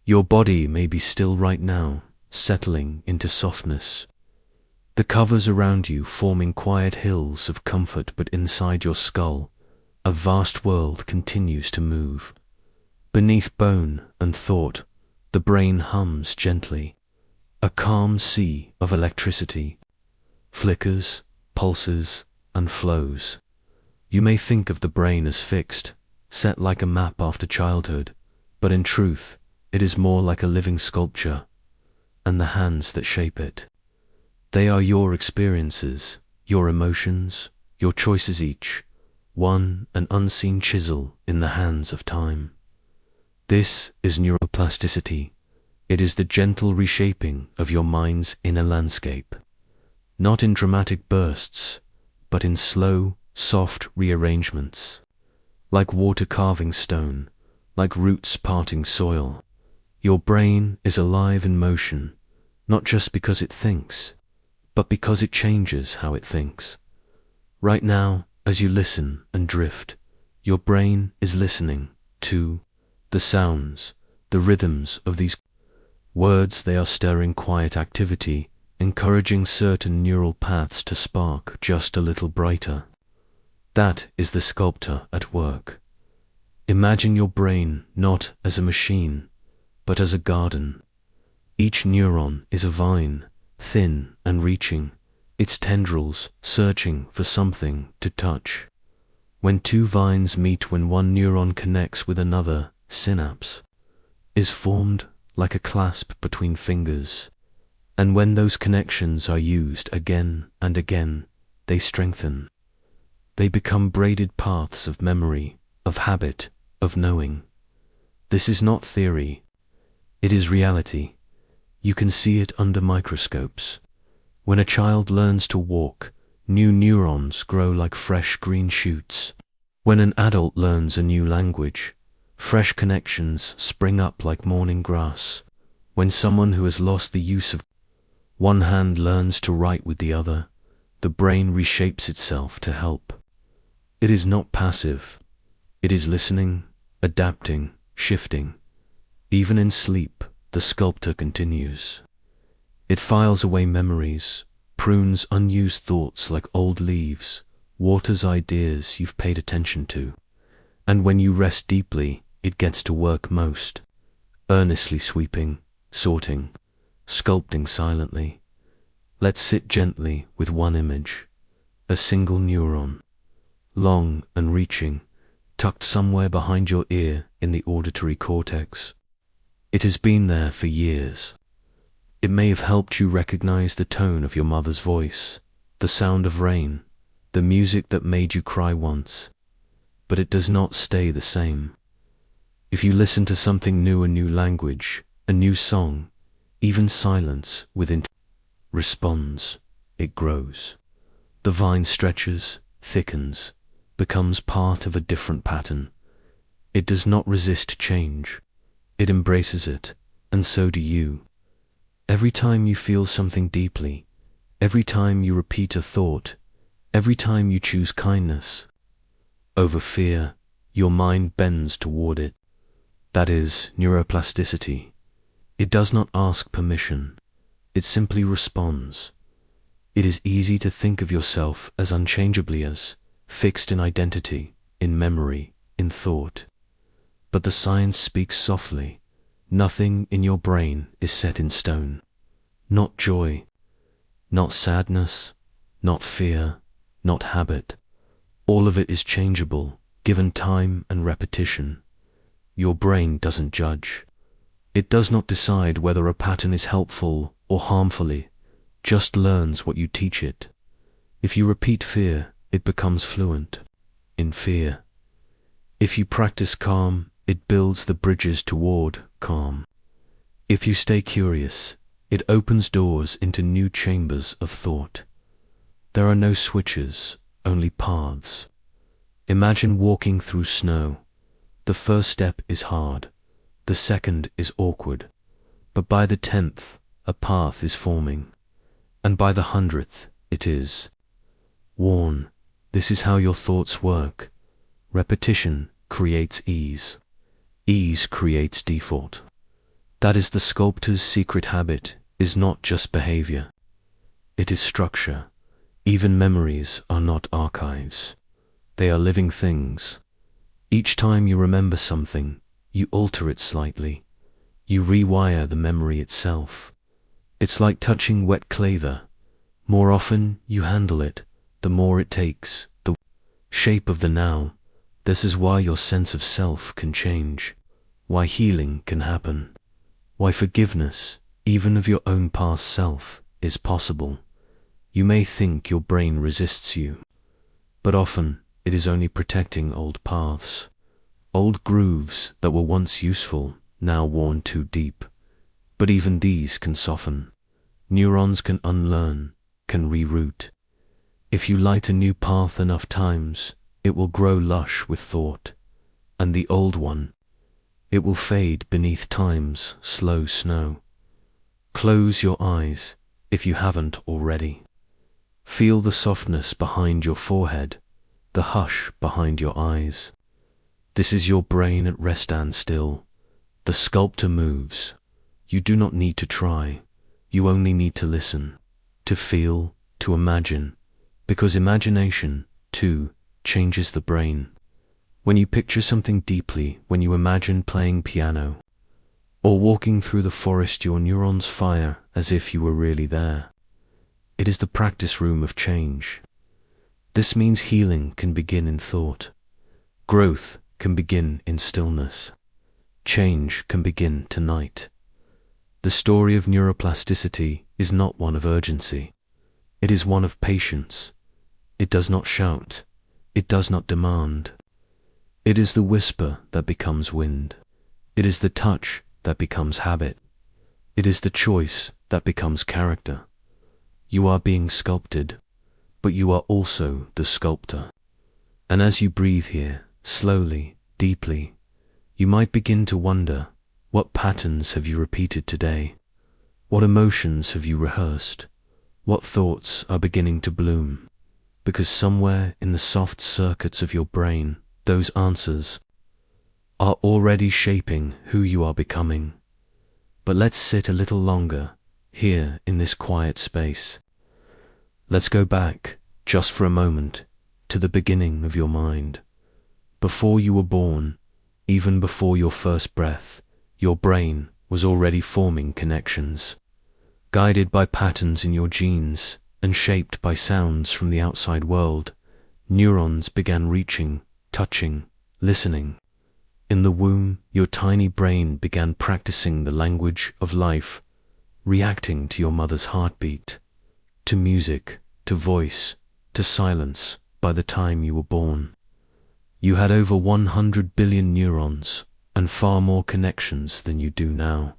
Your body may be still right now, settling into softness. The covers around you forming quiet hills of comfort, but inside your skull, a vast world continues to move. Beneath bone and thought, the brain hums gently, a calm sea of electricity, flickers, pulses, and flows. You may think of the brain as fixed, set like a map after childhood, but in truth, it is more like a living sculpture, and the hands that shape it. They are your experiences, your emotions, your choices, each one an unseen chisel in the hands of time. This is neuroplasticity. It is the gentle reshaping of your mind's inner landscape. Not in dramatic bursts, but in slow, soft rearrangements. Like water carving stone, like roots parting soil. Your brain is alive in motion, not just because it thinks, but because it changes how it thinks. Right now, as you listen and drift, your brain is listening to the sounds, the rhythms of these words. They are stirring quiet activity, encouraging certain neural paths to spark just a little brighter. That is the sculptor at work. Imagine your brain not as a machine, but as a garden. Each neuron is a vine, thin and reaching, its tendrils searching for something to touch. When two vines meet, when one neuron connects with another, synapse is formed like a clasp between fingers. And when those connections are used again and again, they strengthen. They become braided paths of memory, of habit, of knowing. This is not theory. It is reality. You can see it under microscopes. When a child learns to walk, new neurons grow like fresh green shoots. When an adult learns a new language, fresh connections spring up like morning grass. When someone who has lost the use of one hand learns to write with the other, the brain reshapes itself to help. It is not passive. It is listening, adapting, shifting. Even in sleep, the sculptor continues. It files away memories, prunes unused thoughts like old leaves, waters ideas you've paid attention to. And when you rest deeply, it gets to work most, earnestly sweeping, sorting, sculpting silently. Let's sit gently with one image, a single neuron, long and reaching, tucked somewhere behind your ear in the auditory cortex. It has been there for years. It may have helped you recognize the tone of your mother's voice, the sound of rain, the music that made you cry once. But it does not stay the same. If you listen to something new, a new language, a new song, even silence within responds, it grows. The vine stretches, thickens, becomes part of a different pattern. It does not resist change. It embraces it, and so do you. Every time you feel something deeply, every time you repeat a thought, every time you choose kindness over fear, your mind bends toward it. That is neuroplasticity. It does not ask permission. It simply responds. It is easy to think of yourself as unchangeably as fixed in identity, in memory, in thought. But the science speaks softly. Nothing in your brain is set in stone. Not joy, not sadness, not fear, not habit. All of it is changeable, given time and repetition. Your brain doesn't judge. It does not decide whether a pattern is helpful or harmful, just learns what you teach it. If you repeat fear, it becomes fluent in fear. If you practice calm, it builds the bridges toward calm. If you stay curious, it opens doors into new chambers of thought. There are no switches, only paths. Imagine walking through snow. The first step is hard, the second is awkward, but by the 10th, a path is forming, and by the 100th, it is worn. This is how your thoughts work. Repetition creates ease. Ease creates default. That is the sculptor's secret habit, is not just behavior. It is structure. Even memories are not archives. They are living things. Each time you remember something, you alter it slightly. You rewire the memory itself. It's like touching wet clay. The more often you handle it, the more it takes the shape of the now. This is why your sense of self can change, why healing can happen, why forgiveness, even of your own past self, is possible. You may think your brain resists you, but often it is only protecting old paths, old grooves that were once useful, now worn too deep. But even these can soften. Neurons can unlearn, can reroute. If you light a new path enough times, it will grow lush with thought, and the old one, it will fade beneath time's slow snow. Close your eyes, if you haven't already. Feel the softness behind your forehead, the hush behind your eyes. This is your brain at rest and still. The sculptor moves. You do not need to try. You only need to listen, to feel, to imagine, because imagination, too, changes the brain. When you picture something deeply, when you imagine playing piano, or walking through the forest, your neurons fire as if you were really there. It is the practice room of change. This means healing can begin in thought. Growth can begin in stillness. Change can begin tonight. The story of neuroplasticity is not one of urgency. It is one of patience. It does not shout. It does not demand. It is the whisper that becomes wind. It is the touch that becomes habit. It is the choice that becomes character. You are being sculpted, but you are also the sculptor. And as you breathe here, slowly, deeply, you might begin to wonder, what patterns have you repeated today? What emotions have you rehearsed? What thoughts are beginning to bloom? Because somewhere in the soft circuits of your brain, those answers are already shaping who you are becoming. But let's sit a little longer here in this quiet space. Let's go back, just for a moment, to the beginning of your mind. Before you were born, even before your first breath, your brain was already forming connections. Guided by patterns in your genes and shaped by sounds from the outside world, neurons began reaching, touching, listening. In the womb, your tiny brain began practicing the language of life, reacting to your mother's heartbeat, to music, to voice, to silence. By the time you were born, you had over 100 billion neurons and far more connections than you do now.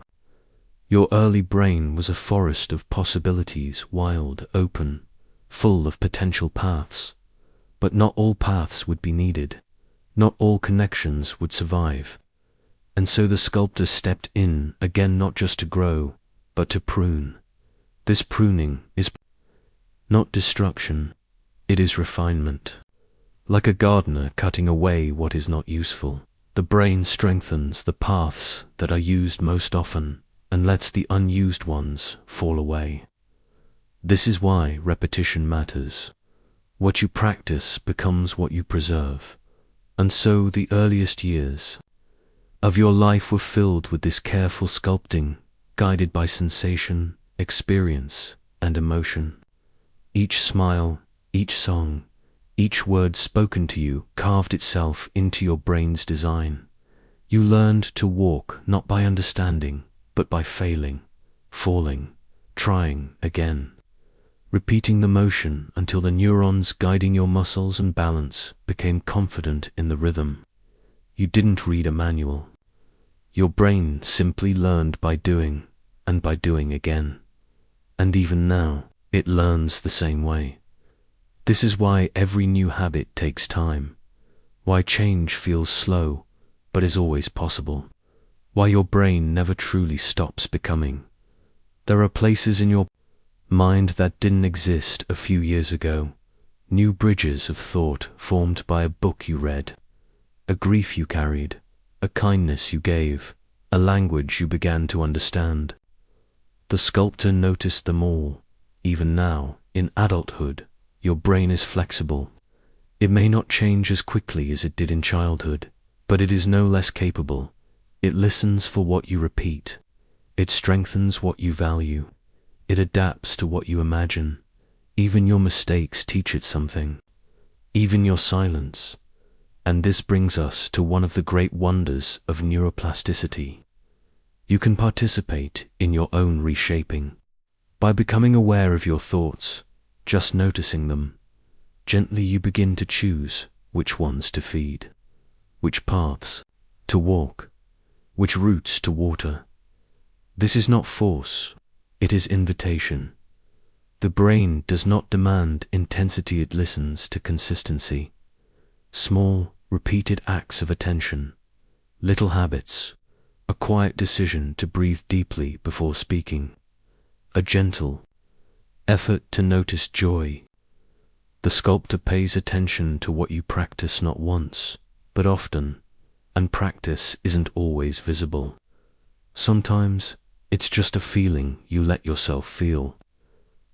Your early brain was a forest of possibilities, wild, open, full of potential paths. But not all paths would be needed. Not all connections would survive. And so the sculptor stepped in again, not just to grow, but to prune. This pruning is not destruction, it is refinement. Like a gardener cutting away what is not useful, the brain strengthens the paths that are used most often and lets the unused ones fall away. This is why repetition matters. What you practice becomes what you preserve. And so the earliest years of your life were filled with this careful sculpting, guided by sensation, experience, and emotion. Each smile, each song, each word spoken to you carved itself into your brain's design. You learned to walk not by understanding, but by failing, falling, trying again, repeating the motion until the neurons guiding your muscles and balance became confident in the rhythm. You didn't read a manual. Your brain simply learned by doing, and by doing again. And even now, it learns the same way. This is why every new habit takes time, why change feels slow, but is always possible, why your brain never truly stops becoming. There are places in your mind that didn't exist a few years ago, new bridges of thought formed by a book you read, a grief you carried, a kindness you gave, a language you began to understand. The sculptor noticed them all. Even now, in adulthood, your brain is flexible. It may not change as quickly as it did in childhood, but it is no less capable. It listens for what you repeat. It strengthens what you value. It adapts to what you imagine. Even your mistakes teach it something. Even your silence. And this brings us to one of the great wonders of neuroplasticity. You can participate in your own reshaping. By becoming aware of your thoughts, just noticing them, gently you begin to choose which ones to feed, which paths to walk, which roots to water. This is not force, it is invitation. The brain does not demand intensity, it listens to consistency. Small, repeated acts of attention, little habits, a quiet decision to breathe deeply before speaking, a gentle effort to notice joy. The sculptor pays attention to what you practice not once, but often, and practice isn't always visible. Sometimes it's just a feeling you let yourself feel.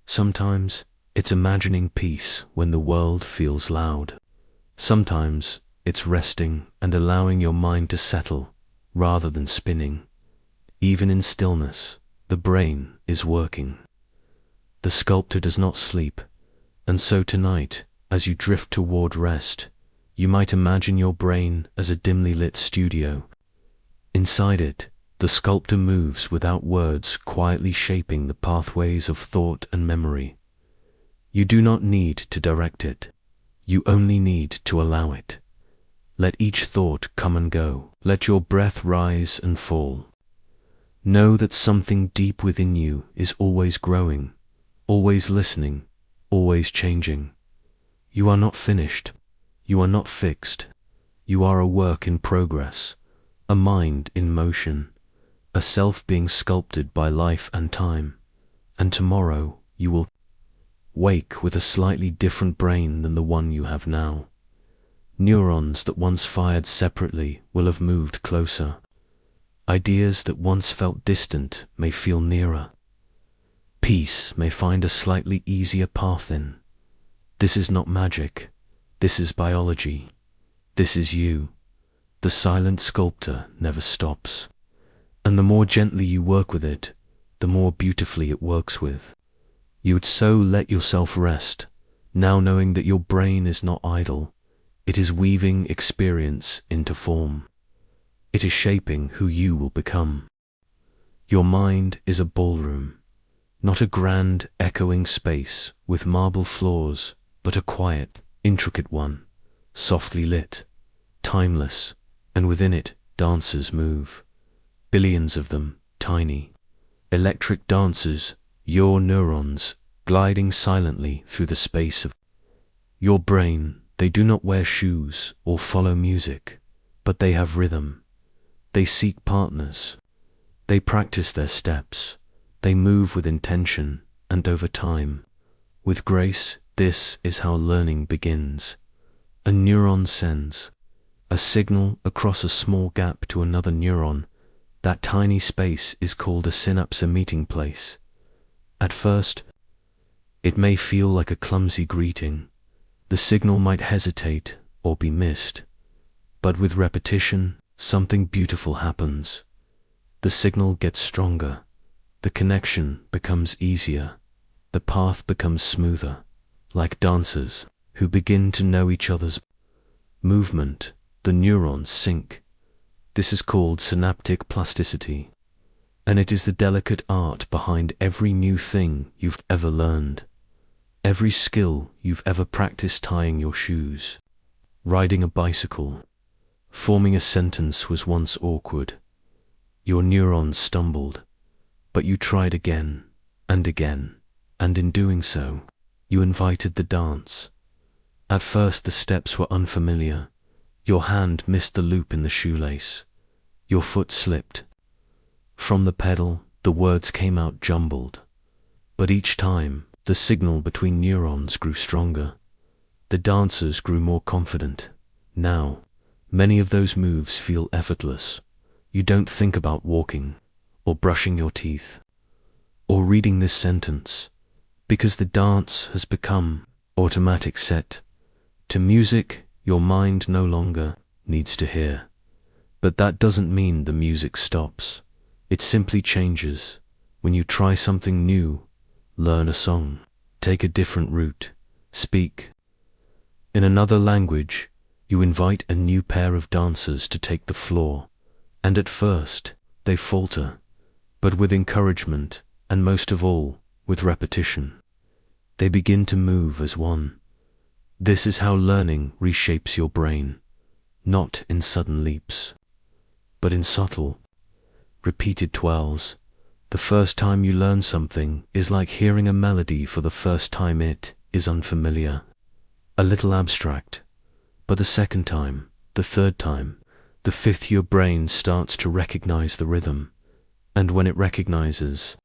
Sometimes it's imagining peace when the world feels loud. Sometimes it's resting and allowing your mind to settle rather than spinning. Even in stillness, the brain is working. The sculptor does not sleep, and so tonight, as you drift toward rest, you might imagine your brain as a dimly lit studio. Inside it, the sculptor moves without words, quietly shaping the pathways of thought and memory. You do not need to direct it. You only need to allow it. Let each thought come and go. Let your breath rise and fall. Know that something deep within you is always growing, always listening, always changing. You are not finished. You are not fixed. You are a work in progress, a mind in motion, a self being sculpted by life and time. And tomorrow you will wake with a slightly different brain than the one you have now. Neurons that once fired separately will have moved closer. Ideas that once felt distant may feel nearer. Peace may find a slightly easier path in. This is not magic. This is biology. This is you. The silent sculptor never stops. And the more gently you work with it, the more beautifully it works with. You would so let yourself rest, now knowing that your brain is not idle. It is weaving experience into form. It is shaping who you will become. Your mind is a ballroom, not a grand, echoing space with marble floors, but a quiet, intricate one, softly lit, timeless, and within it dancers move. Billions of them, tiny, electric dancers, your neurons, gliding silently through the space of your brain. They do not wear shoes or follow music, but they have rhythm. They seek partners. They practice their steps. They move with intention and over time. With grace, this is how learning begins. A neuron sends a signal across a small gap to another neuron. That tiny space is called a synapse, a meeting place. At first, it may feel like a clumsy greeting. The signal might hesitate or be missed. But with repetition, something beautiful happens. The signal gets stronger. The connection becomes easier. The path becomes smoother. Like dancers who begin to know each other's movement, the neurons sync. This is called synaptic plasticity. And it is the delicate art behind every new thing you've ever learned. Every skill you've ever practiced. Tying your shoes, riding a bicycle, forming a sentence was once awkward. Your neurons stumbled, but you tried again and again, and in doing so, you invited the dance. At first the steps were unfamiliar. Your hand missed the loop in the shoelace. Your foot slipped. From the pedal, the words came out jumbled. But each time, the signal between neurons grew stronger. The dancers grew more confident. Now, many of those moves feel effortless. You don't think about walking, or brushing your teeth, or reading this sentence, because the dance has become automatic set to music your mind no longer needs to hear. But that doesn't mean the music stops. It simply changes. When you try something new, learn a song, take a different route, speak in another language, you invite a new pair of dancers to take the floor, and at first they falter, but with encouragement, and most of all, with repetition, they begin to move as one. This is how learning reshapes your brain, not in sudden leaps, but in subtle, repeated twirls. The first time you learn something is like hearing a melody for the first time. It is unfamiliar, a little abstract, but the second time, the third time, the fifth, your brain starts to recognize the rhythm, and when it recognizes,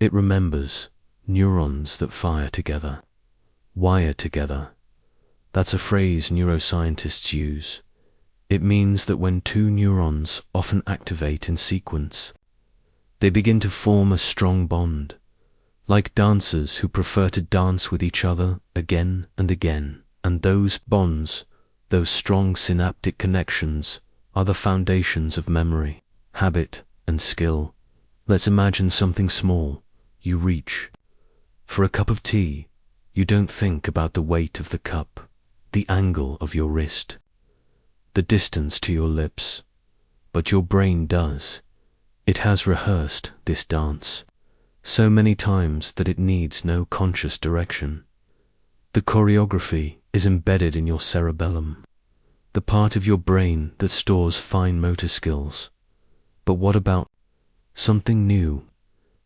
it remembers. Neurons that fire together, wire together. That's a phrase neuroscientists use. It means that when two neurons often activate in sequence, they begin to form a strong bond, like dancers who prefer to dance with each other again and again. And those bonds, those strong synaptic connections, are the foundations of memory, habit, and skill. Let's imagine something small. You reach for a cup of tea. You don't think about the weight of the cup, the angle of your wrist, the distance to your lips, but your brain does. It has rehearsed this dance so many times that it needs no conscious direction. The choreography is embedded in your cerebellum, the part of your brain that stores fine motor skills. But what about something new?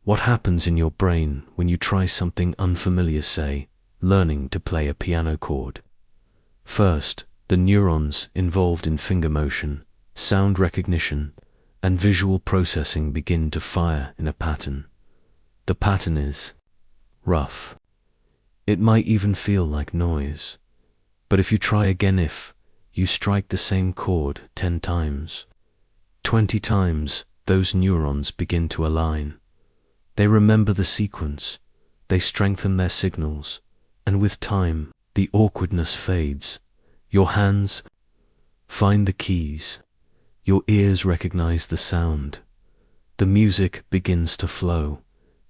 What happens in your brain when you try something unfamiliar, say, learning to play a piano chord? First, the neurons involved in finger motion, sound recognition, and visual processing begin to fire in a pattern. The pattern is rough. It might even feel like noise. But if you try again, if you strike the same chord 10 times, 20 times, those neurons begin to align. They remember the sequence, they strengthen their signals, and with time, the awkwardness fades. Your hands find the keys, your ears recognize the sound. The music begins to flow.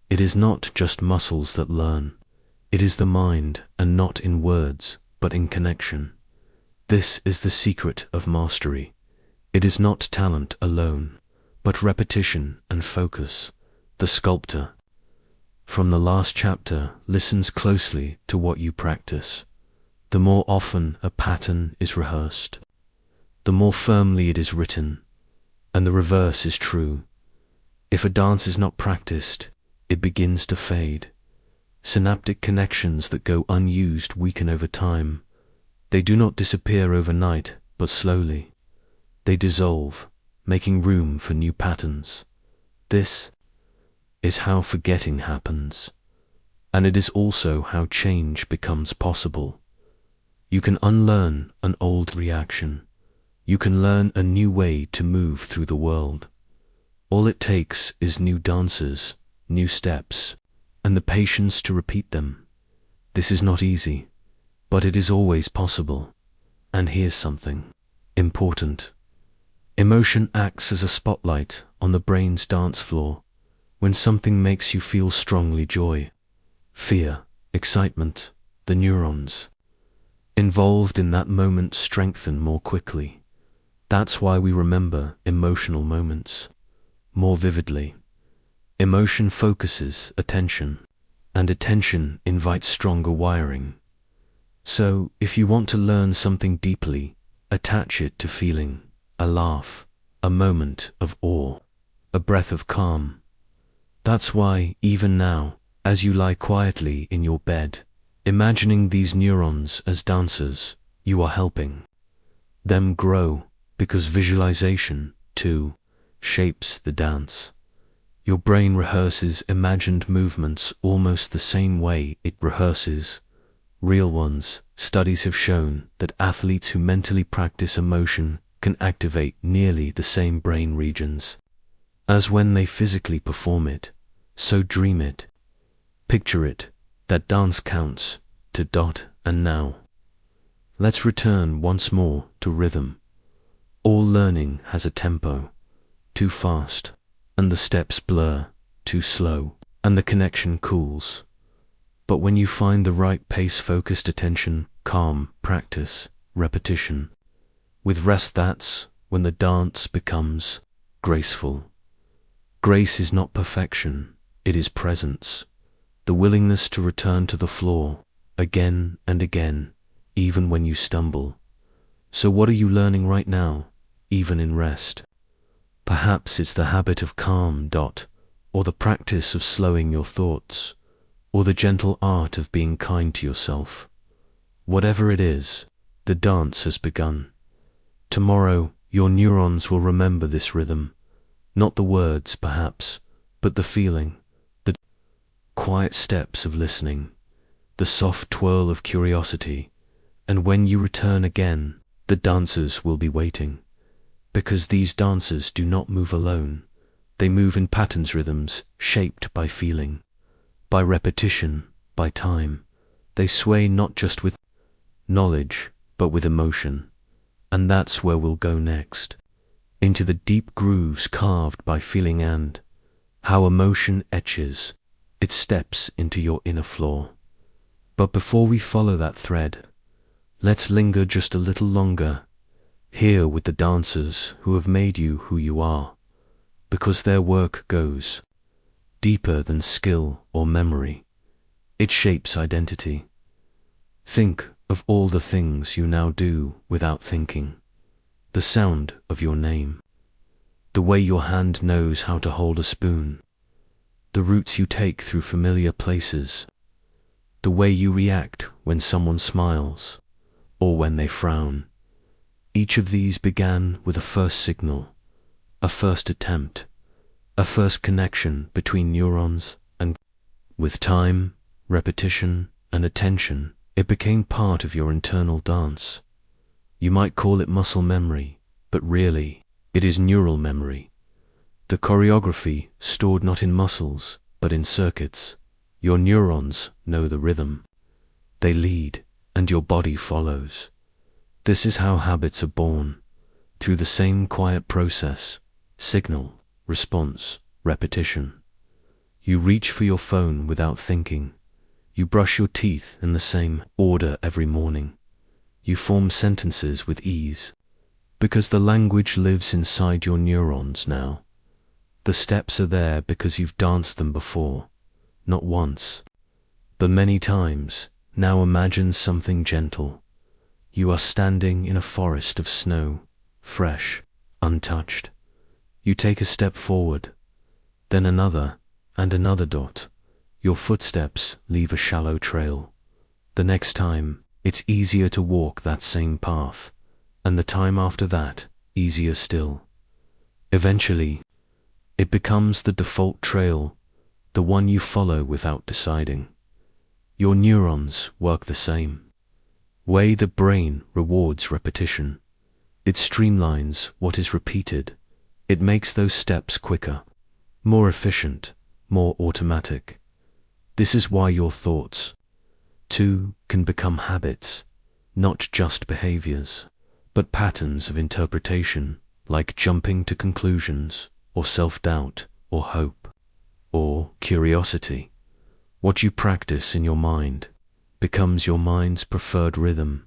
It is not just muscles that learn, it is the mind, and not in words, but in connection. This is the secret of mastery. It is not talent alone, but repetition and focus. The sculptor, from the last chapter, listens closely to what you practice. The more often a pattern is rehearsed, the more firmly it is written, and the reverse is true. If a dance is not practiced, it begins to fade. Synaptic connections that go unused weaken over time. They do not disappear overnight, but slowly. They dissolve, making room for new patterns. This is how forgetting happens, and it is also how change becomes possible. You can unlearn an old reaction. You can learn a new way to move through the world. All it takes is new dances, new steps, and the patience to repeat them. This is not easy, but it is always possible. And here's something important. Emotion acts as a spotlight on the brain's dance floor. When something makes you feel strongly, joy, fear, excitement, the neurons involved in that moment strengthen more quickly. That's why we remember emotional moments more vividly. Emotion focuses attention, and attention invites stronger wiring. So, if you want to learn something deeply, attach it to feeling, a laugh, a moment of awe, a breath of calm. That's why, even now, as you lie quietly in your bed, imagining these neurons as dancers, you are helping them grow, because visualization, too, shapes the dance. Your brain rehearses imagined movements almost the same way it rehearses real ones. Studies have shown that athletes who mentally practice a motion can activate nearly the same brain regions as when they physically perform it. So dream it, picture it, that dance counts to dot and now. Let's return once more to rhythm. All learning has a tempo, too fast, and the steps blur, too slow, and the connection cools. But when you find the right pace, focused attention, calm, practice, repetition, with rest, that's when the dance becomes graceful. Grace is not perfection, it is presence, the willingness to return to the floor again and again, even when you stumble. So what are you learning right now, even in rest? Perhaps it's the habit of calm, or the practice of slowing your thoughts, or the gentle art of being kind to yourself. Whatever it is, the dance has begun. Tomorrow, your neurons will remember this rhythm, not the words, perhaps, but the feeling, the quiet steps of listening, the soft twirl of curiosity, and when you return again, the dancers will be waiting. Because these dancers do not move alone. They move in patterns, rhythms, shaped by feeling, by repetition, by time. They sway not just with knowledge, but with emotion. And that's where we'll go next. Into the deep grooves carved by feeling and how emotion etches its steps into your inner floor. But before we follow that thread, let's linger just a little longer, here with the dancers who have made you who you are, because their work goes deeper than skill or memory. It shapes identity. Think of all the things you now do without thinking. The sound of your name, the way your hand knows how to hold a spoon, the routes you take through familiar places, the way you react when someone smiles or when they frown. Each of these began with a first signal, a first attempt, a first connection between neurons, and with time, repetition, and attention, it became part of your internal dance. You might call it muscle memory, but really, it is neural memory. The choreography stored not in muscles, but in circuits. Your neurons know the rhythm. They lead, and your body follows. This is how habits are born, through the same quiet process: signal, response, repetition. You reach for your phone without thinking. You brush your teeth in the same order every morning. You form sentences with ease, because the language lives inside your neurons now. The steps are there because you've danced them before, not once, but many times. Now imagine something gentle. You are standing in a forest of snow, fresh, untouched. You take a step forward, then another, and another dot. Your footsteps leave a shallow trail. The next time, it's easier to walk that same path, and the time after that, easier still. Eventually, it becomes the default trail, the one you follow without deciding. Your neurons work the same way. The brain rewards repetition. It streamlines what is repeated. It makes those steps quicker, more efficient, more automatic. This is why your thoughts, too, can become habits, not just behaviors, but patterns of interpretation, like jumping to conclusions, or self-doubt, or hope, or curiosity. What you practice in your mind becomes your mind's preferred rhythm.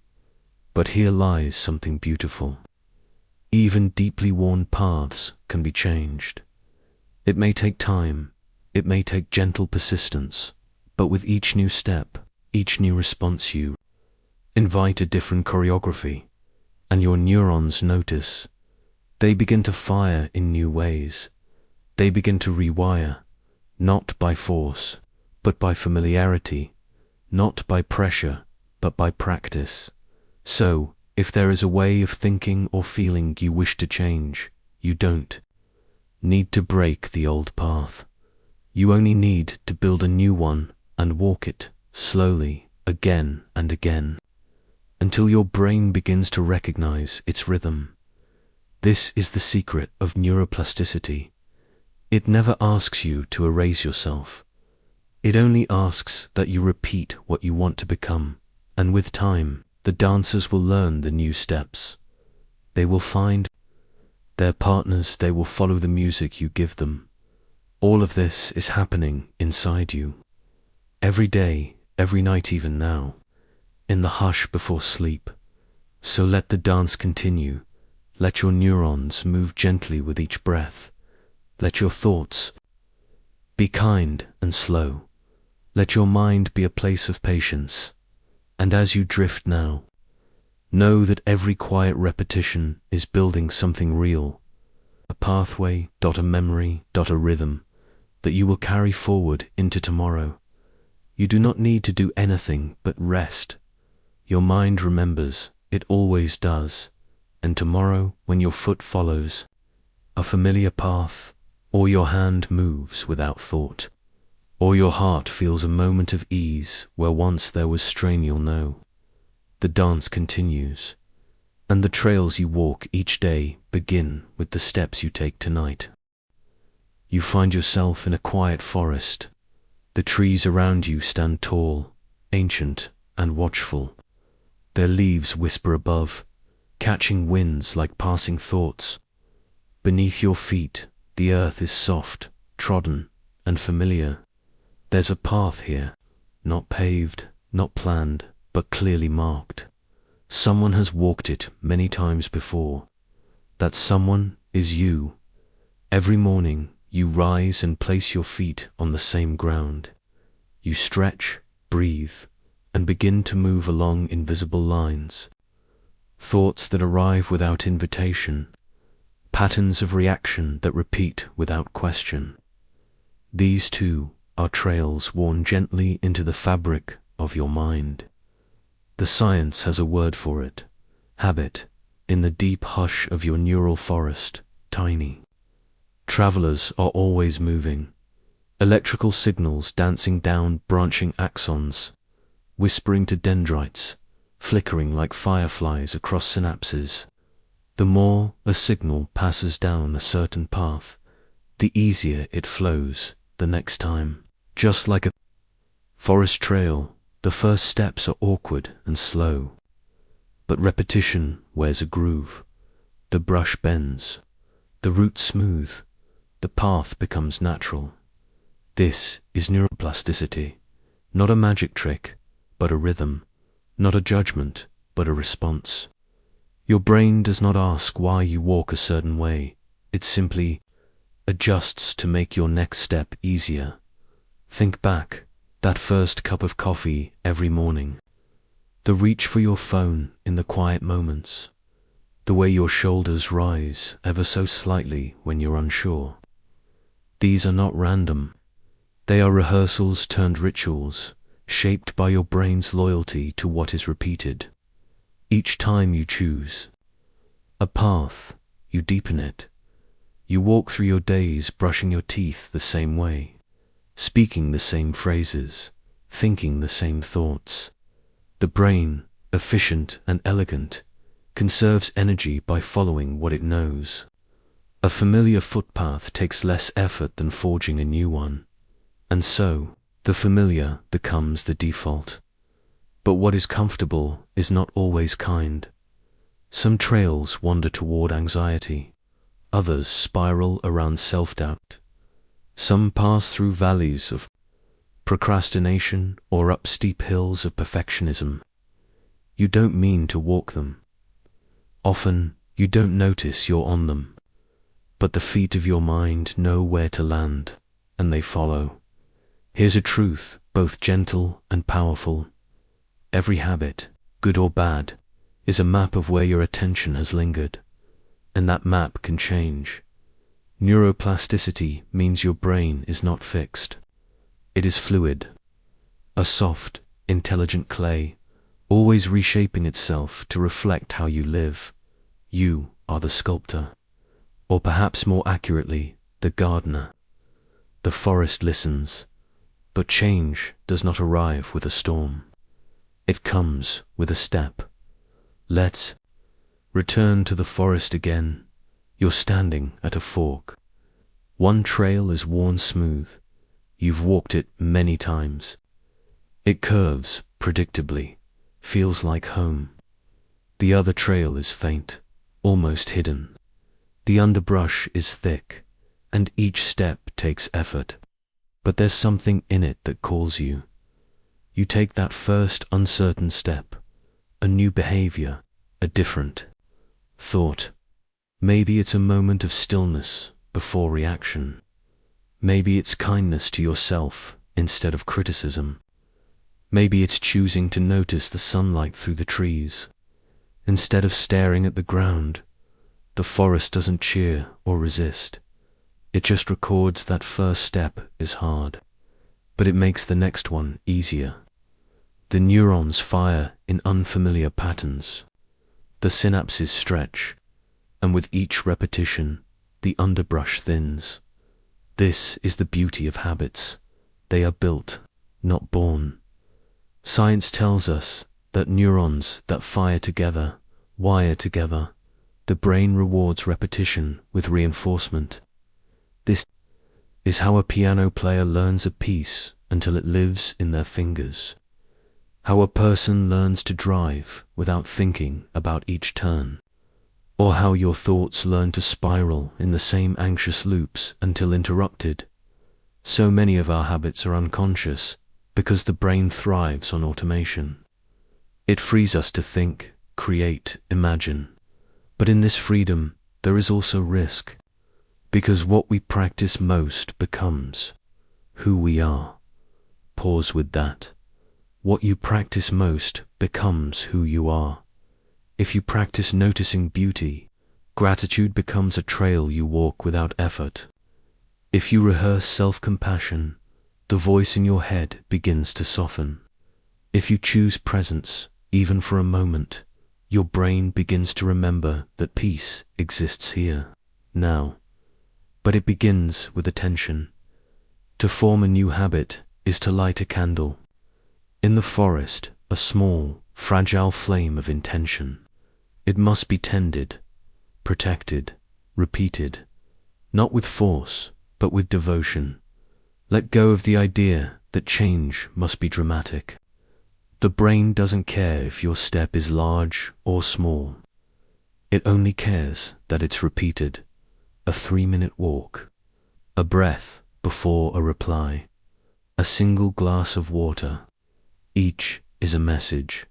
But here lies something beautiful. Even deeply worn paths can be changed. It may take time, it may take gentle persistence, but with each new step, each new response, you invite a different choreography, and your neurons notice. They begin to fire in new ways. They begin to rewire, not by force, but by familiarity, not by pressure, but by practice. So, if there is a way of thinking or feeling you wish to change, you don't need to break the old path. You only need to build a new one and walk it slowly, again and again, until your brain begins to recognize its rhythm. This is the secret of neuroplasticity. It never asks you to erase yourself. It only asks that you repeat what you want to become, and with time, the dancers will learn the new steps. They will find their partners, they will follow the music you give them. All of this is happening inside you. Every day, every night, even now, in the hush before sleep. So let the dance continue. Let your neurons move gently with each breath. Let your thoughts be kind and slow. Let your mind be a place of patience. And as you drift now, know that every quiet repetition is building something real. A pathway, a memory, a rhythm that you will carry forward into tomorrow. You do not need to do anything but rest. Your mind remembers, it always does. And tomorrow, when your foot follows a familiar path, or your hand moves without thought, or your heart feels a moment of ease where once there was strain, you'll know. The dance continues, and the trails you walk each day begin with the steps you take tonight. You find yourself in a quiet forest. The trees around you stand tall, ancient, and watchful. Their leaves whisper above, catching winds like passing thoughts. Beneath your feet, the earth is soft, trodden, and familiar. There's a path here, not paved, not planned, but clearly marked. Someone has walked it many times before. That someone is you. Every morning, you rise and place your feet on the same ground. You stretch, breathe, and begin to move along invisible lines. Thoughts that arrive without invitation. Patterns of reaction that repeat without question. These too are trails worn gently into the fabric of your mind. The science has a word for it. Habit. In the deep hush of your neural forest, tiny travelers are always moving. Electrical signals dancing down branching axons, whispering to dendrites, flickering like fireflies across synapses. The more a signal passes down a certain path, the easier it flows the next time. Just like a forest trail, the first steps are awkward and slow. But repetition wears a groove. The brush bends, the root smooth, the path becomes natural. This is neuroplasticity, not a magic trick, but a rhythm, not a judgment, but a response. Your brain does not ask why you walk a certain way. It simply adjusts to make your next step easier. Think back, that first cup of coffee every morning, the reach for your phone in the quiet moments, the way your shoulders rise ever so slightly when you're unsure. These are not random. They are rehearsals turned rituals, shaped by your brain's loyalty to what is repeated. Each time you choose a path, you deepen it. You walk through your days brushing your teeth the same way, speaking the same phrases, thinking the same thoughts. The brain, efficient and elegant, conserves energy by following what it knows. A familiar footpath takes less effort than forging a new one, and so the familiar becomes the default. But what is comfortable is not always kind. Some trails wander toward anxiety, others spiral around self-doubt. Some pass through valleys of procrastination or up steep hills of perfectionism. You don't mean to walk them. Often, you don't notice you're on them. But the feet of your mind know where to land, and they follow. Here's a truth, both gentle and powerful. Every habit, good or bad, is a map of where your attention has lingered, and that map can change. Neuroplasticity means your brain is not fixed. It is fluid, a soft, intelligent clay, always reshaping itself to reflect how you live. You are the sculptor, or perhaps more accurately, the gardener. The forest listens, but change does not arrive with a storm. It comes with a step. Let's return to the forest again, You're standing at a fork. One trail is worn smooth. You've walked it many times. It curves predictably, feels like home. The other trail is faint, almost hidden. The underbrush is thick, and each step takes effort. But there's something in it that calls you. You take that first uncertain step, a new behavior, a different thought. Maybe it's a moment of stillness before reaction. Maybe it's kindness to yourself instead of criticism. Maybe it's choosing to notice the sunlight through the trees. Instead of staring at the ground, the forest doesn't cheer or resist. It just records that first step is hard, but it makes the next one easier. The neurons fire in unfamiliar patterns. The synapses stretch, and with each repetition, the underbrush thins. This is the beauty of habits. They are built, not born. Science tells us that neurons that fire together, wire together. The brain rewards repetition with reinforcement. This is how a piano player learns a piece until it lives in their fingers. How a person learns to drive without thinking about each turn. Or how your thoughts learn to spiral in the same anxious loops until interrupted. So many of our habits are unconscious because the brain thrives on automation. It frees us to think, create, imagine. But in this freedom, there is also risk, because what we practice most becomes who we are. Pause with that. What you practice most becomes who you are. If you practice noticing beauty, gratitude becomes a trail you walk without effort. If you rehearse self-compassion, the voice in your head begins to soften. If you choose presence, even for a moment, your brain begins to remember that peace exists here, now. But it begins with attention. To form a new habit is to light a candle. In the forest, a small, fragile flame of intention. It must be tended, protected, repeated, not with force, but with devotion. Let go of the idea that change must be dramatic. The brain doesn't care if your step is large or small. It only cares that it's repeated. A 3-minute walk, a breath before a reply, a single glass of water. Each is a message.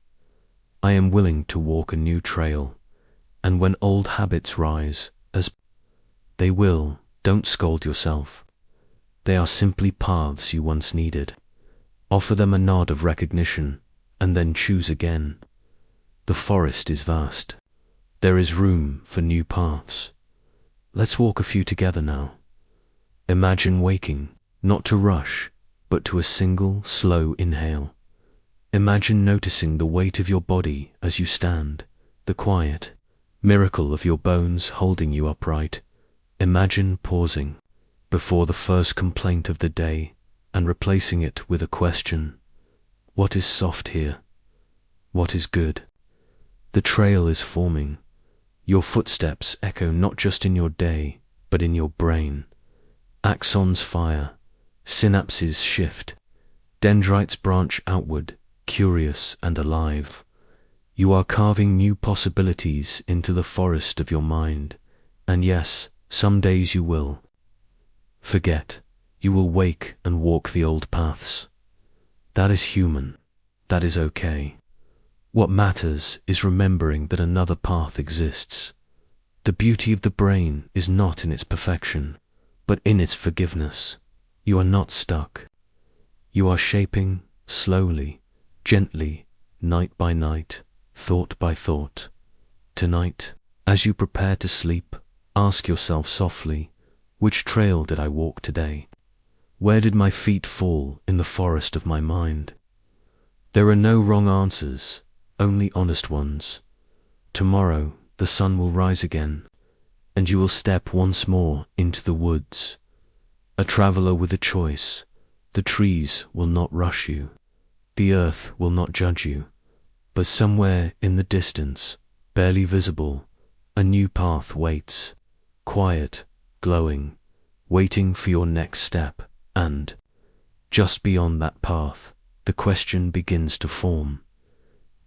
I am willing to walk a new trail, and when old habits rise, as they will, don't scold yourself. They are simply paths you once needed. Offer them a nod of recognition, and then choose again. The forest is vast. There is room for new paths. Let's walk a few together now. Imagine waking, not to rush, but to a single, slow inhale. Imagine noticing the weight of your body as you stand, the quiet miracle of your bones holding you upright. Imagine pausing before the first complaint of the day and replacing it with a question. What is soft here? What is good? The trail is forming. Your footsteps echo not just in your day, but in your brain. Axons fire, synapses shift, dendrites branch outward, curious and alive. You are carving new possibilities into the forest of your mind, and yes, some days you will forget. You will wake and walk the old paths. That is human. That is okay. What matters is remembering that another path exists. The beauty of the brain is not in its perfection, but in its forgiveness. You are not stuck. You are shaping slowly, gently, night by night, thought by thought. Tonight, as you prepare to sleep, ask yourself softly, which trail did I walk today? Where did my feet fall in the forest of my mind? There are no wrong answers, only honest ones. Tomorrow, the sun will rise again, and you will step once more into the woods. A traveler with a choice. The trees will not rush you. The earth will not judge you. But somewhere in the distance, barely visible, a new path waits. quiet, glowing, waiting for your next step, and just beyond that path, the question begins to form.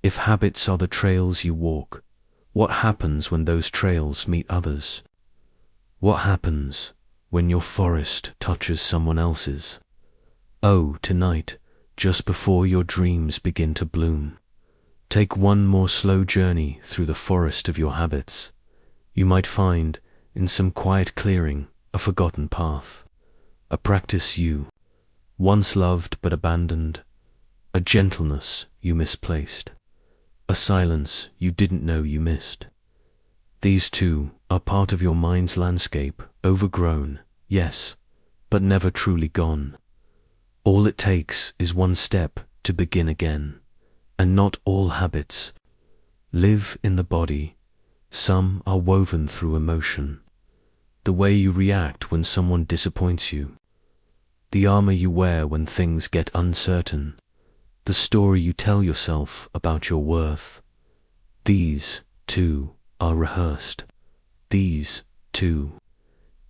If habits are the trails you walk, what happens when those trails meet others? What happens when your forest touches someone else's? Oh, tonight, just before your dreams begin to bloom, take one more slow journey through the forest of your habits. You might find, in some quiet clearing, a forgotten path, a practice you once loved but abandoned, a gentleness you misplaced, a silence you didn't know you missed. These too are part of your mind's landscape, overgrown, yes, but never truly gone. All it takes is one step to begin again, and not all habits live in the body. Some are woven through emotion. The way you react when someone disappoints you, the armor you wear when things get uncertain, the story you tell yourself about your worth. These, too, are rehearsed. These, too,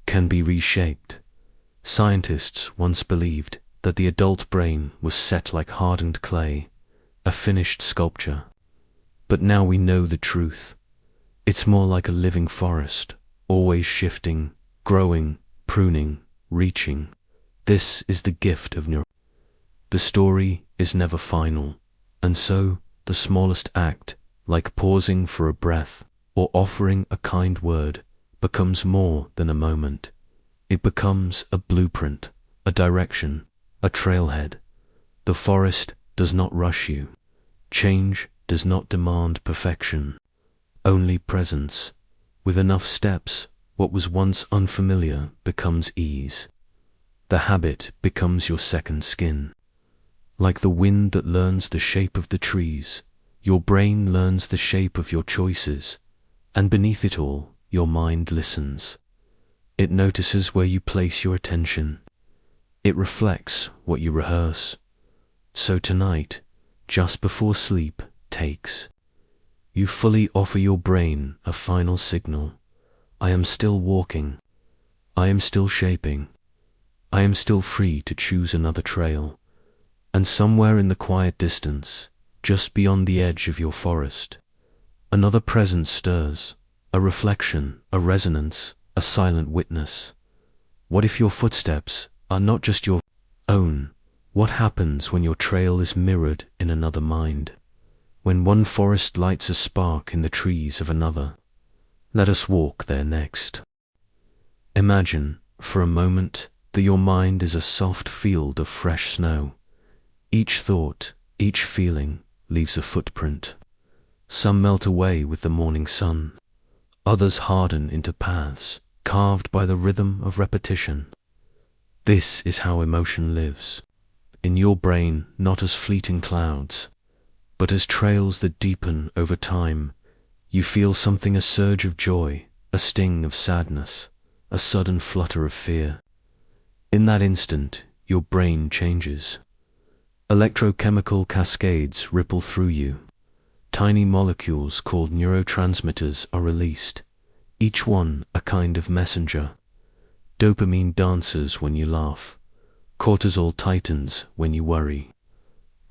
can be reshaped. Scientists once believed that the adult brain was set like hardened clay, a finished sculpture. But now we know the truth. It's more like a living forest, always shifting, growing, pruning, reaching. This is the gift of neuroplasticity. The story is never final, and so the smallest act, like pausing for a breath or offering a kind word, becomes more than a moment. It becomes a blueprint, a direction, a trailhead. The forest does not rush you. Change does not demand perfection, only presence. With enough steps, what was once unfamiliar becomes ease. The habit becomes your second skin. Like the wind that learns the shape of the trees, your brain learns the shape of your choices, and beneath it all, your mind listens. It notices where you place your attention. It reflects what you rehearse. So tonight, just before sleep takes, you fully offer your brain a final signal. I am still walking. I am still shaping. I am still free to choose another trail. And somewhere in the quiet distance, just beyond the edge of your forest, another presence stirs, a reflection, a resonance, a silent witness. What if your footsteps are not just your own? What happens when your trail is mirrored in another mind? When one forest lights a spark in the trees of another? Let us walk there next. Imagine, for a moment, that your mind is a soft field of fresh snow. Each thought, each feeling, leaves a footprint. Some melt away with the morning sun. Others harden into paths, carved by the rhythm of repetition. This is how emotion lives. In your brain, not as fleeting clouds, but as trails that deepen over time. You feel something, a surge of joy, a sting of sadness, a sudden flutter of fear. In that instant, your brain changes. Electrochemical cascades ripple through you. Tiny molecules called neurotransmitters are released, each one a kind of messenger. Dopamine dances when you laugh. Cortisol tightens when you worry.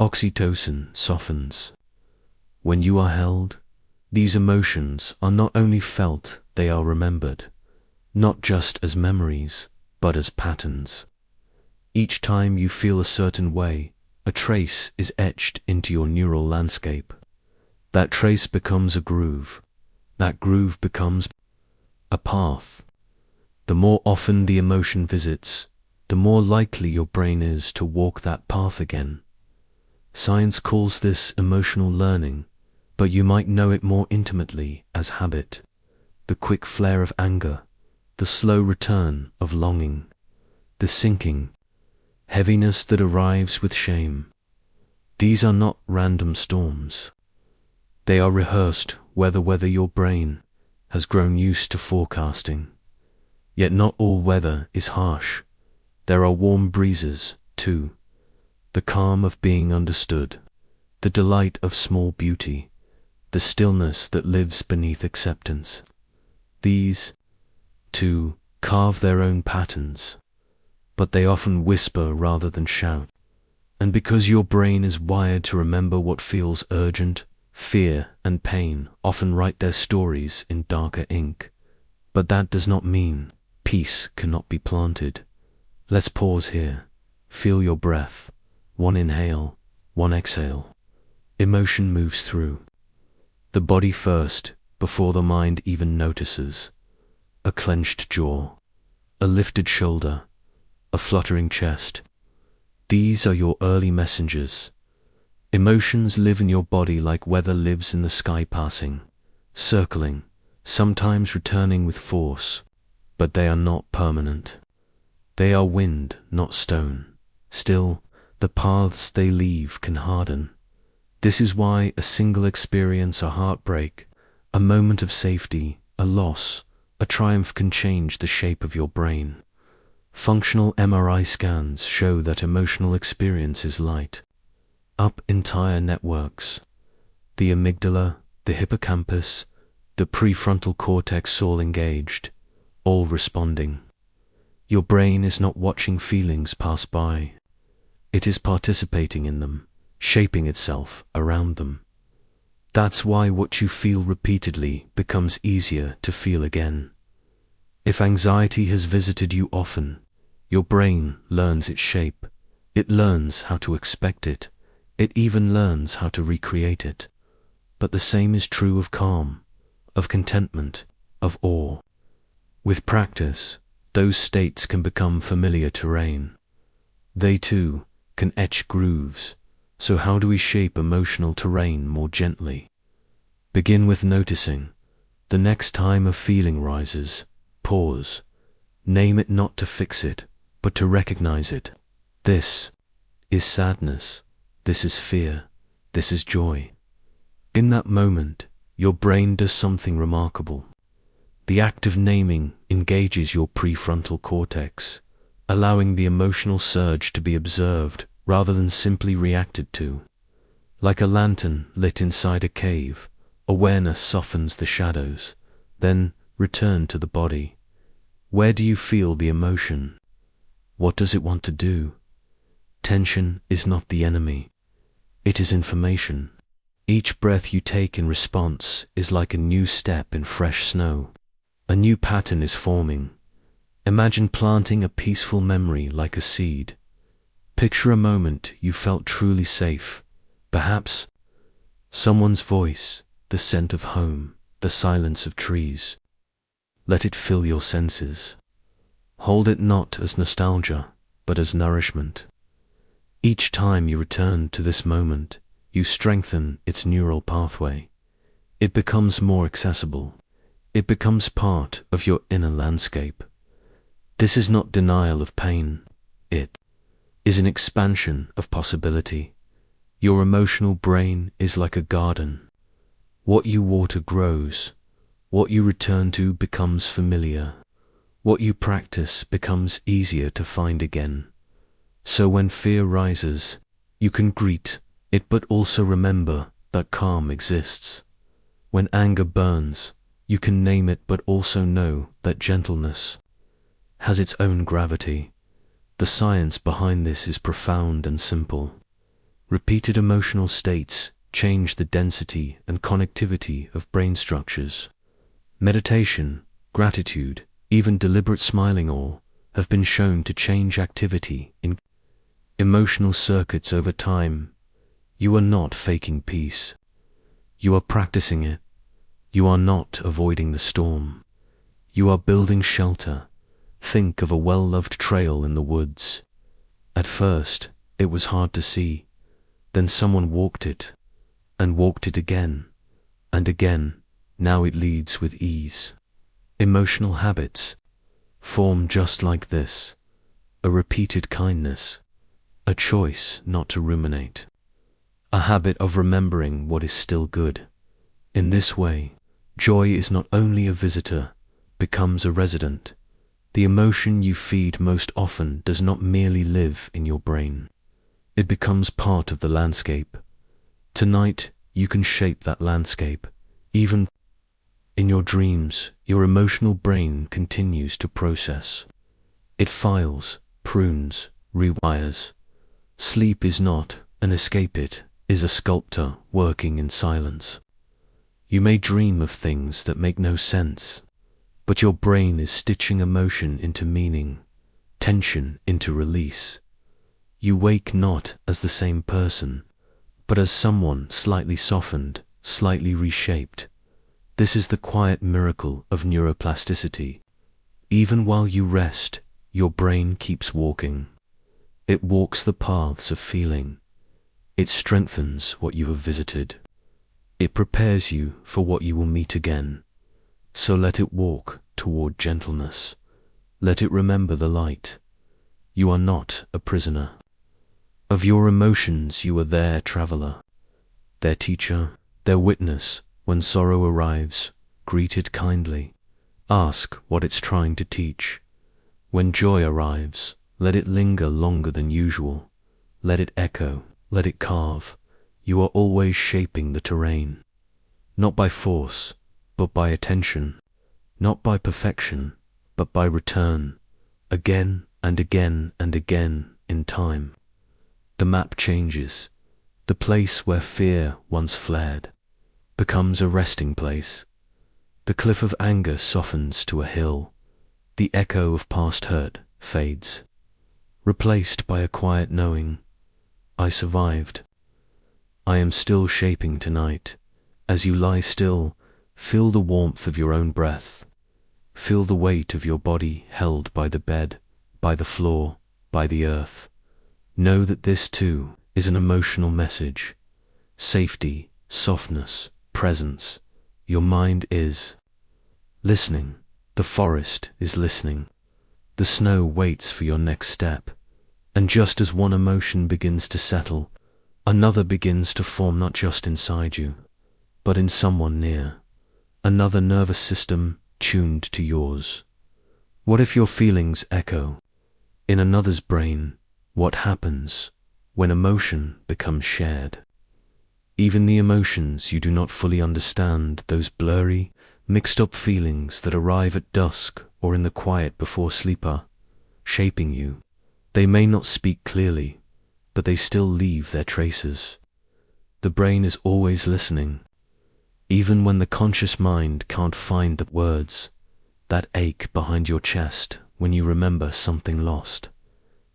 Oxytocin softens when you are held. These emotions are not only felt, they are remembered, not just as memories, but as patterns. Each time you feel a certain way, a trace is etched into your neural landscape. That trace becomes a groove. That groove becomes a path. The more often the emotion visits, the more likely your brain is to walk that path again. Science calls this emotional learning, but you might know it more intimately as habit. The quick flare of anger, the slow return of longing, the sinking heaviness that arrives with shame. These are not random storms. They are rehearsed weather your brain has grown used to forecasting. Yet not all weather is harsh. There are warm breezes, too. The calm of being understood, the delight of small beauty, the stillness that lives beneath acceptance. These, to carve their own patterns, but they often whisper rather than shout. And because your brain is wired to remember what feels urgent, fear and pain often write their stories in darker ink. But that does not mean peace cannot be planted. Let's pause here. Feel your breath. One inhale, one exhale. Emotion moves through. The body first, before the mind even notices. A clenched jaw, a lifted shoulder, a fluttering chest. These are your early messengers. Emotions live in your body like weather lives in the sky, passing, circling, sometimes returning with force, but they are not permanent. They are wind, not stone. Still, the paths they leave can harden. This is why a single experience, a heartbreak, a moment of safety, a loss, a triumph can change the shape of your brain. Functional MRI scans show that emotional experiences light up entire networks. The amygdala, the hippocampus, the prefrontal cortex all engaged, all responding. Your brain is not watching feelings pass by. It is participating in them, shaping itself around them. That's why what you feel repeatedly becomes easier to feel again. If anxiety has visited you often, your brain learns its shape. It learns how to expect it. It even learns how to recreate it. But the same is true of calm, of contentment, of awe. With practice, those states can become familiar terrain. They too can etch grooves. So how do we shape emotional terrain more gently? Begin with noticing. The next time a feeling rises, pause. Name it, not to fix it, but to recognize it. This is sadness. This is fear. This is joy. In that moment, your brain does something remarkable. The act of naming engages your prefrontal cortex, allowing the emotional surge to be observed rather than simply reacted to. Like a lantern lit inside a cave, awareness softens the shadows, then return to the body. Where do you feel the emotion? What does it want to do? Tension is not the enemy. It is information. Each breath you take in response is like a new step in fresh snow. A new pattern is forming. Imagine planting a peaceful memory like a seed. Picture a moment you felt truly safe. Perhaps someone's voice, the scent of home, the silence of trees. Let it fill your senses. Hold it not as nostalgia, but as nourishment. Each time you return to this moment, you strengthen its neural pathway. It becomes more accessible. It becomes part of your inner landscape. This is not denial of pain. It is an expansion of possibility. Your emotional brain is like a garden. What you water grows. What you return to becomes familiar. What you practice becomes easier to find again. So when fear rises, you can greet it, but also remember that calm exists. When anger burns, you can name it, but also know that gentleness has its own gravity. The science behind this is profound and simple. Repeated emotional states change the density and connectivity of brain structures. Meditation, gratitude, even deliberate smiling all have been shown to change activity in emotional circuits over time. You are not faking peace. You are practicing it. You are not avoiding the storm. You are building shelter. Think of a well-loved trail in the woods. At first, it was hard to see. Then someone walked it, and walked it again, and again. Now it leads with ease. Emotional habits form just like this. A repeated kindness. A choice not to ruminate. A habit of remembering what is still good. In this way, joy is not only a visitor, becomes a resident. The emotion you feed most often does not merely live in your brain. It becomes part of the landscape. Tonight, you can shape that landscape, even In your dreams, your emotional brain continues to process. It files, prunes, rewires. Sleep is not an escape, it is a sculptor working in silence. You may dream of things that make no sense, but your brain is stitching emotion into meaning, tension into release. You wake not as the same person, but as someone slightly softened, slightly reshaped. This is the quiet miracle of neuroplasticity. Even while you rest, your brain keeps walking. It walks the paths of feeling. It strengthens what you have visited. It prepares you for what you will meet again. So let it walk toward gentleness. Let it remember the light. You are not a prisoner. Of your emotions you are their traveler, their teacher, their witness. When sorrow arrives, greet it kindly. Ask what it's trying to teach. When joy arrives, let it linger longer than usual. Let it echo, let it carve. You are always shaping the terrain. Not by force, but by attention. Not by perfection, but by return. Again and again and again in time. The map changes. The place where fear once flared becomes a resting place. The cliff of anger softens to a hill. The echo of past hurt fades, replaced by a quiet knowing. I survived. I am still shaping tonight. As you lie still, feel the warmth of your own breath. Feel the weight of your body held by the bed, by the floor, by the earth. Know that this too is an emotional message. Safety, softness, presence. Your mind is listening. The forest is listening. The snow waits for your next step. And just as one emotion begins to settle, another begins to form, not just inside you, but in someone near. Another nervous system tuned to yours. What if your feelings echo in another's brain? What happens when emotion becomes shared? Even the emotions you do not fully understand, those blurry, mixed-up feelings that arrive at dusk or in the quiet before sleep, are shaping you. They may not speak clearly, but they still leave their traces. The brain is always listening, even when the conscious mind can't find the words. That ache behind your chest when you remember something lost.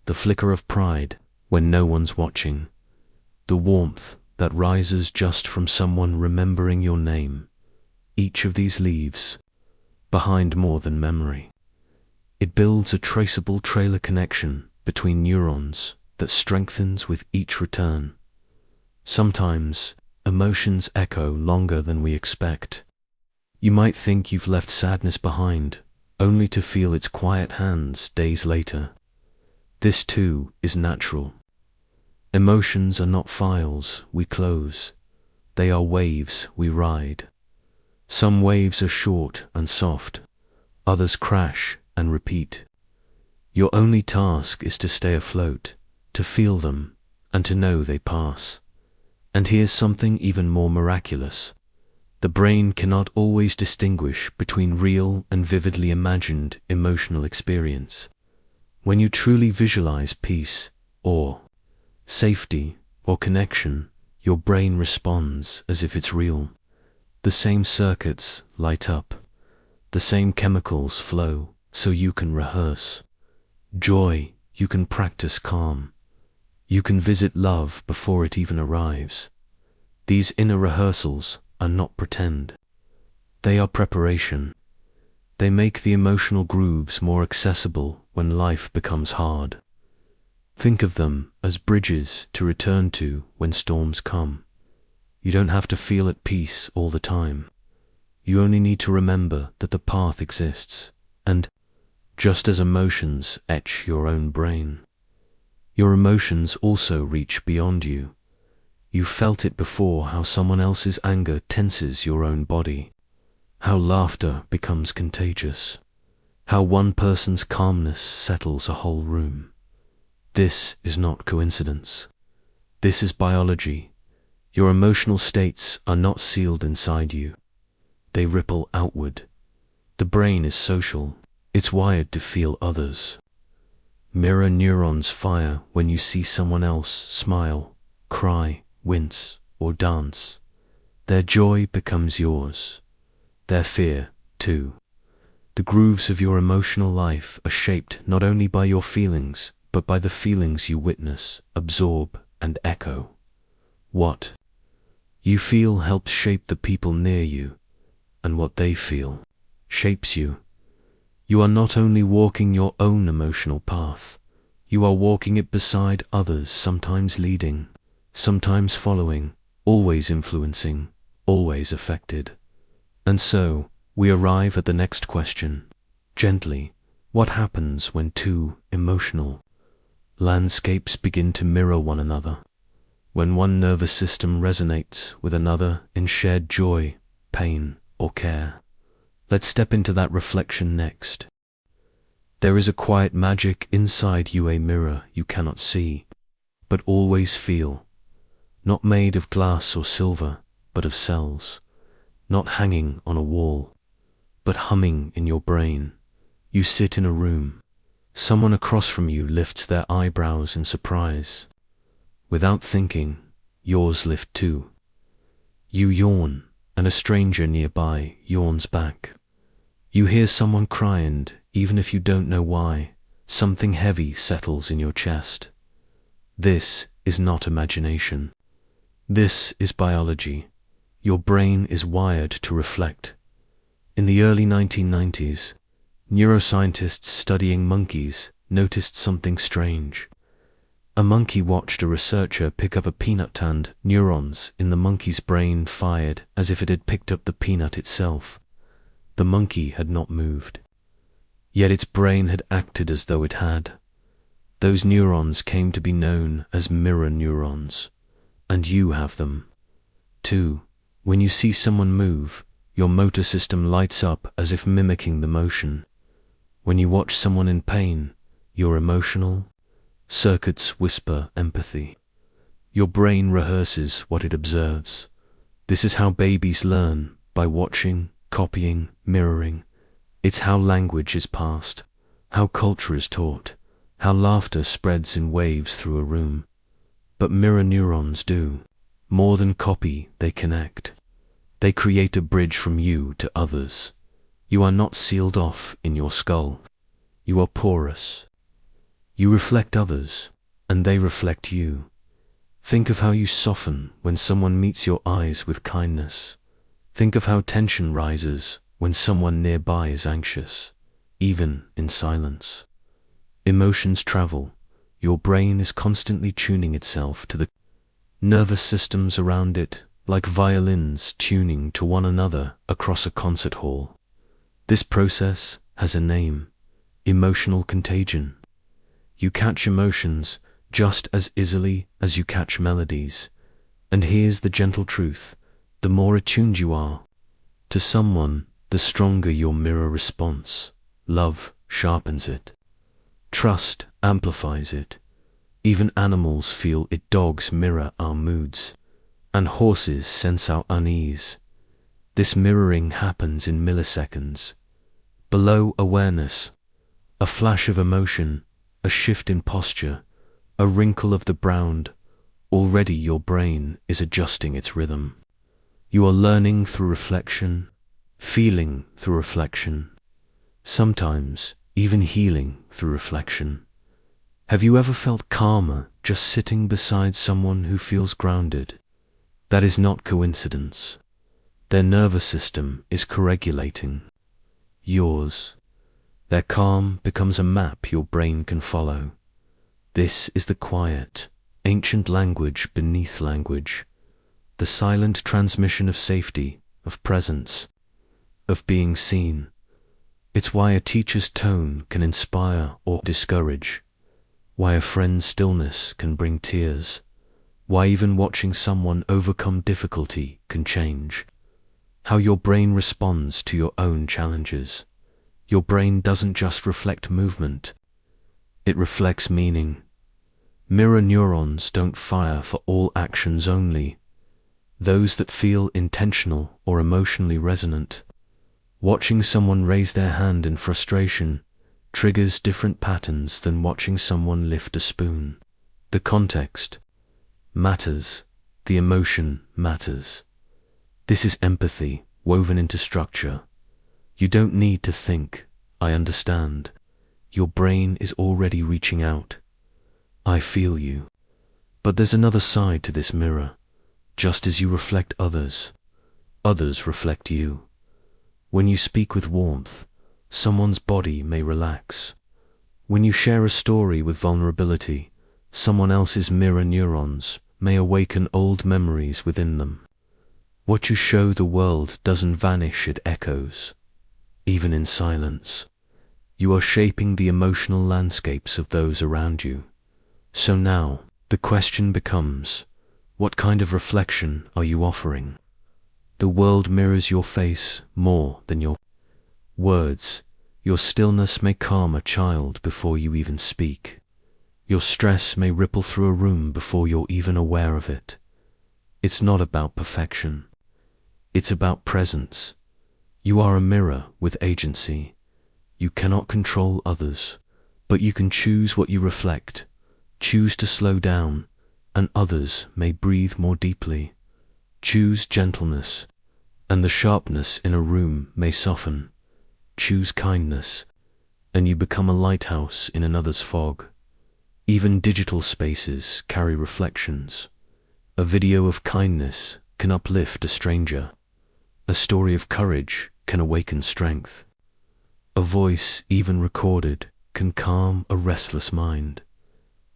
The flicker of pride when no one's watching. The warmth that rises just from someone remembering your name. Each of these leaves behind more than memory. It builds a traceable trailer connection between neurons that strengthens with each return. Sometimes emotions echo longer than we expect. You might think you've left sadness behind, only to feel its quiet hands days later. This too is natural. Emotions are not files we close. They are waves we ride. Some waves are short and soft. Others crash and repeat. Your only task is to stay afloat, to feel them, and to know they pass. And here's something even more miraculous. The brain cannot always distinguish between real and vividly imagined emotional experience. When you truly visualize peace, or safety, or connection, your brain responds as if it's real. The same circuits light up. The same chemicals flow, so you can rehearse joy, you can practice calm. You can visit love before it even arrives. These inner rehearsals are not pretend. They are preparation. They make the emotional grooves more accessible when life becomes hard. Think of them as bridges to return to when storms come. You don't have to feel at peace all the time. You only need to remember that the path exists, and just as emotions etch your own brain, your emotions also reach beyond you. You felt it before, how someone else's anger tenses your own body, how laughter becomes contagious, how one person's calmness settles a whole room. This is not coincidence. This is biology. Your emotional states are not sealed inside you. they ripple outward. The brain is social. It's wired to feel others. Mirror neurons fire when you see someone else smile, cry, wince, or dance. Their joy becomes yours. Their fear, too. The grooves of your emotional life are shaped not only by your feelings, but by the feelings you witness, absorb, and echo. What you feel helps shape the people near you, and what they feel shapes you. You are not only walking your own emotional path, you are walking it beside others, sometimes leading, sometimes following, always influencing, always affected. And so, we arrive at the next question. Gently, what happens when two emotional landscapes begin to mirror one another? When one nervous system resonates with another in shared joy, pain, or care? Let's step into that reflection next. There is a quiet magic inside you, a mirror you cannot see, but always feel. Not made of glass or silver, but of cells. Not hanging on a wall, but humming in your brain. You sit in a room. Someone across from you lifts their eyebrows in surprise. Without thinking, yours lift too. You yawn, and a stranger nearby yawns back. You hear someone cry, and even if you don't know why, something heavy settles in your chest. This is not imagination. This is biology. Your brain is wired to reflect. In the early 1990s, neuroscientists studying monkeys noticed something strange. A monkey watched a researcher pick up a peanut, and neurons in the monkey's brain fired as if it had picked up the peanut itself. The monkey had not moved, yet its brain had acted as though it had. Those neurons came to be known as mirror neurons, and you have them, too. When you see someone move, your motor system lights up as if mimicking the motion. When you watch someone in pain, your emotional circuits whisper empathy. Your brain rehearses what it observes. This is how babies learn, by watching, copying, mirroring. It's how language is passed, how culture is taught, how laughter spreads in waves through a room. But mirror neurons do more than copy, they connect. They create a bridge from you to others. You are not sealed off in your skull. You are porous. You reflect others, and they reflect you. Think of how you soften when someone meets your eyes with kindness. Think of how tension rises when someone nearby is anxious, even in silence. Emotions travel. Your brain is constantly tuning itself to the nervous systems around it, like violins tuning to one another across a concert hall. This process has a name: emotional contagion. You catch emotions just as easily as you catch melodies. And here's the gentle truth: the more attuned you are to someone, the stronger your mirror response. Love sharpens it. Trust amplifies it. Even animals feel it. Dogs mirror our moods, and horses sense our unease. This mirroring happens in milliseconds. Below awareness, a flash of emotion, a shift in posture, a wrinkle of the brow. Already your brain is adjusting its rhythm. You are learning through reflection, feeling through reflection, sometimes even healing through reflection. Have you ever felt calmer just sitting beside someone who feels grounded? That is not coincidence. Their nervous system is co-regulating yours. Their calm becomes a map your brain can follow. This is the quiet, ancient language beneath language, the silent transmission of safety, of presence, of being seen. It's why a teacher's tone can inspire or discourage, why a friend's stillness can bring tears, why even watching someone overcome difficulty can change how your brain responds to your own challenges. Your brain doesn't just reflect movement, it reflects meaning. Mirror neurons don't fire for all actions only. those that feel intentional or emotionally resonant. Watching someone raise their hand in frustration triggers different patterns than watching someone lift a spoon. The context matters, the emotion matters. This is empathy woven into structure. You don't need to think, "I understand." Your brain is already reaching out. "I feel you." But there's another side to this mirror. Just as you reflect others, others reflect you. When you speak with warmth, someone's body may relax. When you share a story with vulnerability, someone else's mirror neurons may awaken old memories within them. What you show the world doesn't vanish, it echoes. Even in silence, you are shaping the emotional landscapes of those around you. So now, the question becomes, what kind of reflection are you offering? The world mirrors your face more than your words. Your stillness may calm a child before you even speak. Your stress may ripple through a room before you're even aware of it. It's not about perfection. It's about presence. You are a mirror with agency. You cannot control others, but you can choose what you reflect. Choose to slow down, and others may breathe more deeply. Choose gentleness, and the sharpness in a room may soften. Choose kindness, and you become a lighthouse in another's fog. Even digital spaces carry reflections. A video of kindness can uplift a stranger. A story of courage can awaken strength. A voice, even recorded, can calm a restless mind.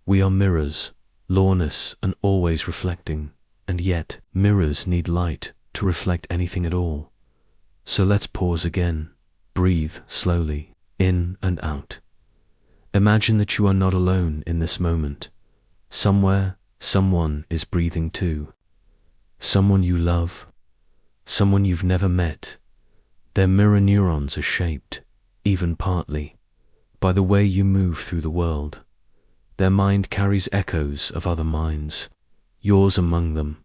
We are mirrors, lawless and always reflecting, and yet mirrors need light to reflect anything at all. So let's pause again. Breathe slowly, in and out. Imagine that you are not alone in this moment. Somewhere, someone is breathing too. Someone you love, someone you've never met. Their mirror neurons are shaped, even partly, by the way you move through the world. Their mind carries echoes of other minds, yours among them.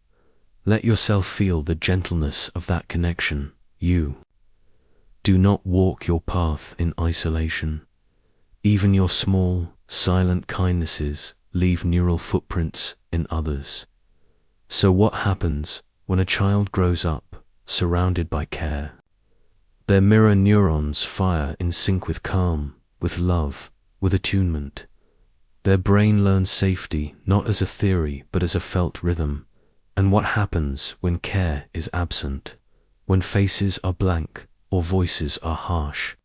Let yourself feel the gentleness of that connection. You do not walk your path in isolation. Even your small, silent kindnesses leave neural footprints in others. So what happens when a child grows up, surrounded by care? Their mirror neurons fire in sync with calm, with love, with attunement. Their brain learns safety not as a theory but as a felt rhythm. And what happens when care is absent? When faces are blank or voices are harsh?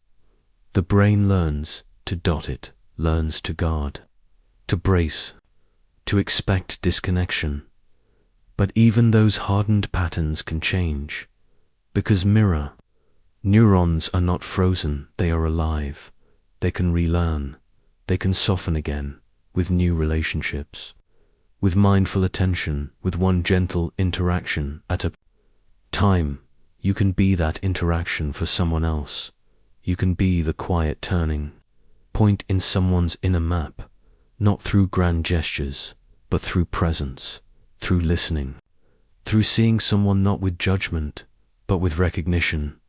The brain learns to dot it, learns to guard, to brace, to expect disconnection. But even those hardened patterns can change, because mirror neurons are not frozen, they are alive. They can relearn, they can soften again, with new relationships, with mindful attention, with one gentle interaction at a time. You can be that interaction for someone else. You can be the quiet turning point in someone's inner map, not through grand gestures, but through presence, through listening, through seeing someone not with judgment, but with recognition.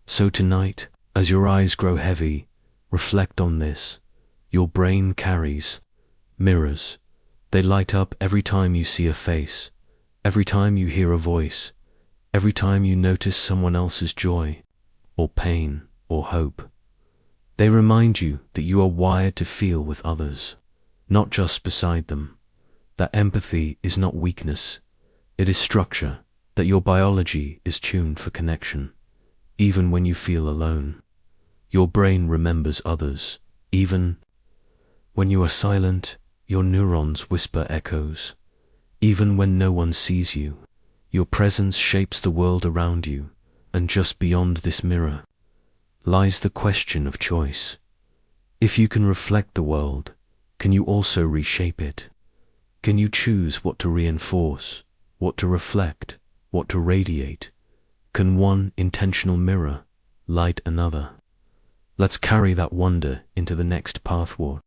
So tonight, as your eyes grow heavy, reflect on this. Your brain carries mirrors. They light up every time you see a face, every time you hear a voice, every time you notice someone else's joy, or pain, or hope. They remind you that you are wired to feel with others, not just beside them. That empathy is not weakness, it is structure, that your biology is tuned for connection. Even when you feel alone, your brain remembers others. Even when you are silent, your neurons whisper echoes. Even when no one sees you, your presence shapes the world around you. And just beyond this mirror lies the question of choice. If you can reflect the world, can you also reshape it? Can you choose what to reinforce, what to reflect, what to radiate? Can one intentional mirror light another? Let's carry that wonder into the next path. What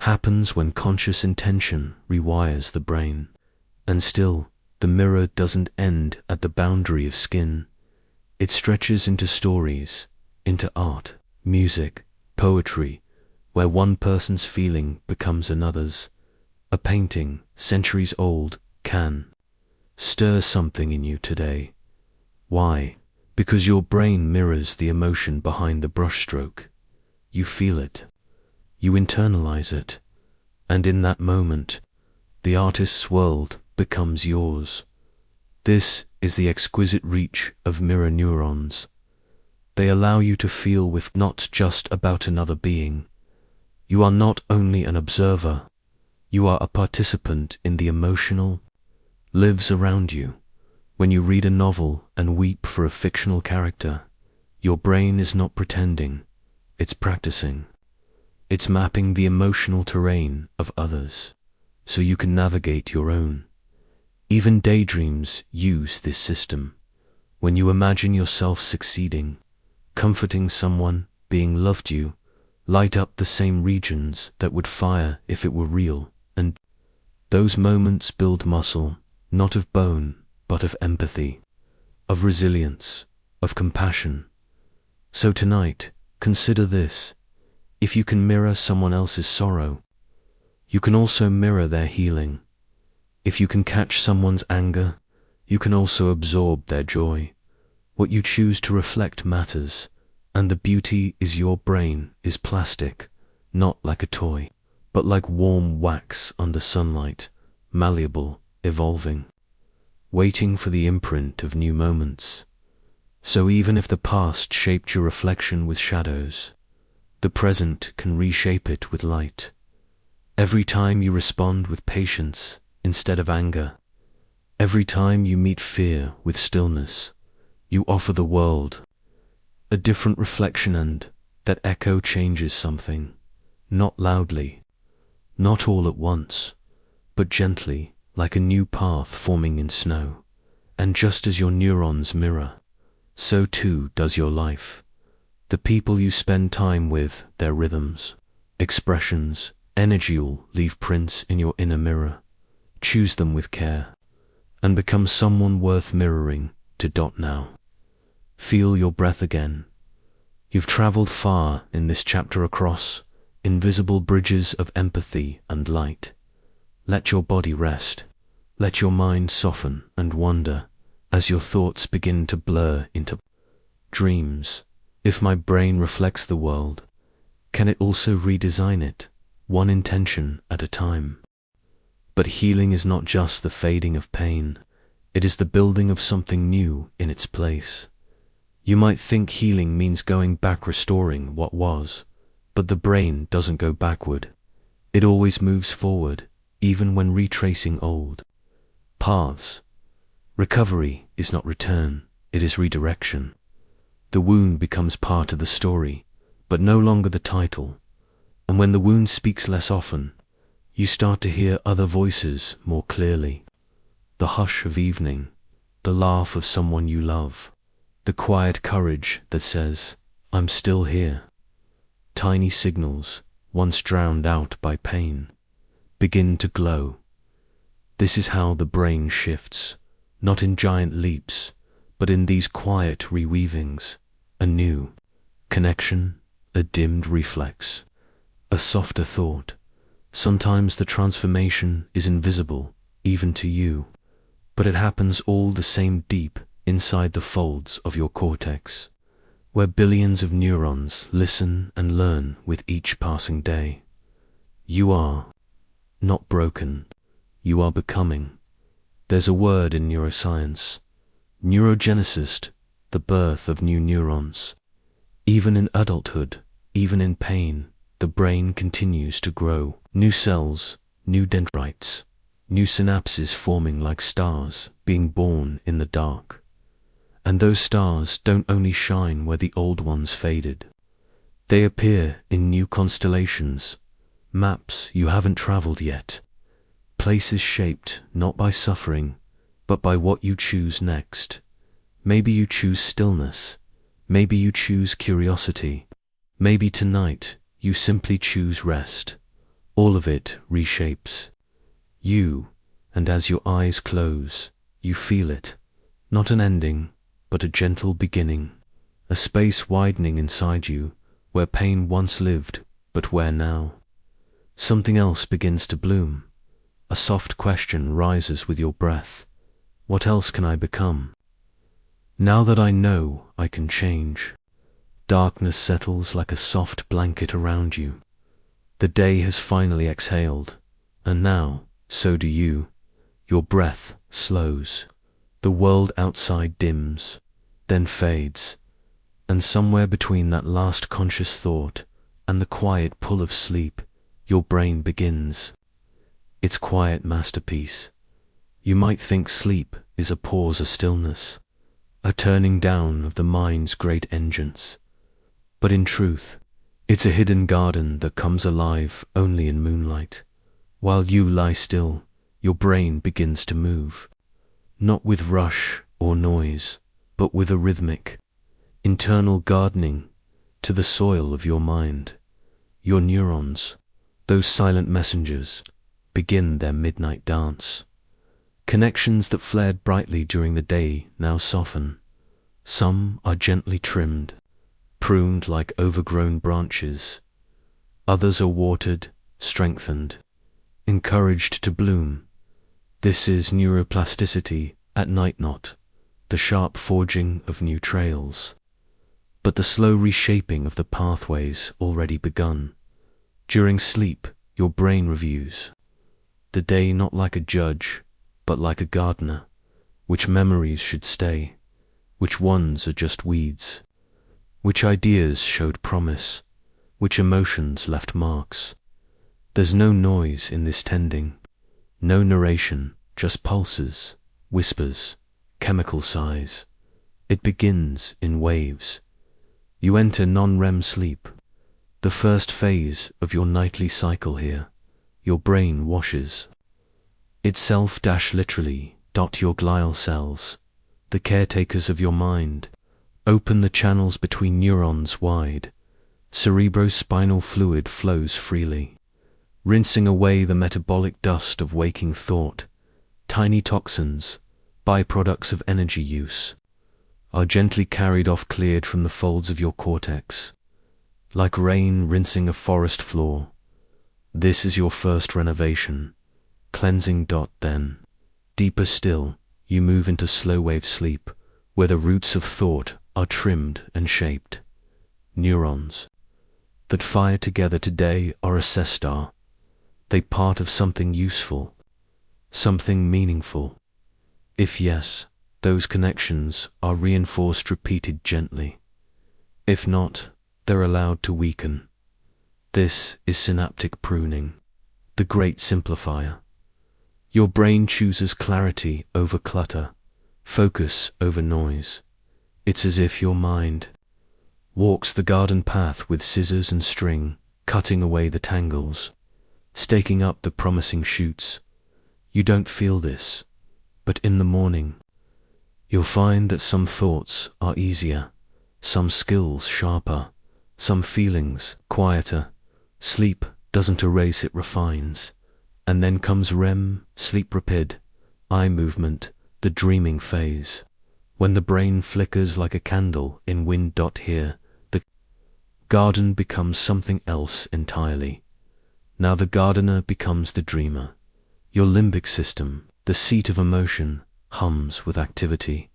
happens when conscious intention rewires the brain? And still, The mirror doesn't end at the boundary of skin. It stretches into stories, into art, music, poetry, where one person's feeling becomes another's. A painting, centuries old, can stir something in you today. Why? Because your brain mirrors the emotion behind the brushstroke. You feel it. You internalize it. And in that moment, the artist's world becomes yours. This is the exquisite reach of mirror neurons. They allow you to feel with not just about another being. You are not only an observer, you are a participant in the emotional lives around you. When you read a novel and weep for a fictional character, your brain is not pretending, it's practicing. It's mapping the emotional terrain of others, so you can navigate your own. Even daydreams use this system. When you imagine yourself succeeding, comforting someone, being loved, you light up the same regions that would fire if it were real, and those moments build muscle, not of bone, but of empathy, of resilience, of compassion. So tonight, consider this. If you can mirror someone else's sorrow, you can also mirror their healing. If you can catch someone's anger, you can also absorb their joy. What you choose to reflect matters, and the beauty is your brain is plastic, not like a toy, but like warm wax under sunlight, malleable, evolving, waiting for the imprint of new moments. So even if the past shaped your reflection with shadows, the present can reshape it with light. Every time you respond with patience instead of anger, every time you meet fear with stillness, you offer the world a different reflection, and that echo changes something, not loudly, not all at once, but gently, like a new path forming in snow. And just as your neurons mirror, so too does your life. The people you spend time with, their rhythms, expressions, energy all leave prints in your inner mirror. Choose them with care, and become someone worth mirroring to. Now. Feel your breath again. You've traveled far in this chapter across invisible bridges of empathy and light. Let your body rest. Let your mind soften and wander as your thoughts begin to blur into dreams. If my brain reflects the world, can it also redesign it, one intention at a time? But healing is not just the fading of pain, it is the building of something new in its place. You might think healing means going back, restoring what was, but the brain doesn't go backward. It always moves forward, even when retracing old paths. Recovery is not return, it is redirection. The wound becomes part of the story, but no longer the title. And when the wound speaks less often, you start to hear other voices more clearly. The hush of evening, the laugh of someone you love, the quiet courage that says, "I'm still here." Tiny signals, once drowned out by pain, begin to glow. This is how the brain shifts, not in giant leaps, but in these quiet reweavings. A new connection, a dimmed reflex, a softer thought. Sometimes the transformation is invisible, even to you, but it happens all the same deep inside the folds of your cortex, where billions of neurons listen and learn with each passing day. You are not broken, you are becoming. There's a word in neuroscience, neurogenesis, the birth of new neurons. Even in adulthood, even in pain, the brain continues to grow. New cells, new dendrites, new synapses forming like stars being born in the dark. And those stars don't only shine where the old ones faded. They appear in new constellations, maps you haven't traveled yet, places shaped not by suffering, but by what you choose next. Maybe you choose stillness, maybe you choose curiosity, maybe tonight you simply choose rest. All of it reshapes you, and as your eyes close, you feel it. Not an ending, but a gentle beginning. A space widening inside you, where pain once lived, but where now something else begins to bloom. A soft question rises with your breath. What else can I become? Now that I know I can change. Darkness settles like a soft blanket around you. The day has finally exhaled, and now, so do you. Your breath slows. The world outside dims, then fades, and somewhere between that last conscious thought and the quiet pull of sleep, your brain begins its quiet masterpiece. You might think sleep is a pause, a stillness, a turning down of the mind's great engines. But in truth, it's a hidden garden that comes alive only in moonlight. While you lie still, your brain begins to move, not with rush or noise, but with a rhythmic, internal gardening to the soil of your mind. Your neurons, those silent messengers, begin their midnight dance. Connections that flared brightly during the day now soften. Some are gently trimmed, pruned like overgrown branches. Others are watered, strengthened, encouraged to bloom. This is neuroplasticity at night, not the sharp forging of new trails, but the slow reshaping of the pathways already begun. During sleep, your brain reviews the day not like a judge, but like a gardener. Which memories should stay? Which ones are just weeds? Which ideas showed promise? Which emotions left marks? There's no noise in this tending, no narration, just pulses, whispers, chemical sighs. It begins in waves. You enter non-REM sleep, the first phase of your nightly cycle here. Your brain washes itself literally. Your glial cells, the caretakers of your mind, open the channels between neurons wide. Cerebrospinal fluid flows freely, rinsing away the metabolic dust of waking thought. Tiny toxins, byproducts of energy use, are gently carried off, cleared from the folds of your cortex. Like rain rinsing a forest floor, this is your first renovation, cleansing. Then, deeper still, you move into slow-wave sleep, where the roots of thought are trimmed and shaped. Neurons that fire together today are a sestar. They part of something useful, something meaningful. If yes, those connections are reinforced, repeated gently. If not, they're allowed to weaken. This is synaptic pruning, the great simplifier. Your brain chooses clarity over clutter, focus over noise. It's as if your mind walks the garden path with scissors and string, cutting away the tangles, staking up the promising shoots. You don't feel this, but in the morning, you'll find that some thoughts are easier, some skills sharper, some feelings quieter. Sleep doesn't erase, it refines. And then comes REM, sleep rapid, eye movement, the dreaming phase, when the brain flickers like a candle in wind. Here, the garden becomes something else entirely. Now the gardener becomes the dreamer. Your limbic system, the seat of emotion, hums with activity.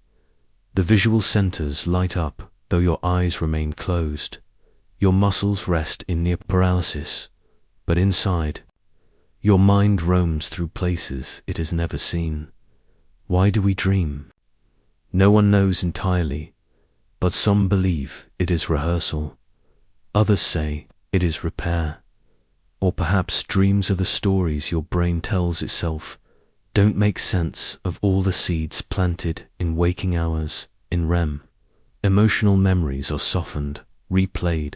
The visual centers light up, though your eyes remain closed. Your muscles rest in near paralysis, but inside, your mind roams through places it has never seen. Why do we dream? No one knows entirely, but some believe it is rehearsal. Others say it is repair. Or perhaps dreams are the stories your brain tells itself. Don't make sense of all the seeds planted in waking hours. In REM, emotional memories are softened, replayed,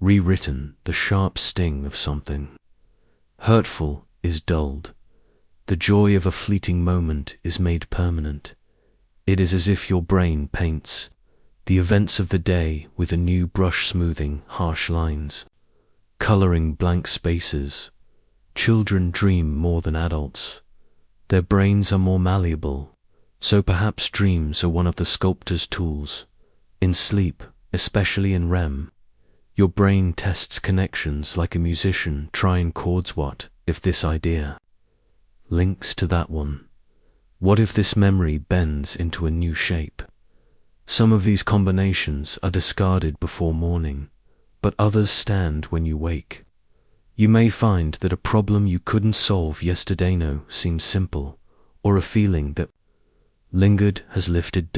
rewritten. The sharp sting of something hurtful is dulled. The joy of a fleeting moment is made permanent. It is as if your brain paints the events of the day with a new brush, smoothing harsh lines, coloring blank spaces. Children dream more than adults. Their brains are more malleable, So perhaps dreams are one of the sculptor's tools. In sleep, especially in REM, your brain tests connections like a musician trying chords. What if this idea links to that one? What if this memory bends into a new shape? Some of these combinations are discarded before morning, but others stand when you wake. You may find that a problem you couldn't solve yesterday now seems simple, or a feeling that lingered has lifted.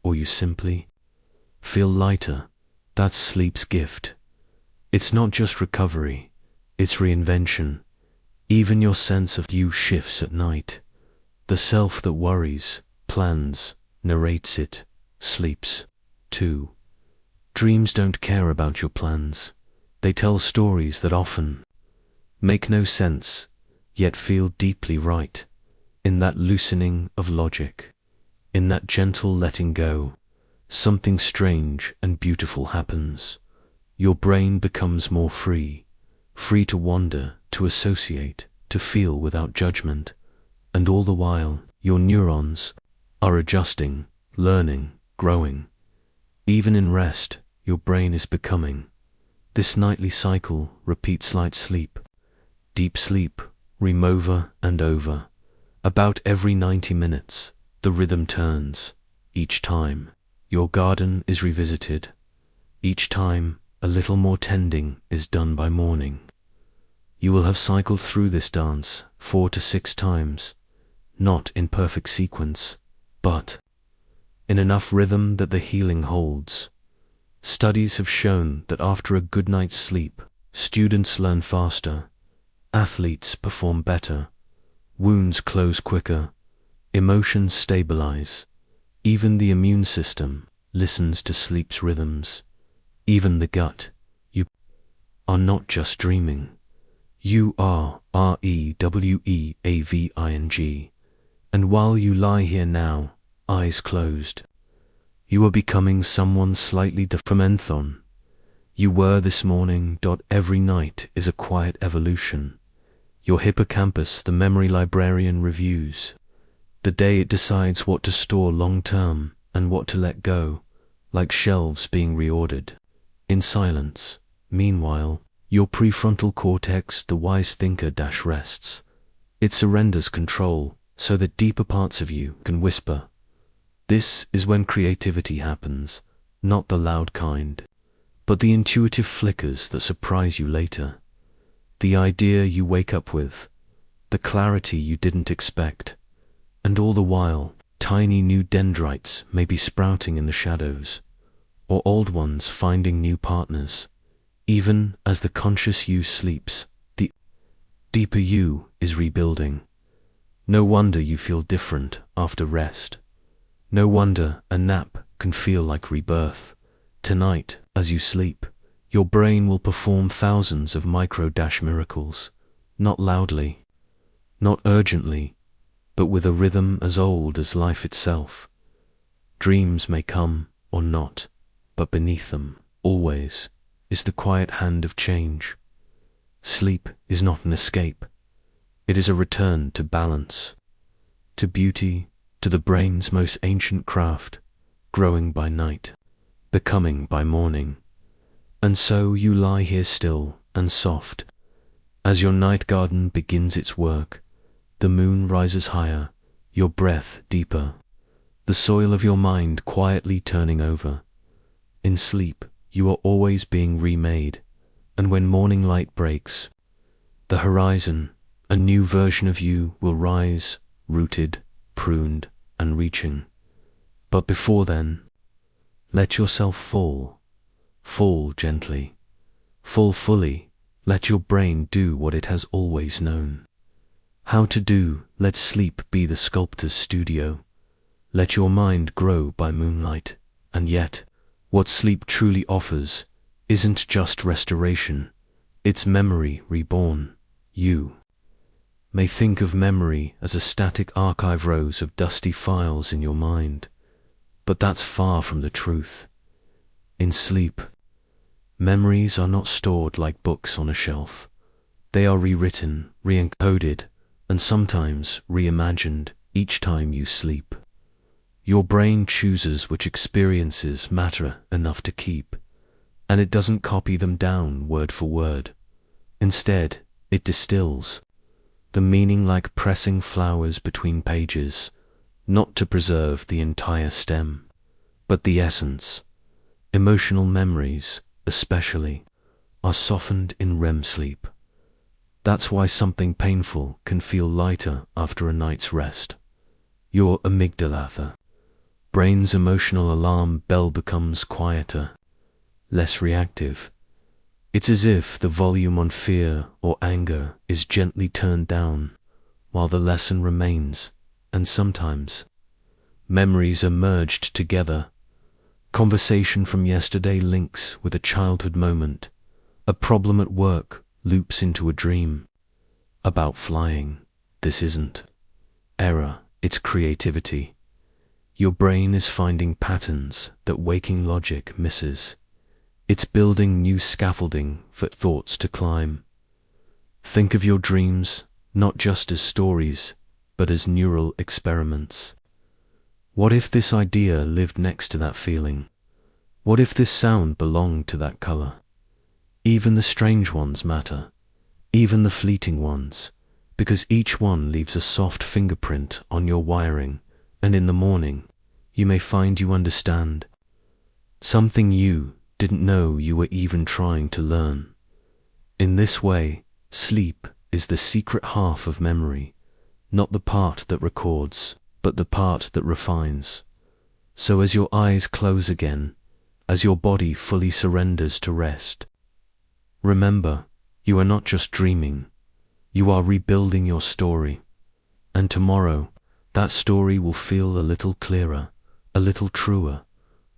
Or you simply feel lighter. That's sleep's gift. It's not just recovery, it's reinvention. Even your sense of you shifts at night. The self that worries, plans, narrates it, sleeps too. Dreams don't care about your plans. They tell stories that often make no sense, yet feel deeply right. In that loosening of logic, in that gentle letting go, something strange and beautiful happens. Your brain becomes more free, free to wander, to associate, to feel without judgment. And all the while, your neurons are adjusting, learning, growing. Even in rest, your brain is becoming. This nightly cycle repeats: light sleep, deep sleep, REM over and over. About every 90 minutes, the rhythm turns. Each time, your garden is revisited. Each time, a little more tending is done by morning. You will have cycled through this dance 4 to 6 times, not in perfect sequence, but in enough rhythm that the healing holds. Studies have shown that after a good night's sleep, students learn faster, athletes perform better, wounds close quicker, emotions stabilize. Even the immune system listens to sleep's rhythms. Even the gut. You are not just dreaming. You are REWEAVING. And while you lie here now, eyes closed, you are becoming someone slightly different from you were this morning. Every night is a quiet evolution. Your hippocampus, the memory librarian, reviews the day. It decides what to store long term and what to let go, like shelves being reordered. In silence, meanwhile, your prefrontal cortex, the wise thinker, rests. It surrenders control so that deeper parts of you can whisper. This is when creativity happens, not the loud kind, but the intuitive flickers that surprise you later. The idea you wake up with, the clarity you didn't expect. And all the while, tiny new dendrites may be sprouting in the shadows, or old ones finding new partners. Even as the conscious you sleeps, the deeper you is rebuilding. No wonder you feel different after rest. No wonder a nap can feel like rebirth. Tonight, as you sleep, your brain will perform thousands of micro-miracles, not loudly, not urgently, but with a rhythm as old as life itself. Dreams may come or not, but beneath them, always, is the quiet hand of change. Sleep is not an escape. It is a return to balance, to beauty, to the brain's most ancient craft, growing by night, becoming by morning. And so you lie here still and soft. As your night garden begins its work, the moon rises higher, your breath deeper, the soil of your mind quietly turning over. In sleep, you are always being remade, and when morning light breaks the horizon, a new version of you will rise, rooted, pruned, and reaching. But before then, let yourself fall. Fall gently. Fall fully. Let your brain do what it has always known how to do. Let sleep be the sculptor's studio. Let your mind grow by moonlight. And yet, what sleep truly offers isn't just restoration, it's memory reborn. You may think of memory as a static archive, rows of dusty files in your mind, but that's far from the truth. In sleep, memories are not stored like books on a shelf. They are rewritten, re-encoded, and sometimes reimagined each time you sleep. Your brain chooses which experiences matter enough to keep, and it doesn't copy them down word for word. Instead, it distills the meaning like pressing flowers between pages, not to preserve the entire stem, but the essence. Emotional memories, especially, are softened in REM sleep. That's why something painful can feel lighter after a night's rest. Your amygdala, the brain's emotional alarm bell, becomes quieter, less reactive. It's as if the volume on fear or anger is gently turned down, while the lesson remains, and sometimes memories are merged together. Conversation from yesterday links with a childhood moment. A problem at work loops into a dream. About flying, this isn't error, it's creativity. Your brain is finding patterns that waking logic misses. It's building new scaffolding for thoughts to climb. Think of your dreams not just as stories, but as neural experiments. What if this idea lived next to that feeling? What if this sound belonged to that color? Even the strange ones matter, even the fleeting ones, because each one leaves a soft fingerprint on your wiring, and in the morning, you may find you understand something you didn't know you were even trying to learn. In this way, sleep is the secret half of memory, not the part that records, but the part that refines. So as your eyes close again, as your body fully surrenders to rest, remember, you are not just dreaming, you are rebuilding your story. And tomorrow, that story will feel a little clearer, a little truer,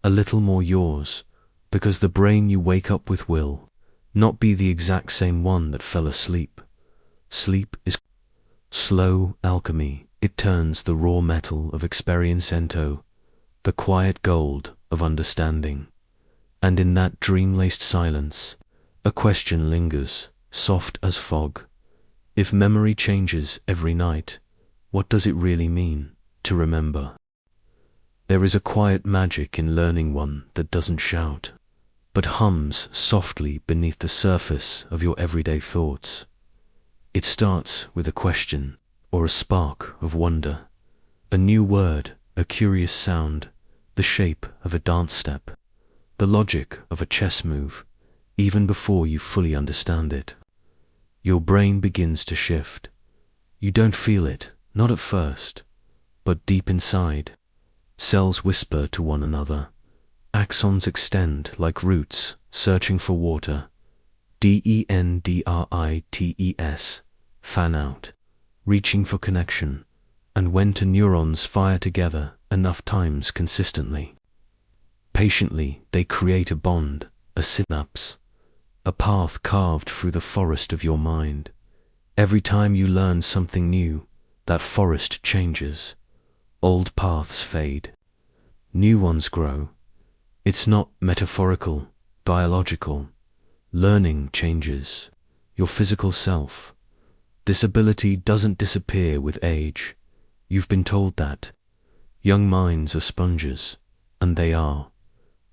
a little more yours, because the brain you wake up with will not be the exact same one that fell asleep. Sleep is slow alchemy. It turns the raw metal of experience into the quiet gold of understanding. And in that dream-laced silence, a question lingers, soft as fog. If memory changes every night, what does it really mean to remember? There is a quiet magic in learning one that doesn't shout, but hums softly beneath the surface of your everyday thoughts. It starts with a question or a spark of wonder, a new word, a curious sound, the shape of a dance step, the logic of a chess move, even before you fully understand it. Your brain begins to shift. You don't feel it, not at first, but deep inside. Cells whisper to one another. Axons extend like roots searching for water. Dendrites fan out, reaching for connection, and when two neurons fire together enough times consistently, patiently they create a bond, a synapse, a path carved through the forest of your mind. Every time you learn something new, that forest changes. Old paths fade. New ones grow. It's not metaphorical, biological. Learning changes your physical self. This ability doesn't disappear with age. You've been told that. Young minds are sponges, and they are.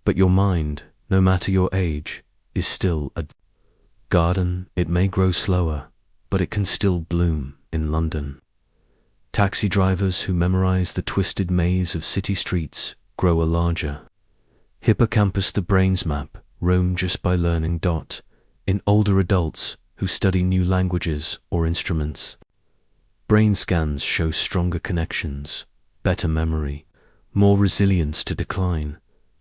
But your mind, no matter your age, is still a garden. It may grow slower, but it can still bloom in London. Taxi drivers who memorize the twisted maze of city streets grow a larger hippocampus, the brain's map, roam just by learning. In older adults who study new languages or instruments, brain scans show stronger connections, better memory, more resilience to decline,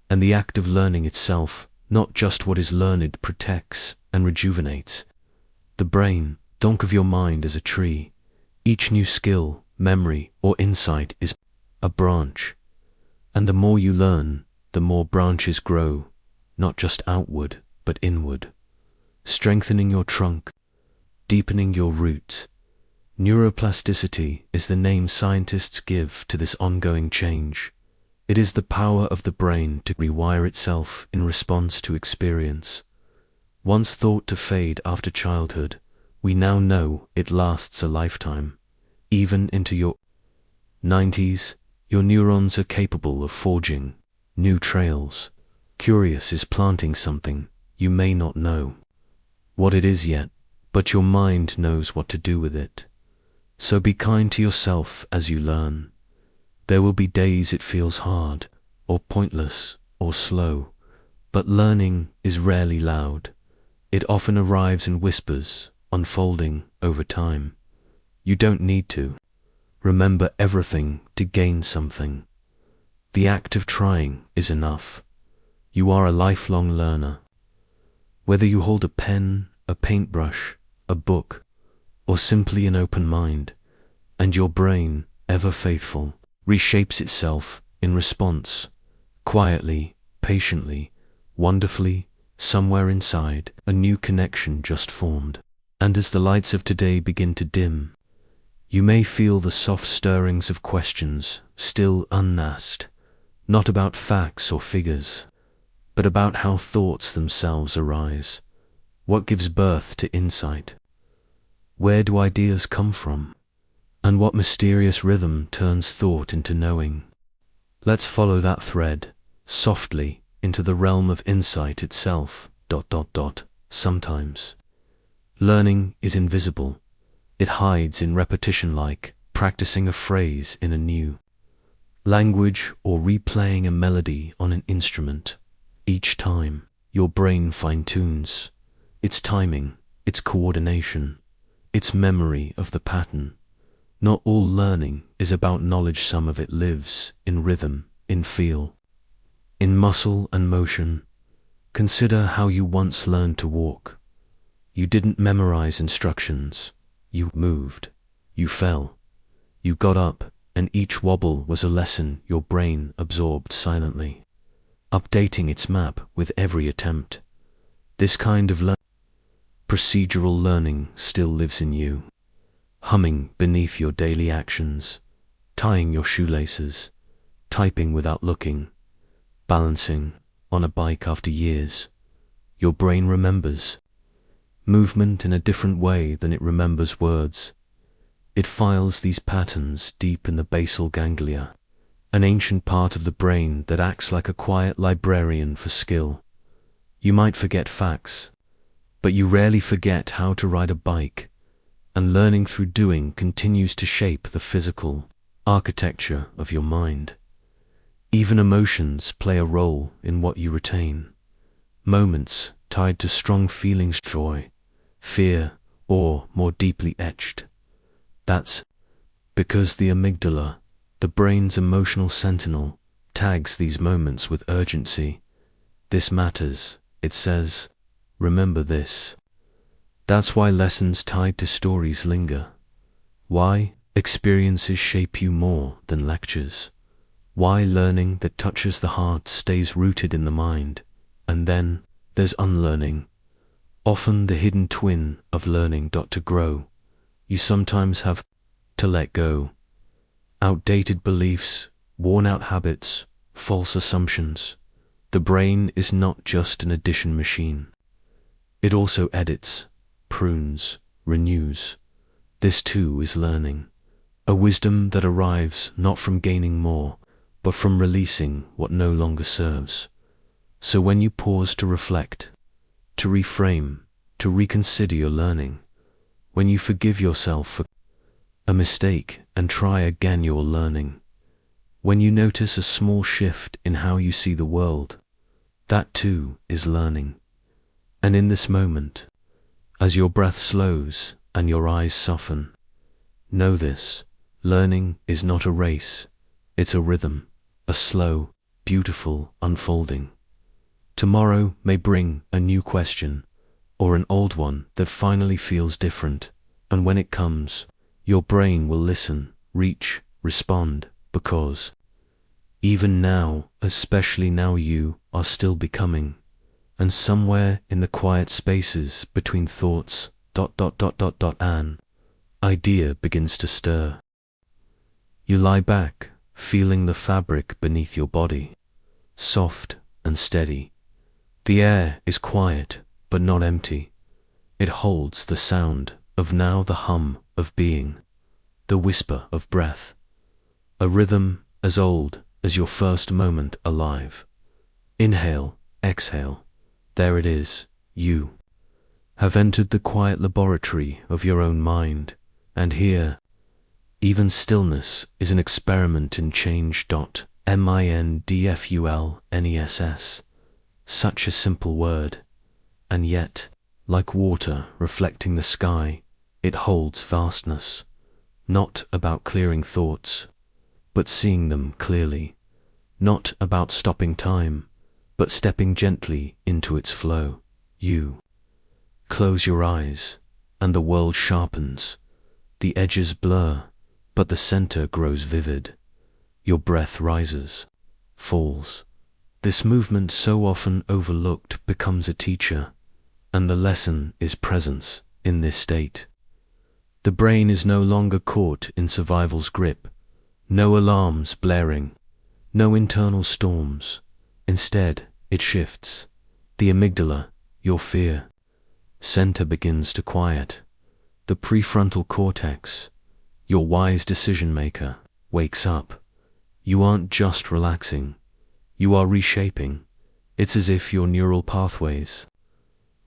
and the act of learning itself, not just what is learned, protects and rejuvenates the brain. Think of your mind as a tree. Each new skill, memory, or insight is a branch, and the more you learn, the more branches grow, not just outward, but inward, strengthening your trunk, deepening your roots. Neuroplasticity is the name scientists give to this ongoing change. It is the power of the brain to rewire itself in response to experience. Once thought to fade after childhood, we now know it lasts a lifetime. Even into your 90s, Your neurons are capable of forging new trails. Curious is planting something you may not know what it is yet, but your mind knows what to do with it. So be kind to yourself as you learn. There will be days it feels hard, or pointless, or slow, but learning is rarely loud. It often arrives in whispers, unfolding over time. You don't need to remember everything to gain something. The act of trying is enough. You are a lifelong learner. Whether you hold a pen, a paintbrush, a book, or simply an open mind, and your brain, ever faithful, reshapes itself in response, quietly, patiently, wonderfully, somewhere inside, a new connection just formed. And as the lights of today begin to dim, you may feel the soft stirrings of questions still unasked, not about facts or figures, but about how thoughts themselves arise. What gives birth to insight? Where do ideas come from? And what mysterious rhythm turns thought into knowing? Let's follow that thread, softly, into the realm of insight itself. Sometimes learning is invisible. It hides in repetition, like practicing a phrase in a new language or replaying a melody on an instrument. Each time, your brain fine-tunes its timing, its coordination, its memory of the pattern. Not all learning is about knowledge. Some of it lives in rhythm, in feel, in muscle and motion. Consider how you once learned to walk. You didn't memorize instructions. You moved. You fell. You got up, and each wobble was a lesson your brain absorbed silently, updating its map with every attempt. This kind of procedural learning still lives in you, humming beneath your daily actions, tying your shoelaces, typing without looking, balancing on a bike after years. Your brain remembers movement in a different way than it remembers words. It files these patterns deep in the basal ganglia, an ancient part of the brain that acts like a quiet librarian for skill. You might forget facts, but you rarely forget how to ride a bike, and learning through doing continues to shape the physical architecture of your mind. Even emotions play a role in what you retain. Moments tied to strong feelings, joy, fear, or more deeply etched. That's because the amygdala, the brain's emotional sentinel, tags these moments with urgency. This matters, it says. Remember this. That's why lessons tied to stories linger. Why experiences shape you more than lectures. Why learning that touches the heart stays rooted in the mind. And then there's unlearning, often the hidden twin of learning. To grow, you sometimes have to let go. Outdated beliefs, worn-out habits, false assumptions. The brain is not just an addition machine. It also edits, prunes, renews. This too is learning, a wisdom that arrives not from gaining more, but from releasing what no longer serves. So when you pause to reflect, to reframe, to reconsider your learning, when you forgive yourself for a mistake and try again your learning, when you notice a small shift in how you see the world, that too is learning. And in this moment, as your breath slows and your eyes soften, know this: learning is not a race, it's a rhythm, a slow, beautiful unfolding. Tomorrow may bring a new question, or an old one that finally feels different, and when it comes, your brain will listen, reach, respond, because even now, especially now, you are still becoming, and somewhere in the quiet spaces between thoughts, an idea begins to stir. You lie back, feeling the fabric beneath your body, soft and steady. The air is quiet, but not empty. It holds the sound of now, the hum of being, the whisper of breath, a rhythm as old as your first moment alive. Inhale, exhale. There it is. You have entered the quiet laboratory of your own mind, and here, even stillness is an experiment in change. Mindfulness. Such a simple word, and yet, like water reflecting the sky, it holds vastness. Not about clearing thoughts, but seeing them clearly. Not about stopping time, but stepping gently into its flow. You close your eyes, and the world sharpens. The edges blur, but the center grows vivid. Your breath rises, falls. This movement, so often overlooked, becomes a teacher, and the lesson is presence in this state. The brain is no longer caught in survival's grip, no alarms blaring, no internal storms. Instead, it shifts. The amygdala, your fear center, begins to quiet. The prefrontal cortex, your wise decision maker, wakes up. You aren't just relaxing, you are reshaping. It's as if your neural pathways,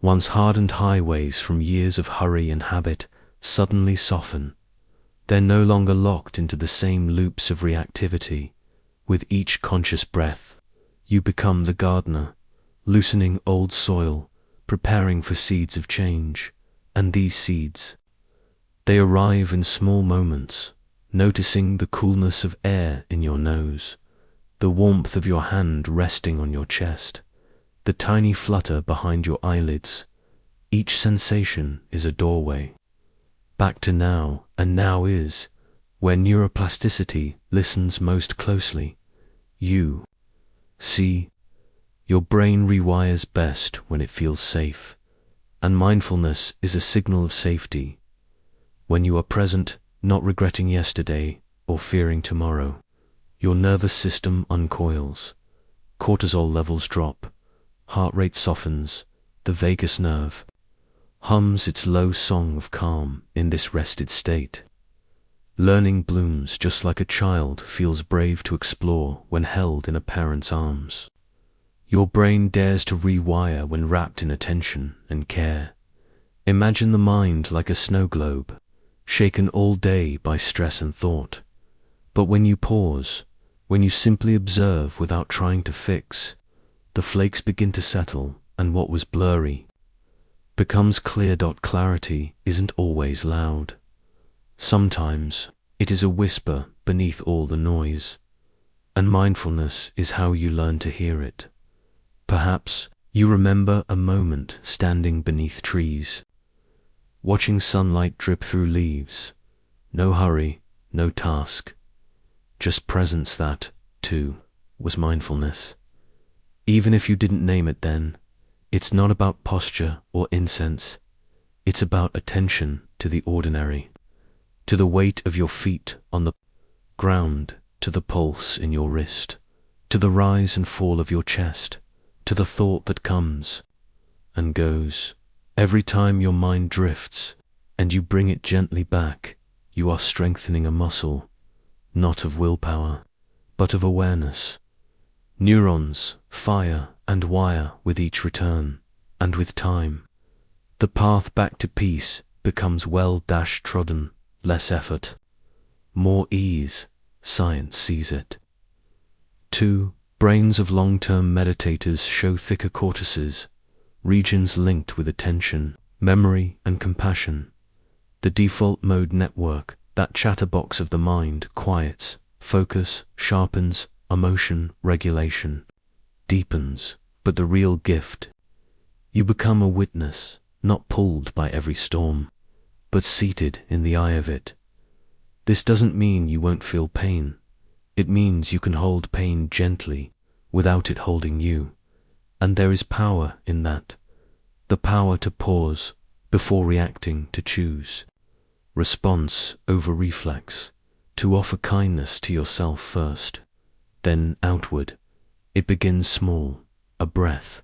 once hardened highways from years of hurry and habit, suddenly soften. They're no longer locked into the same loops of reactivity. With each conscious breath, you become the gardener, loosening old soil, preparing for seeds of change. And these seeds, they arrive in small moments, noticing the coolness of air in your nose, the warmth of your hand resting on your chest, the tiny flutter behind your eyelids. Each sensation is a doorway back to now, and now is where neuroplasticity listens most closely. You see, your brain rewires best when it feels safe, and mindfulness is a signal of safety. When you are present, not regretting yesterday or fearing tomorrow, your nervous system uncoils, cortisol levels drop, heart rate softens, the vagus nerve hums its low song of calm. In this rested state, learning blooms just like a child feels brave to explore when held in a parent's arms. Your brain dares to rewire when wrapped in attention and care. Imagine the mind like a snow globe, shaken all day by stress and thought. But when you pause, when you simply observe without trying to fix, the flakes begin to settle, and what was blurry becomes clear. Clarity isn't always loud. Sometimes it is a whisper beneath all the noise, and mindfulness is how you learn to hear it. Perhaps you remember a moment standing beneath trees, watching sunlight drip through leaves. No hurry, no task, just presence. That, too, was mindfulness. Even if you didn't name it then, it's not about posture or incense. It's about attention to the ordinary, to the weight of your feet on the ground, to the pulse in your wrist, to the rise and fall of your chest, to the thought that comes and goes. Every time your mind drifts and you bring it gently back, you are strengthening a muscle, not of willpower, but of awareness. Neurons fire and wire with each return, and with time, the path back to peace becomes well-trodden. Less effort, more ease. Science sees it. 2. Brains of long-term meditators show thicker cortices, regions linked with attention, memory, and compassion. The default mode network, that chatterbox of the mind, quiets, focus, sharpens, emotion regulation deepens. But the real gift, you become a witness, not pulled by every storm, but seated in the eye of it. This doesn't mean you won't feel pain. It means you can hold pain gently, without it holding you. And there is power in that. The power to pause before reacting, to choose response over reflex, to offer kindness to yourself first, then outward. It begins small, a breath,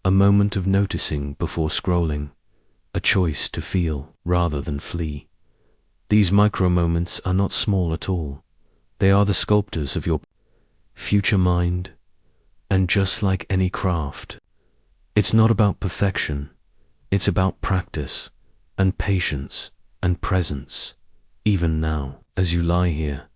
a moment of noticing before scrolling, a choice to feel rather than flee. These micro moments are not small at all. They are the sculptors of your future mind, and just like any craft, it's not about perfection, it's about practice and patience and presence. Even now, as you lie here,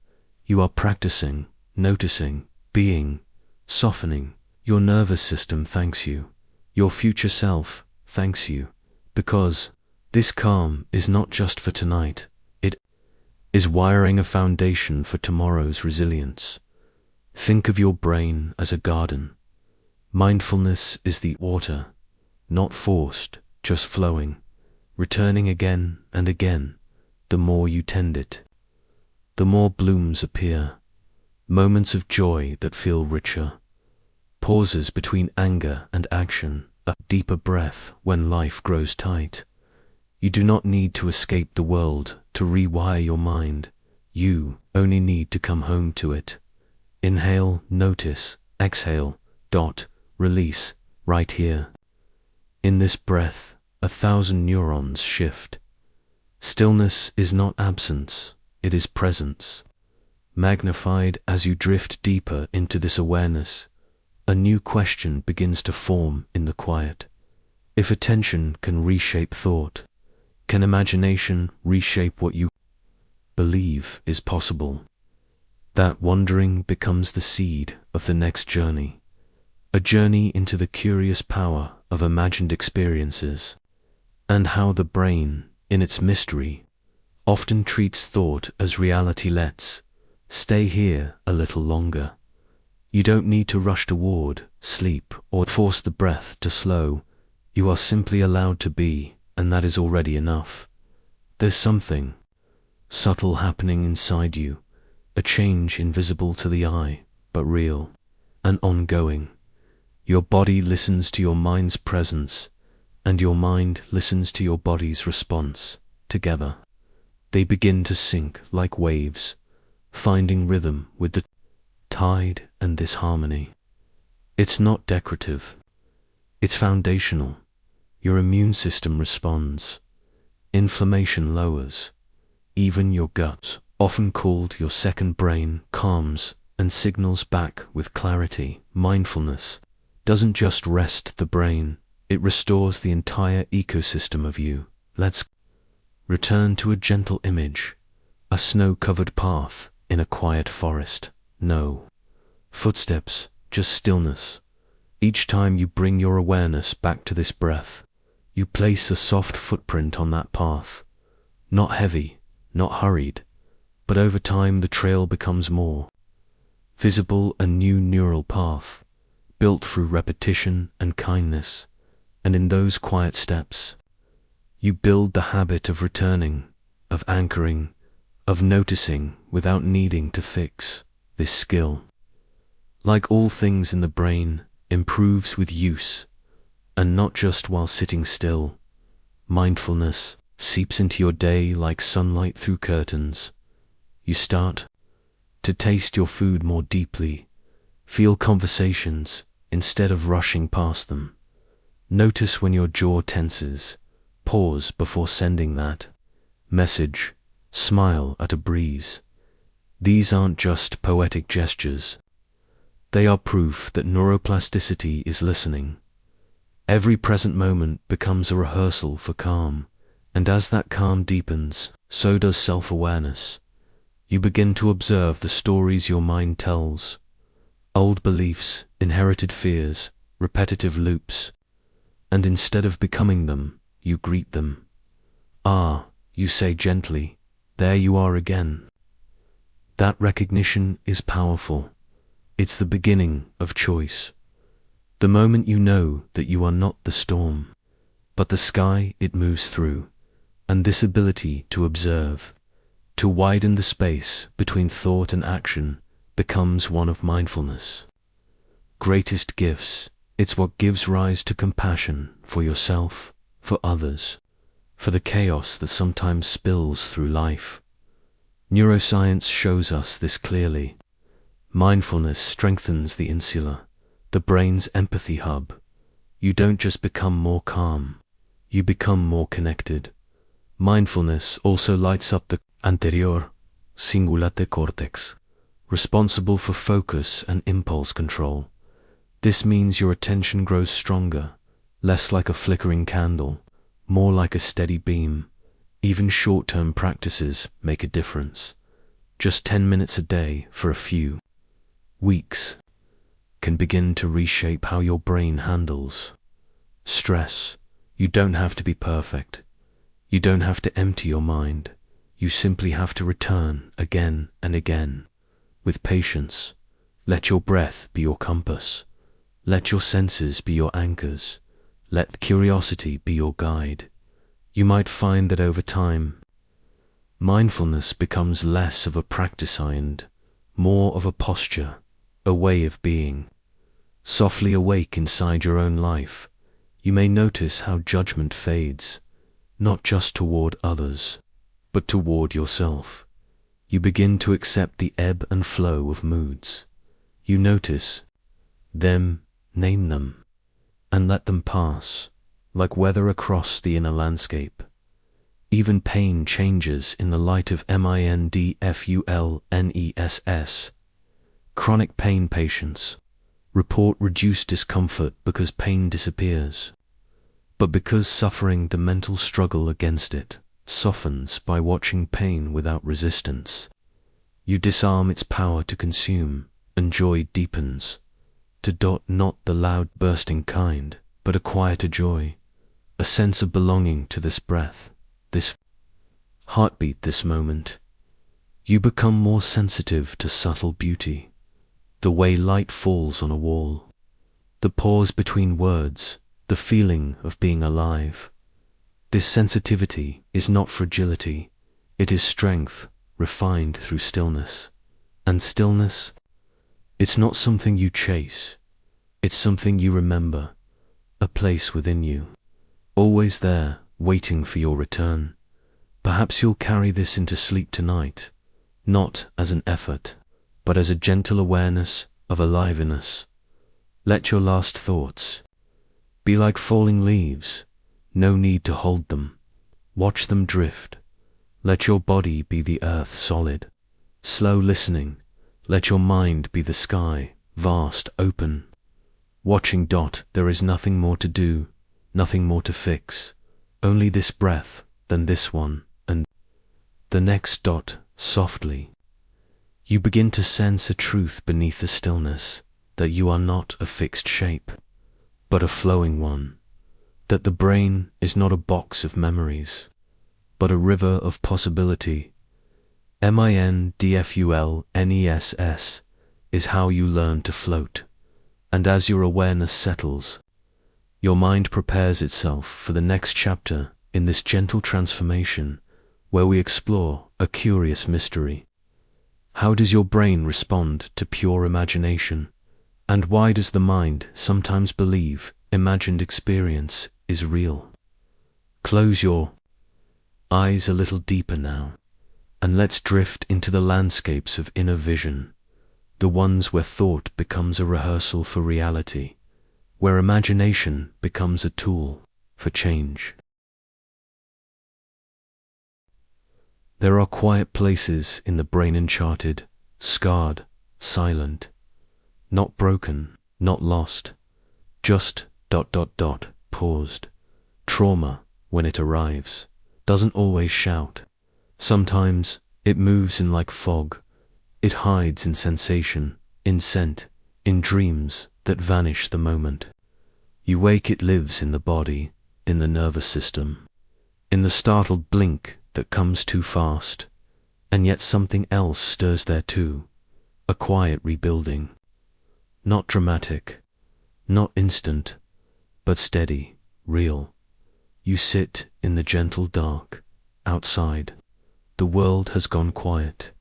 you are practicing, noticing, being, softening. Your nervous system thanks you. Your future self thanks you, because this calm is not just for tonight, it is wiring a foundation for tomorrow's resilience. Think of your brain as a garden. Mindfulness is the water, not forced, just flowing, returning again and again. The more you tend it, the more blooms appear, moments of joy that feel richer, pauses between anger and action, a deeper breath when life grows tight. You do not need to escape the world to rewire your mind. You only need to come home to it. Inhale, notice, exhale, release, right here. In this breath, 1,000 neurons shift. Stillness is not absence, it is presence. Magnified as you drift deeper into this awareness, a new question begins to form in the quiet. If attention can reshape thought, can imagination reshape what you believe is possible? That wondering becomes the seed of the next journey, a journey into the curious power of imagined experiences, and how the brain, in its mystery, often treats thought as reality. Let's stay here a little longer. You don't need to rush toward sleep or force the breath to slow. You are simply allowed to be, and that is already enough. There's something subtle happening inside you, a change invisible to the eye, but real and ongoing. Your body listens to your mind's presence, and your mind listens to your body's response. Together, they begin to sink like waves, finding rhythm with the tide and this harmony. It's not decorative, it's foundational. Your immune system responds, inflammation lowers, even your gut, often called your second brain, calms and signals back with clarity. Mindfulness doesn't just rest the brain, it restores the entire ecosystem of you. Let's return to a gentle image, a snow-covered path in a quiet forest. No footsteps, just stillness. Each time you bring your awareness back to this breath, you place a soft footprint on that path. Not heavy, not hurried, but over time the trail becomes more visible, a new neural path, built through repetition and kindness. And in those quiet steps, you build the habit of returning, of anchoring, of noticing without needing to fix. This skill, like all things in the brain, improves with use, and not just while sitting still. Mindfulness seeps into your day like sunlight through curtains. You start to taste your food more deeply, feel conversations instead of rushing past them. Notice when your jaw tenses, pause before sending that message, smile at a breeze. These aren't just poetic gestures. They are proof that neuroplasticity is listening. Every present moment becomes a rehearsal for calm, and as that calm deepens, so does self-awareness. You begin to observe the stories your mind tells, old beliefs, inherited fears, repetitive loops, and instead of becoming them, you greet them. Ah, you say gently, there you are again. That recognition is powerful. It's the beginning of choice. The moment you know that you are not the storm, but the sky it moves through, and this ability to observe, to widen the space between thought and action, becomes one of mindfulness' greatest gifts. It's what gives rise to compassion for yourself, for others, for the chaos that sometimes spills through life. Neuroscience shows us this clearly. Mindfulness strengthens the insula, the brain's empathy hub. You don't just become more calm, you become more connected. Mindfulness also lights up the anterior cingulate cortex, responsible for focus and impulse control. This means your attention grows stronger, less like a flickering candle, more like a steady beam. Even short-term practices make a difference. Just 10 minutes a day for a few weeks can begin to reshape how your brain handles stress. You don't have to be perfect. You don't have to empty your mind. You simply have to return again and again. With patience, let your breath be your compass. Let your senses be your anchors. Let curiosity be your guide. You might find that over time, mindfulness becomes less of a practice and more of a posture, a way of being. Softly awake inside your own life, you may notice how judgment fades, not just toward others, but toward yourself. You begin to accept the ebb and flow of moods. You notice them, name them, and let them pass, like weather across the inner landscape. Even pain changes in the light of mindfulness. Chronic pain patients report reduced discomfort because pain disappears, but because suffering, the mental struggle against it, softens by watching pain without resistance. You disarm its power to consume, and joy deepens. Not the loud bursting kind, but a quieter joy, a sense of belonging to this breath, this heartbeat, this moment. You become more sensitive to subtle beauty, the way light falls on a wall, the pause between words, the feeling of being alive. This sensitivity is not fragility, it is strength refined through stillness. And stillness, it's not something you chase, it's something you remember, a place within you, always there, waiting for your return. Perhaps you'll carry this into sleep tonight, not as an effort, but as a gentle awareness of aliveness. Let your last thoughts be like falling leaves, no need to hold them. Watch them drift. Let your body be the earth solid. Slow listening, let your mind be the sky, vast, open. Watching. There is nothing more to do, nothing more to fix, only this breath, then this one, and the next. Softly, you begin to sense a truth beneath the stillness, that you are not a fixed shape, but a flowing one, that the brain is not a box of memories, but a river of possibility. Mindfulness is how you learn to float, and as your awareness settles, your mind prepares itself for the next chapter in this gentle transformation, where we explore a curious mystery. How does your brain respond to pure imagination? And why does the mind sometimes believe imagined experience is real? Close your eyes a little deeper now, and let's drift into the landscapes of inner vision, the ones where thought becomes a rehearsal for reality, where imagination becomes a tool for change. There are quiet places in the brain, uncharted, scarred, silent, not broken, not lost, just ... paused. Trauma, when it arrives, doesn't always shout. Sometimes it moves in like fog. It hides in sensation, in scent, in dreams that vanish the moment you wake. It lives in the body, in the nervous system, in the startled blink that comes too fast, and yet something else stirs there too, a quiet rebuilding. Not dramatic, not instant, but steady, real. You sit in the gentle dark. Outside, the world has gone quiet.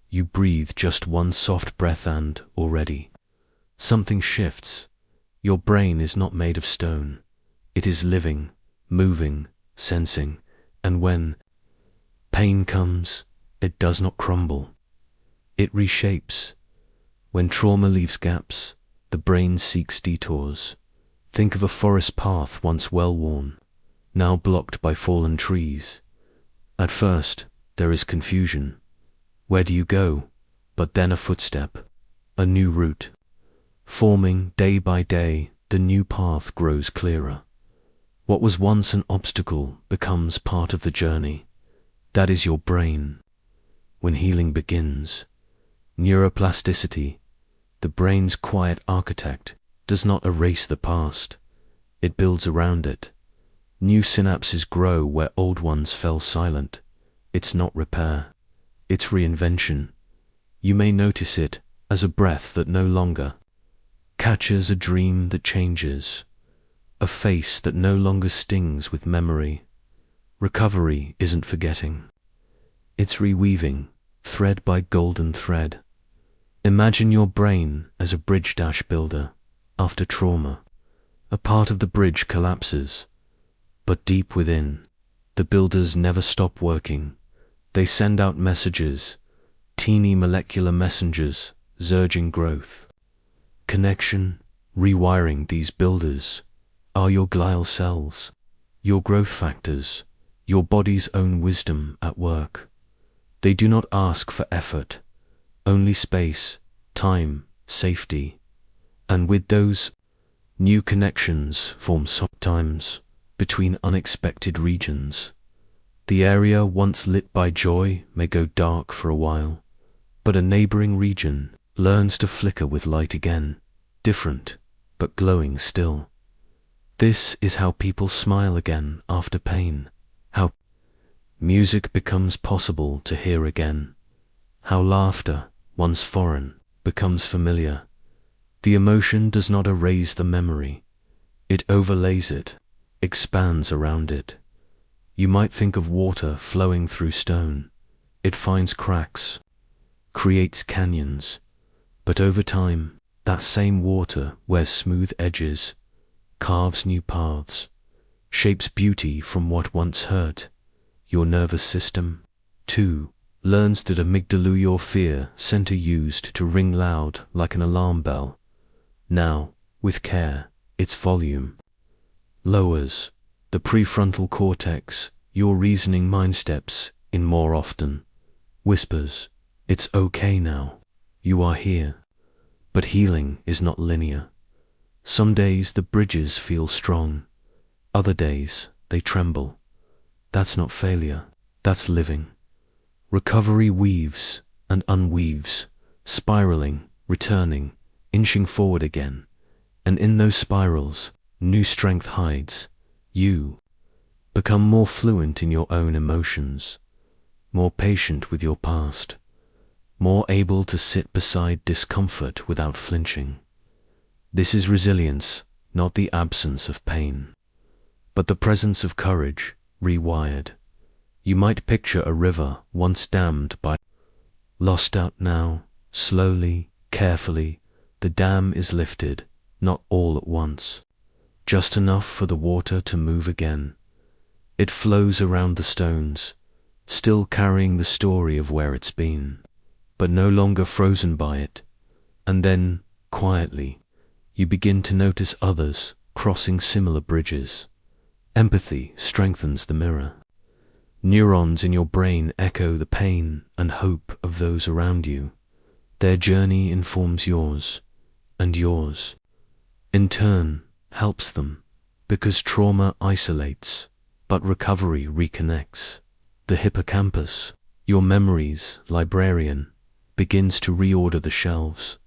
You breathe just one soft breath and, already, something shifts. Your brain is not made of stone. It is living, moving, sensing, and when pain comes, it does not crumble. It reshapes. When trauma leaves gaps, the brain seeks detours. Think of a forest path once well-worn, now blocked by fallen trees. At first, there is confusion. Where do you go? but then a footstep, a new route. Forming day by day, the new path grows clearer. What was once an obstacle becomes part of the journey. That is your brain. When healing begins, neuroplasticity, the brain's quiet architect, does not erase the past. It builds around it. New synapses grow where old ones fell silent. It's not repair. It's reinvention. You may notice it as a breath that no longer catches, a dream that changes, a face that no longer stings with memory. Recovery isn't forgetting. It's reweaving, thread by golden thread. Imagine your brain as a bridge builder. After trauma, a part of the bridge collapses, but deep within, the builders never stop working. They send out messages, teeny molecular messengers, surging growth. Connection, rewiring. These builders are your glial cells, your growth factors, your body's own wisdom at work. They do not ask for effort, only space, time, safety. And with those, new connections form sometimes between unexpected regions. The area once lit by joy may go dark for a while, but a neighboring region learns to flicker with light again, different, but glowing still. This is how people smile again after pain, how music becomes possible to hear again, how laughter, once foreign, becomes familiar. The emotion does not erase the memory. It overlays it, expands around it. You might think of water flowing through stone. It finds cracks, creates canyons, but over time, that same water wears smooth edges, carves new paths, shapes beauty from what once hurt. Your nervous system, too, learns that amygdala, your fear center, used to ring loud like an alarm bell. Now, with care, its volume lowers. The prefrontal cortex, your reasoning mind, steps in more often, whispers, "It's okay now. You are here." But healing is not linear. Some days the bridges feel strong. Other days they tremble. That's not failure. That's living. Recovery weaves and unweaves, spiraling, returning, inching forward again. And in those spirals, new strength hides. You become more fluent in your own emotions, more patient with your past, more able to sit beside discomfort without flinching. This is resilience, not the absence of pain, but the presence of courage, rewired. You might picture a river once dammed by lost out now, slowly, carefully, the dam is lifted, not all at once, just enough for the water to move again. It flows around the stones, still carrying the story of where it's been, but no longer frozen by it. And then, quietly, you begin to notice others crossing similar bridges. Empathy strengthens the mirror. Neurons in your brain echo the pain and hope of those around you. Their journey informs yours, and yours, in turn, helps them, because trauma isolates, but recovery reconnects. The hippocampus, your memory's librarian, begins to reorder the shelves.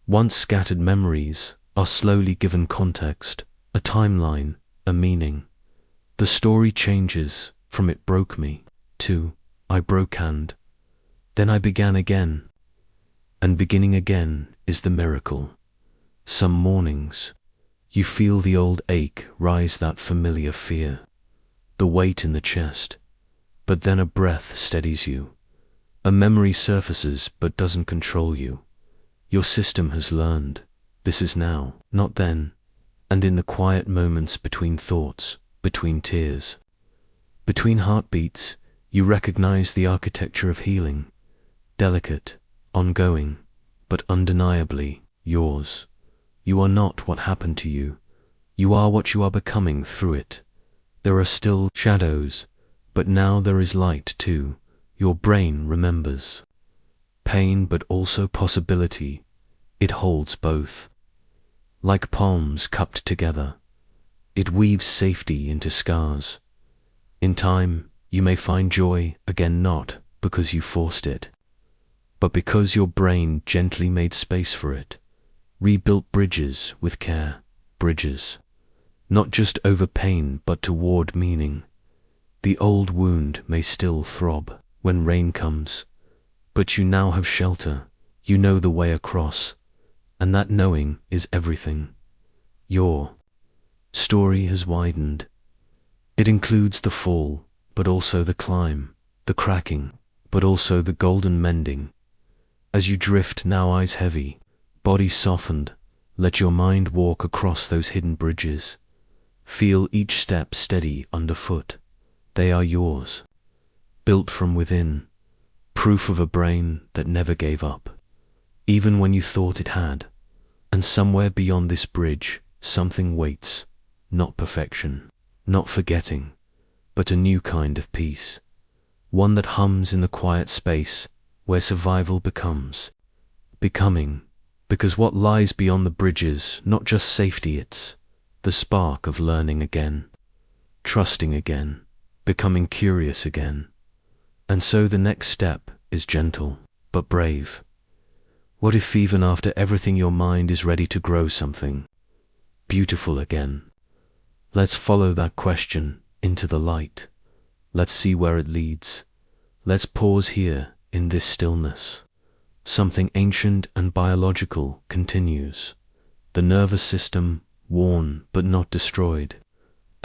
Once scattered memories are slowly given context, a timeline, a meaning. The story changes from "it broke me" to "I broke and then I began again." And beginning again is the miracle. Some mornings, you feel the old ache rise, that familiar fear, the weight in the chest, but then a breath steadies you. A memory surfaces but doesn't control you. Your system has learned, this is now, not then. And in the quiet moments between thoughts, between tears, between heartbeats, you recognize the architecture of healing, delicate, ongoing, but undeniably yours. You are not what happened to you. You are what you are becoming through it. There are still shadows, but now there is light too. Your brain remembers. pain but also possibility. It holds both. Like palms cupped together, it weaves safety into scars. In time, you may find joy again, not because you forced it, but because your brain gently made space for it, rebuilt bridges with care, bridges, not just over pain but toward meaning. The old wound may still throb when rain comes, but you now have shelter, you know the way across, and that knowing is everything. Your story has widened. It includes the fall, but also the climb, the cracking, but also the golden mending. As you drift, now eyes heavy, body softened, let your mind walk across those hidden bridges. Feel each step steady underfoot. They are yours, built from within, proof of a brain that never gave up, even when you thought it had. And somewhere beyond this bridge, something waits, not perfection, not forgetting, but a new kind of peace, one that hums in the quiet space where survival becomes becoming, because what lies beyond the bridges, not just safety, it's the spark of learning again, trusting again, becoming curious again. And so the next step is gentle, but brave. What if even after everything your mind is ready to grow something beautiful again? Let's follow that question into the light. Let's see where it leads. Let's pause here in this stillness. Something ancient and biological continues. The nervous system, worn but not destroyed,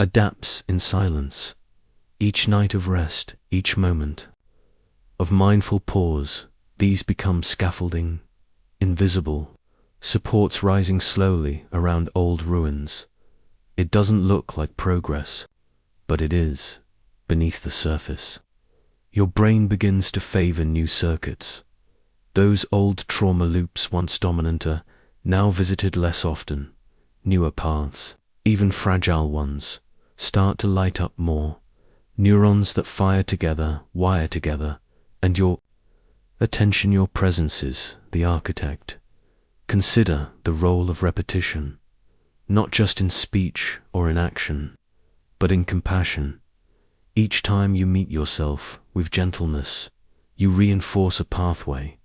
adapts in silence. Each night of rest, each moment of mindful pause, these become scaffolding, invisible, supports rising slowly around old ruins. It doesn't look like progress, but it is, beneath the surface. Your brain begins to favor new circuits. Those old trauma loops, once dominant, are now visited less often. Newer paths, even fragile ones, start to light up more. Neurons that fire together, wire together, and your attention, your presence is the architect. Consider the role of repetition, not just in speech or in action, but in compassion. Each time you meet yourself with gentleness, you reinforce a pathway,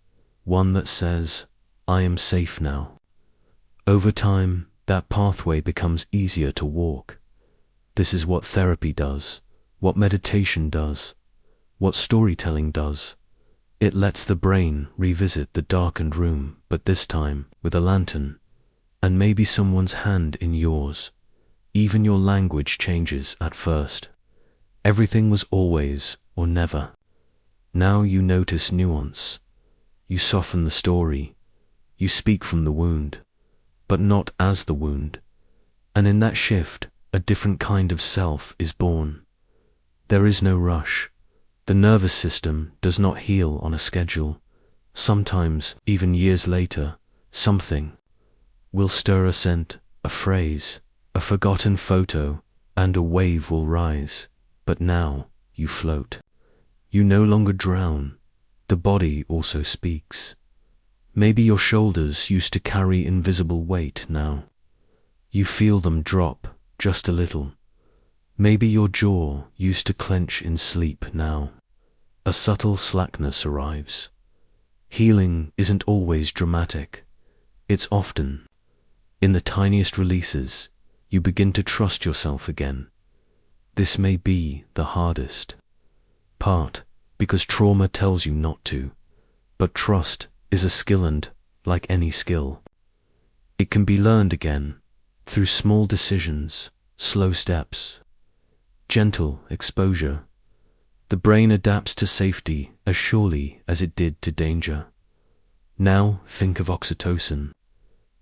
one that says, I am safe now. Over time, that pathway becomes easier to walk. This is what therapy does, what meditation does, what storytelling does. It lets the brain revisit the darkened room, but this time with a lantern, and maybe someone's hand in yours. Even your language changes at first. Everything was always or never. Now you notice nuance. You soften the story. You speak from the wound, but not as the wound. And in that shift, a different kind of self is born. There is no rush. The nervous system does not heal on a schedule. Sometimes, even years later, something will stir, a scent, a phrase, a forgotten photo, and a wave will rise. But now you float. You no longer drown. The body also speaks. Maybe your shoulders used to carry invisible weight now. You feel them drop just a little. Maybe your jaw used to clench in sleep now. A subtle slackness arrives. Healing isn't always dramatic. It's often, in the tiniest releases, you begin to trust yourself again. This may be the hardest part, because trauma tells you not to. But trust is a skill, and, like any skill, it can be learned again, through small decisions, slow steps, gentle exposure. The brain adapts to safety as surely as it did to danger. Now think of oxytocin,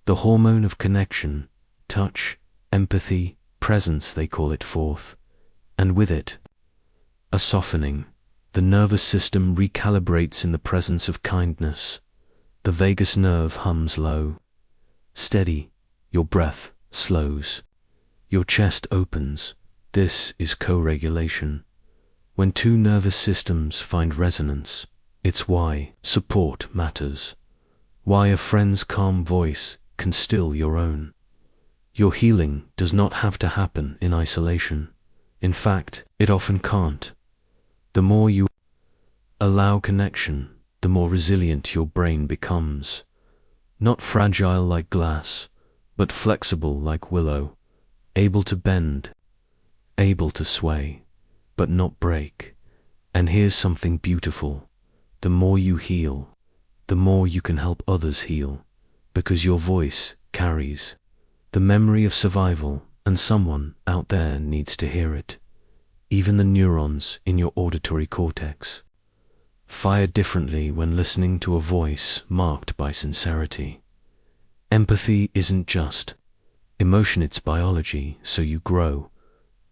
the hormone of connection, touch, empathy, presence they call it forth, and with it, a softening. The nervous system recalibrates in the presence of kindness. The vagus nerve hums low, steady. Your breath slows. Your chest opens. This is co-regulation. When two nervous systems find resonance, It's why support matters. Why a friend's calm voice can still your own. Your healing does not have to happen in isolation. In fact, it often can't. The more you allow connection, the more resilient your brain becomes. Not fragile like glass, but flexible like willow, able to bend, able to sway, but not break. And here's something beautiful. The more you heal, the more you can help others heal, because your voice carries the memory of survival, and someone out there needs to hear it. Even the neurons in your auditory cortex fire differently when listening to a voice marked by sincerity. Empathy isn't just emotion, it's biology, so you grow,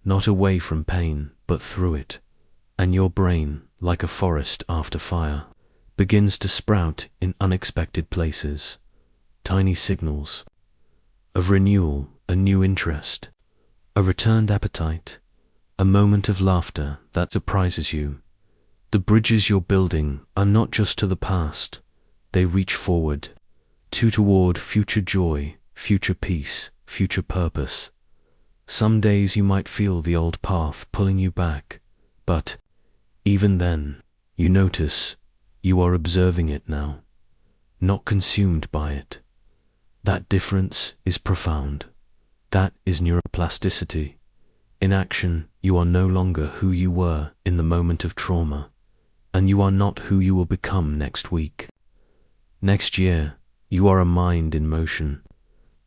not away from pain, but through it. And your brain, like a forest after fire, begins to sprout in unexpected places. Tiny signals of renewal, a new interest, a returned appetite, a moment of laughter that surprises you. The bridges you're building are not just to the past, they reach forward, toward future joy, future peace, future purpose. Some days you might feel the old path pulling you back, but even then, you notice you are observing it now, not consumed by it. That difference is profound. That is neuroplasticity. In action, you are no longer who you were in the moment of trauma, and you are not who you will become next week. Next year, you are a mind in motion,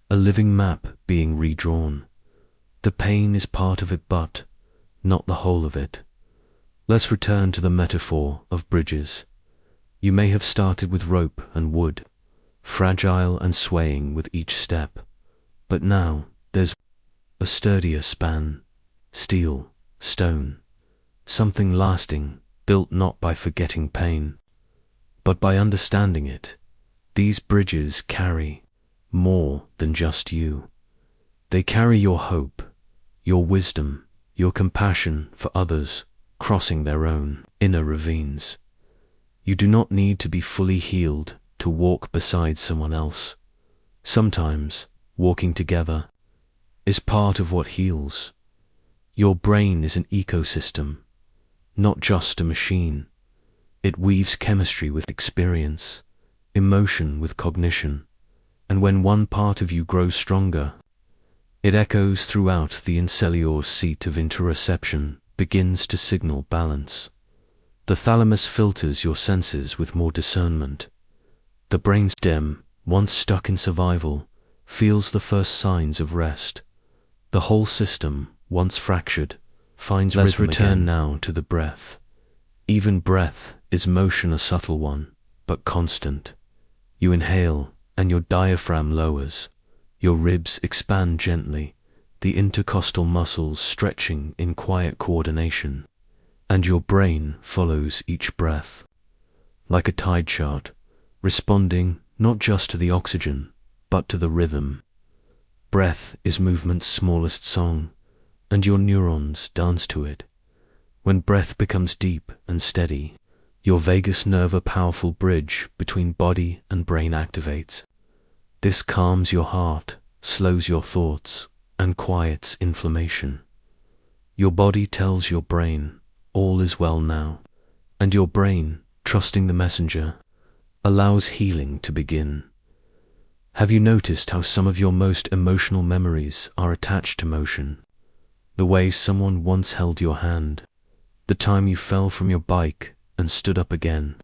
a living map being redrawn. The pain is part of it, but not the whole of it. Let's return to the metaphor of bridges. You may have started with rope and wood, fragile and swaying with each step, but now there's a sturdier span, steel, stone, something lasting, built not by forgetting pain, but by understanding it. These bridges carry more than just you. They carry your hope, your wisdom, your compassion for others crossing their own inner ravines. You do not need to be fully healed to walk beside someone else. Sometimes walking together is part of what heals. Your brain is an ecosystem, not just a machine. It weaves chemistry with experience, emotion with cognition, and when one part of you grows stronger, it echoes throughout the incellular seat of interoception, begins to signal balance. The thalamus filters your senses with more discernment. The brain's stem, once stuck in survival, feels the first signs of rest. The whole system, once fractured, finds rhythm again. Let's return now to the breath. Even breath is motion, a subtle one, but constant. You inhale, and your diaphragm lowers. Your ribs expand gently, the intercostal muscles stretching in quiet coordination, and your brain follows each breath, like a tide chart, responding not just to the oxygen, but to the rhythm. Breath is movement's smallest song, and your neurons dance to it. When breath becomes deep and steady, your vagus nerve, a powerful bridge between body and brain, activates. This calms your heart, slows your thoughts, and quiets inflammation. Your body tells your brain, all is well now, and your brain, trusting the messenger, allows healing to begin. Have you noticed how some of your most emotional memories are attached to motion? The way someone once held your hand, the time you fell from your bike and stood up again,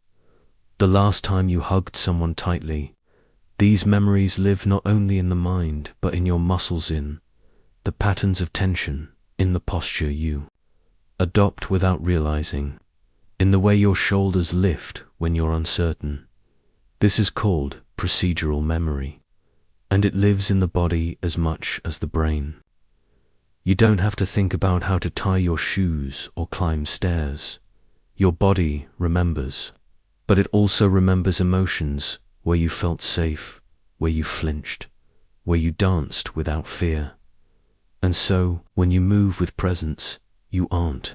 the last time you hugged someone tightly. These memories live not only in the mind, but in your muscles, in the patterns of tension, in the posture you adopt without realizing, in the way your shoulders lift when you're uncertain. This is called procedural memory, and it lives in the body as much as the brain. You don't have to think about how to tie your shoes or climb stairs. Your body remembers, but it also remembers emotions, where you felt safe, where you flinched, where you danced without fear. And so, when you move with presence, you aren't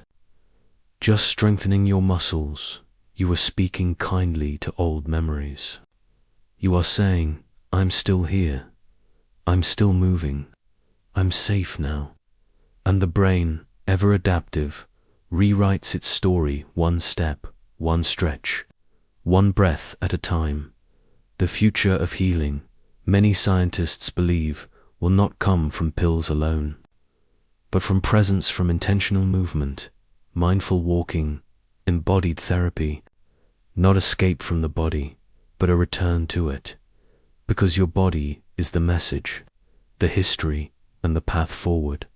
just strengthening your muscles, you are speaking kindly to old memories. You are saying, I'm still here. I'm still moving. I'm safe now. And the brain, ever adaptive, rewrites its story one step, one stretch, one breath at a time. The future of healing, many scientists believe, will not come from pills alone, but from presence, from intentional movement, mindful walking, embodied therapy, not escape from the body, but a return to it, because your body is the message, the history, and the path forward.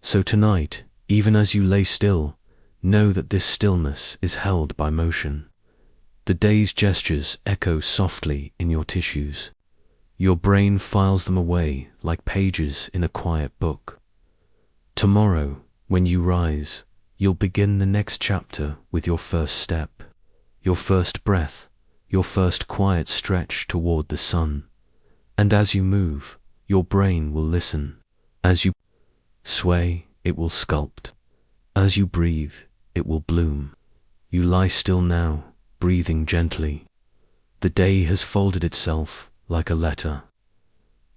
So tonight, even as you lay still, know that this stillness is held by motion. The day's gestures echo softly in your tissues. Your brain files them away like pages in a quiet book. Tomorrow, when you rise, you'll begin the next chapter with your first step, your first breath, your first quiet stretch toward the sun. And as you move, your brain will listen. As you sway, it will sculpt. As you breathe, it will bloom. You lie still now, breathing gently. The day has folded itself like a letter.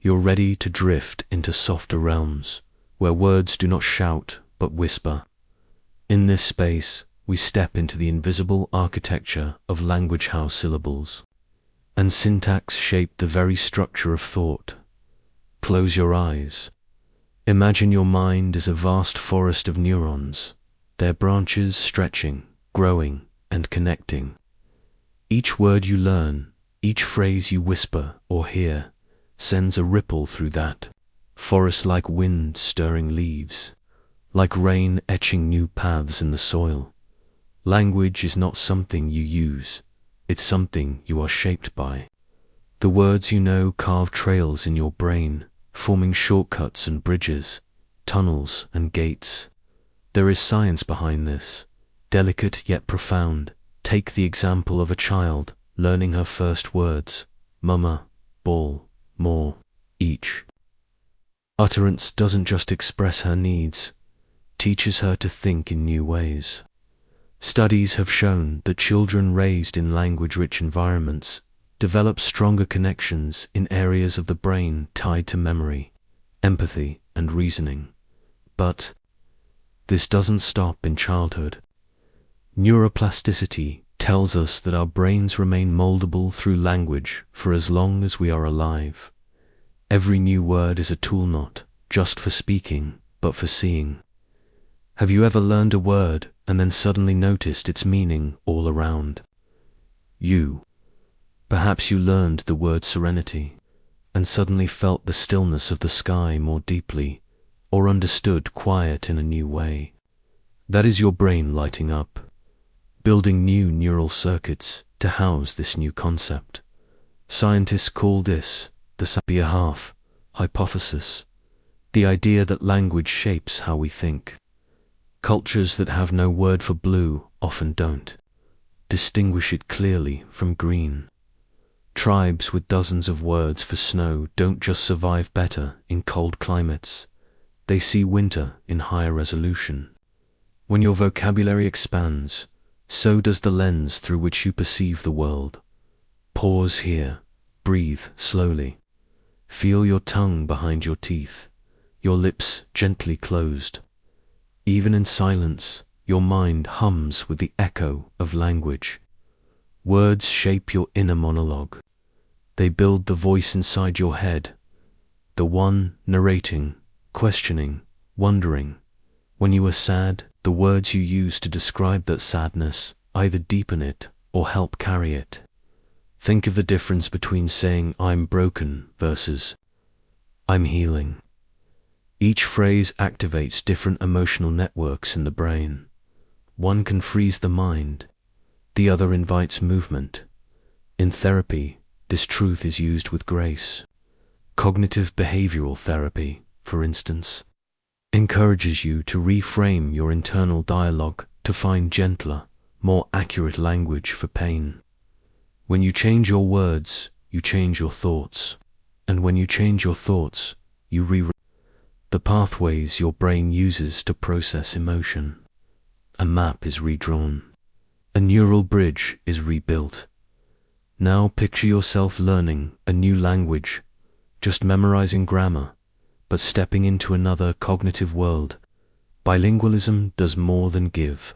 You're ready to drift into softer realms, where words do not shout but whisper. In this space, we step into the invisible architecture of language, how syllables and syntax shape the very structure of thought. Close your eyes. Imagine your mind is a vast forest of neurons, their branches stretching, growing, and connecting. Each word you learn, each phrase you whisper or hear, sends a ripple through that forest, like wind stirring leaves, like rain etching new paths in the soil. Language is not something you use, it's something you are shaped by. The words you know carve trails in your brain, forming shortcuts and bridges, tunnels and gates. There is science behind this, delicate yet profound. Take the example of a child learning her first words, mama, ball, more, each. Utterance doesn't just express her needs, teaches her to think in new ways. Studies have shown that children raised in language-rich environments develop stronger connections in areas of the brain tied to memory, empathy, and reasoning. But this doesn't stop in childhood. Neuroplasticity tells us that our brains remain moldable through language for as long as we are alive. Every new word is a tool, not just for speaking, but for seeing. Have you ever learned a word and then suddenly noticed its meaning all around you? Perhaps you learned the word serenity and suddenly felt the stillness of the sky more deeply, or understood quiet in a new way. That is your brain lighting up, building new neural circuits to house this new concept. Scientists call this the Sapir-Whorf hypothesis, the idea that language shapes how we think. Cultures that have no word for blue often don't distinguish it clearly from green. Tribes with dozens of words for snow don't just survive better in cold climates, they see winter in higher resolution. When your vocabulary expands, so does the lens through which you perceive the world. Pause here, breathe slowly. Feel your tongue behind your teeth, your lips gently closed. Even in silence, your mind hums with the echo of language. Words shape your inner monologue. They build the voice inside your head, the one narrating, questioning, wondering. When you are sad, the words you use to describe that sadness either deepen it or help carry it. Think of the difference between saying I'm broken versus I'm healing. Each phrase activates different emotional networks in the brain. One can freeze the mind, the other invites movement. In therapy, this truth is used with grace. Cognitive behavioral therapy, for instance, encourages you to reframe your internal dialogue to find gentler, more accurate language for pain. When you change your words, you change your thoughts. And when you change your thoughts, you rewrite the pathways your brain uses to process emotion. A map is redrawn. A neural bridge is rebuilt. Now picture yourself learning a new language, just memorizing grammar, but stepping into another cognitive world. Bilingualism does more than give.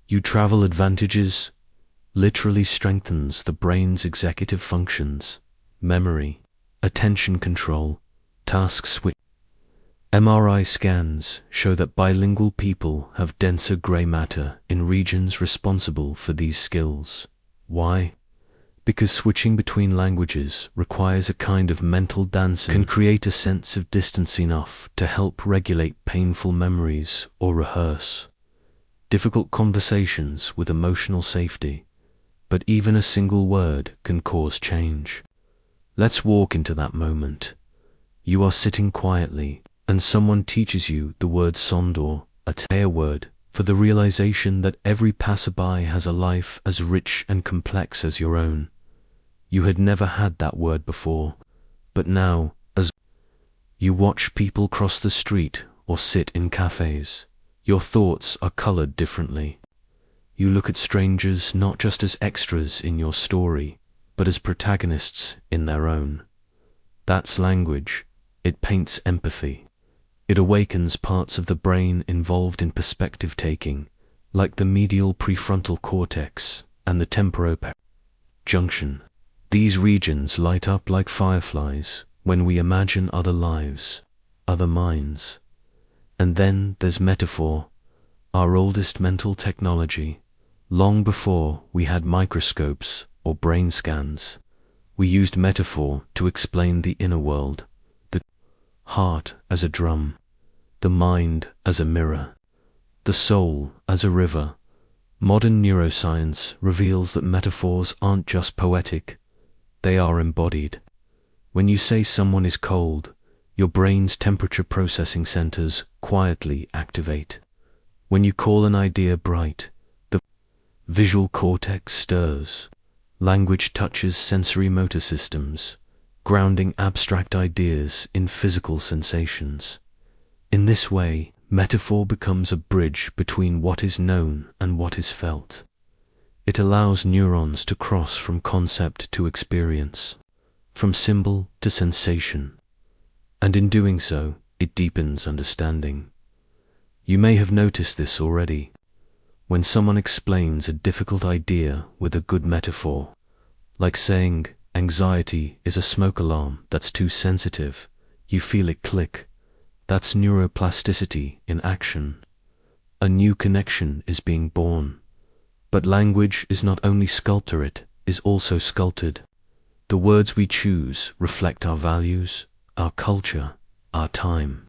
You travel advantages, literally strengthens the brain's executive functions, memory, attention control, task switch. MRI scans show that bilingual people have denser gray matter in regions responsible for these skills. Why? Because switching between languages requires a kind of mental dancing, can create a sense of distance enough to help regulate painful memories or rehearse difficult conversations with emotional safety. But even a single word can cause change. Let's walk into that moment. You are sitting quietly, and someone teaches you the word sondor, a Taya word, for the realization that every passerby has a life as rich and complex as your own. You had never had that word before, but now, as you watch people cross the street or sit in cafes, your thoughts are colored differently. You look at strangers not just as extras in your story, but as protagonists in their own. That's language. It paints empathy. It awakens parts of the brain involved in perspective taking, like the medial prefrontal cortex and the temporoparietal junction. These regions light up like fireflies when we imagine other lives, other minds. And then there's metaphor, our oldest mental technology. Long before we had microscopes or brain scans, we used metaphor to explain the inner world, the heart as a drum, the mind as a mirror, the soul as a river. Modern neuroscience reveals that metaphors aren't just poetic, they are embodied. When you say someone is cold, your brain's temperature processing centers quietly activate. When you call an idea bright, the visual cortex stirs. Language touches sensory motor systems, grounding abstract ideas in physical sensations. In this way, metaphor becomes a bridge between what is known and what is felt. It allows neurons to cross from concept to experience, from symbol to sensation, and in doing so, it deepens understanding. You may have noticed this already. When someone explains a difficult idea with a good metaphor, like saying, anxiety is a smoke alarm that's too sensitive, you feel it click. That's neuroplasticity in action. A new connection is being born. But language is not only sculpted, it is also sculpted. The words we choose reflect our values, our culture, our time.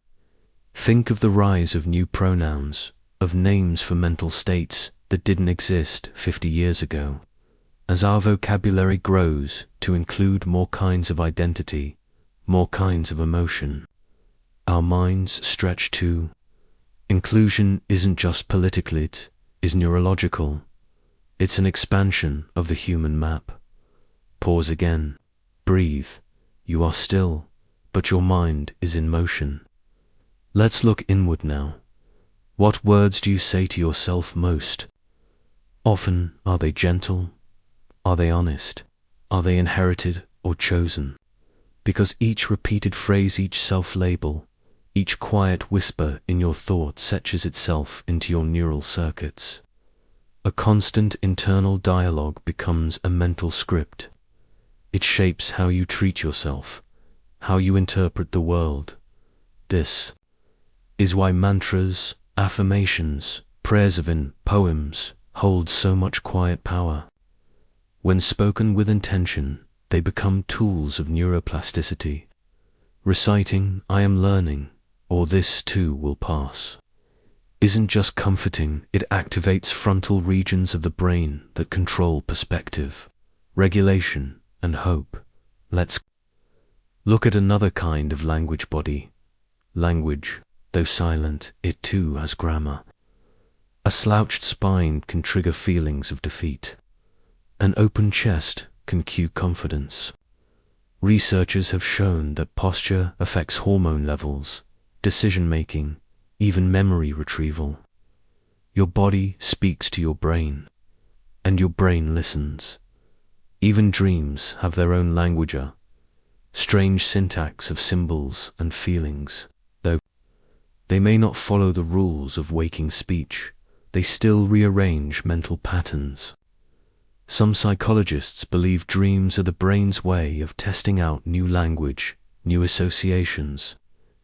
Think of the rise of new pronouns, of names for mental states that didn't exist 50 years ago. As our vocabulary grows to include more kinds of identity, more kinds of emotion, our minds stretch too. Inclusion isn't just political, it is neurological. It's an expansion of the human map. Pause again. Breathe. You are still, but your mind is in motion. Let's look inward now. What words do you say to yourself most? Often, are they gentle? Are they honest? Are they inherited or chosen? Because each repeated phrase, each self-label, each quiet whisper in your thoughts etches itself into your neural circuits. A constant internal dialogue becomes a mental script. It shapes how you treat yourself, how you interpret the world. This is why mantras, affirmations, prayers even poems hold so much quiet power. When spoken with intention, they become tools of neuroplasticity. Reciting, I am learning, or this too will pass, isn't just comforting, it activates frontal regions of the brain that control perspective, regulation, and hope. Let's look at another kind of language body. Language, though silent, it too has grammar. A slouched spine can trigger feelings of defeat. An open chest can cue confidence. Researchers have shown that posture affects hormone levels, decision-making, even memory retrieval. Your body speaks to your brain. and your brain listens. Even dreams have their own languager, strange syntax of symbols and feelings. Though they may not follow the rules of waking speech, they still rearrange mental patterns. Some psychologists believe dreams are the brain's way of testing out new language, new associations,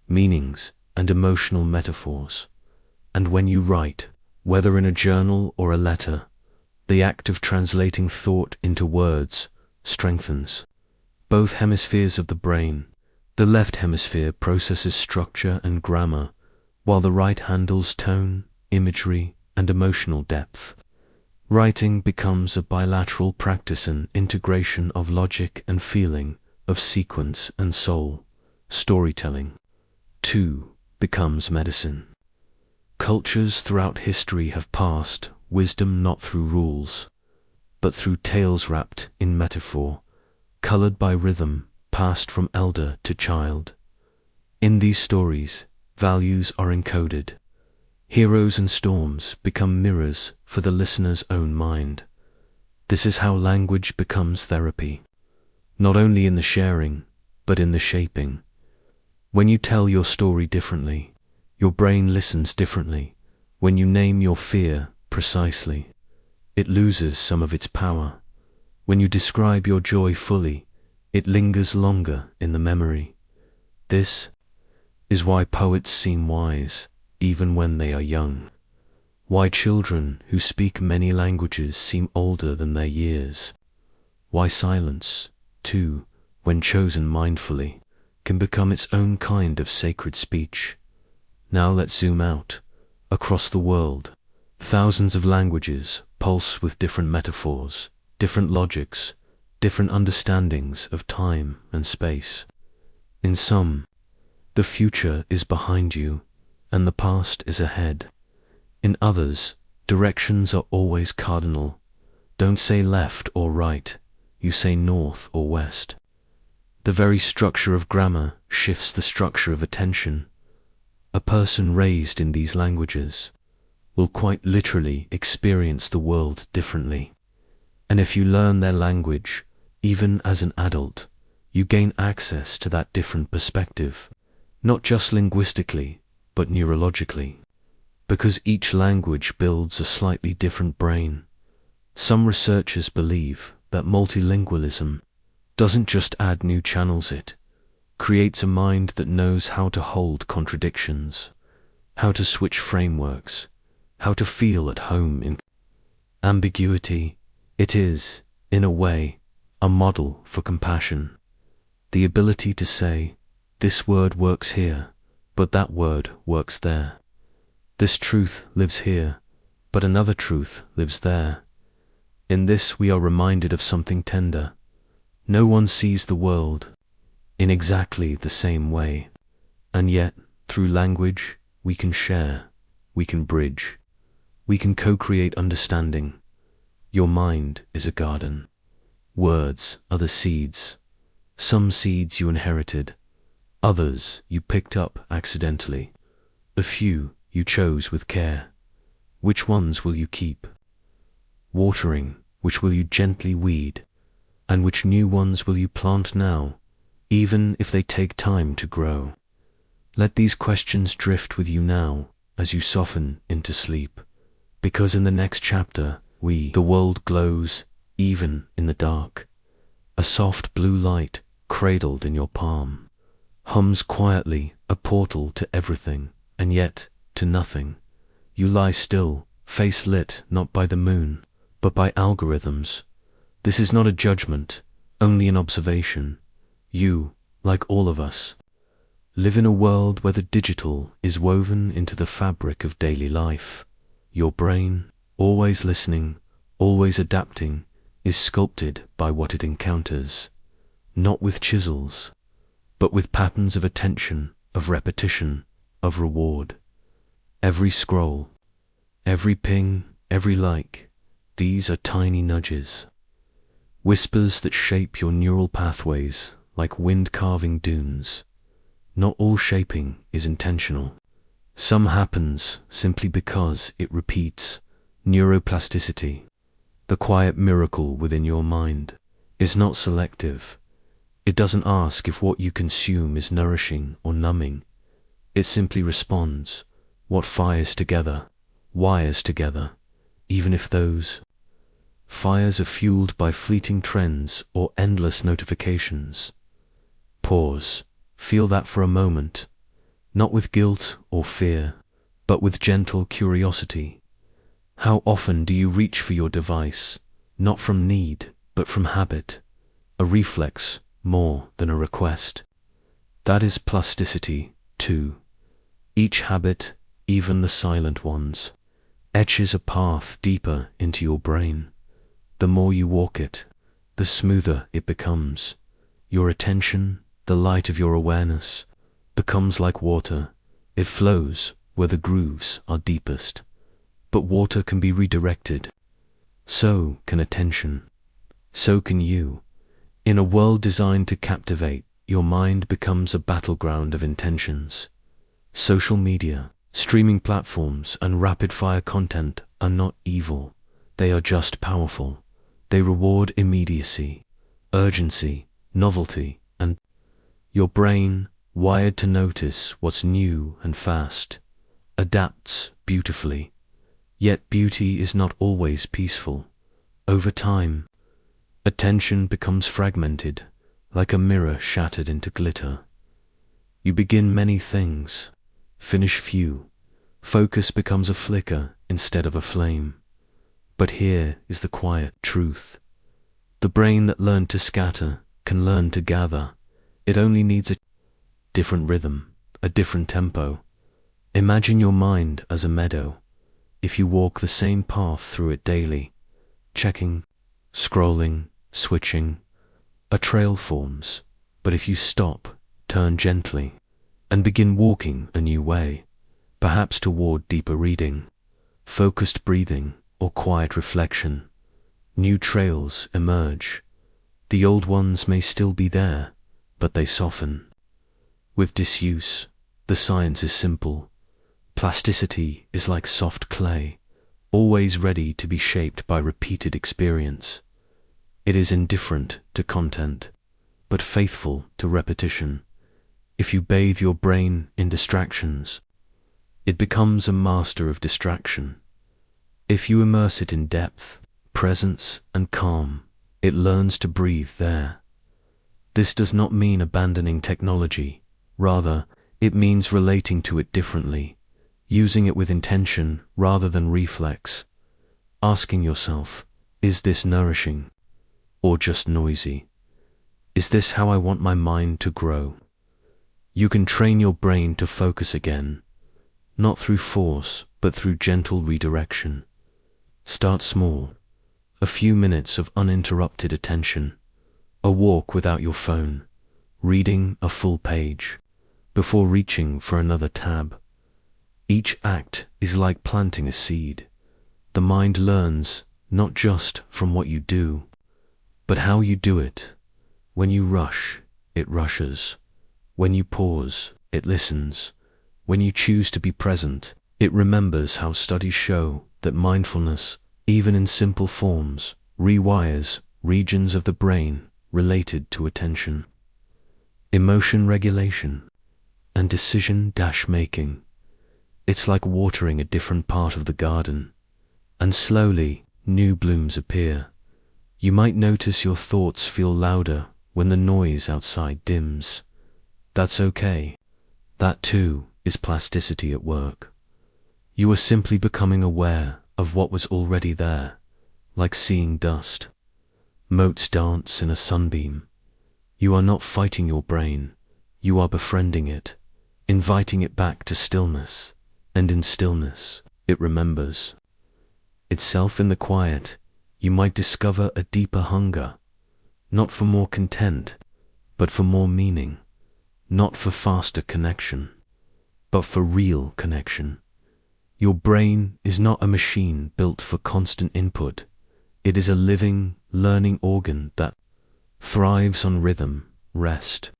meanings, and emotional metaphors. And when you write, whether in a journal or a letter, the act of translating thought into words strengthens both hemispheres of the brain. The left hemisphere processes structure and grammar, while the right handles tone, imagery, and emotional depth. Writing becomes a bilateral practice in integration of logic and feeling, of sequence and soul. Storytelling, too, becomes medicine. Cultures throughout history have passed wisdom not through rules, but through tales wrapped in metaphor, colored by rhythm, passed from elder to child. In these stories, values are encoded. Heroes and storms become mirrors for the listener's own mind. This is how language becomes therapy, not only in the sharing, but in the shaping. When you tell your story differently, your brain listens differently. When you name your fear precisely, it loses some of its power. When you describe your joy fully, it lingers longer in the memory. This is why poets seem wise, even when they are young. Why children who speak many languages seem older than their years. Why silence, too, when chosen mindfully, can become its own kind of sacred speech. Now let's zoom out. Across the world, thousands of languages pulse with different metaphors, different logics, different understandings of time and space. In some, the future is behind you, and the past is ahead. In others, directions are always cardinal. Don't say left or right, you say north or west. The very structure of grammar shifts the structure of attention. A person raised in these languages will quite literally experience the world differently. And if you learn their language, even as an adult, you gain access to that different perspective, not just linguistically, but neurologically, because each language builds a slightly different brain. Some researchers believe that multilingualism doesn't just add new channels, it creates a mind that knows how to hold contradictions, how to switch frameworks, how to feel at home in ambiguity. It is, in a way, a model for compassion. The ability to say, this word works here, but that word works there. This truth lives here, but another truth lives there. In this we are reminded of something tender. No one sees the world in exactly the same way, and yet, through language, we can share, we can bridge, we can co-create understanding. Your mind is a garden. Words are the seeds. Some seeds you inherited, others you picked up accidentally. A few you chose with care. Which ones will you keep? Watering, which will you gently weed? And which new ones will you plant now, even if they take time to grow? Let these questions drift with you now as you soften into sleep, because in the next chapter, the world glows even in the dark. A soft blue light cradled in your palm hums quietly, a portal to everything, and yet to nothing. You lie still, face lit not by the moon, but by algorithms. This is not a judgment, only an observation. You, like all of us, live in a world where the digital is woven into the fabric of daily life. Your brain, always listening, always adapting, is sculpted by what it encounters, not with chisels, but with patterns of attention, of repetition, of reward. Every scroll, every ping, every like, these are tiny nudges, whispers that shape your neural pathways like wind-carving dunes. Not all shaping is intentional. Some happens simply because it repeats. Neuroplasticity, The quiet miracle within your mind is not selective. It doesn't ask if what you consume is nourishing or numbing. It simply responds. What fires together, wires together, even if those fires are fueled by fleeting trends or endless notifications. Pause. Feel that for a moment, not with guilt or fear, but with gentle curiosity. How often do you reach for your device, not from need, but from habit, a reflex more than a request? That is plasticity, too. Each habit, even the silent ones, etches a path deeper into your brain. The more you walk it, the smoother it becomes. Your attention, the light of your awareness, becomes like water. It flows where the grooves are deepest. But water can be redirected. So can attention. So can you. In a world designed to captivate, your mind becomes a battleground of intentions. Social media, streaming platforms, and rapid-fire content are not evil. They are just powerful. They reward immediacy, urgency, novelty, and your brain, wired to notice what's new and fast, adapts beautifully. Yet beauty is not always peaceful. Over time, attention becomes fragmented, like a mirror shattered into glitter. You begin many things, finish few. Focus becomes a flicker instead of a flame. But here is the quiet truth. The brain that learned to scatter can learn to gather. It only needs a different rhythm, a different tempo. Imagine your mind as a meadow. If you walk the same path through it daily, checking, scrolling, switching, a trail forms. But if you stop, turn gently, and begin walking a new way, perhaps toward deeper reading, focused breathing, or quiet reflection, new trails emerge. The old ones may still be there, but they soften. With disuse, the science is simple. Plasticity is like soft clay, always ready to be shaped by repeated experience. It is indifferent to content, but faithful to repetition. If you bathe your brain in distractions, it becomes a master of distraction. If you immerse it in depth, presence, and calm, it learns to breathe there. This does not mean abandoning technology. Rather, it means relating to it differently, using it with intention rather than reflex. Asking yourself, is this nourishing or just noisy? Is this how I want my mind to grow? You can train your brain to focus again, not through force, but through gentle redirection. Start small. A few minutes of uninterrupted attention. A walk without your phone. Reading a full page before reaching for another tab. Each act is like planting a seed. The mind learns not just from what you do, but how you do it. When you rush, it rushes. When you pause, it listens. When you choose to be present, it remembers. How studies show that mindfulness, even in simple forms, rewires regions of the brain related to attention, emotion regulation, and decision-making. It's like watering a different part of the garden, and slowly new blooms appear. You might notice your thoughts feel louder when the noise outside dims. That's okay. That too is plasticity at work. You are simply becoming aware of what was already there, like seeing dust. Motes dance in a sunbeam. You are not fighting your brain, you are befriending it, inviting it back to stillness, and in stillness, it remembers itself. In the quiet, you might discover a deeper hunger, not for more content, but for more meaning, not for faster connection, but for real connection. Your brain is not a machine built for constant input. It is a living, learning organ that thrives on rhythm, rest,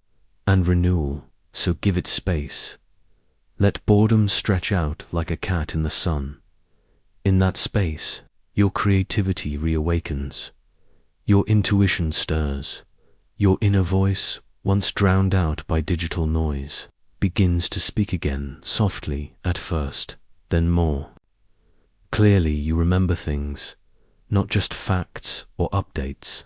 and renewal, so give it space. Let boredom stretch out like a cat in the sun. In that space, Your creativity reawakens. Your intuition stirs. Your inner voice, once drowned out by digital noise, begins to speak again, softly at first, then more clearly. You remember things, not just facts or updates,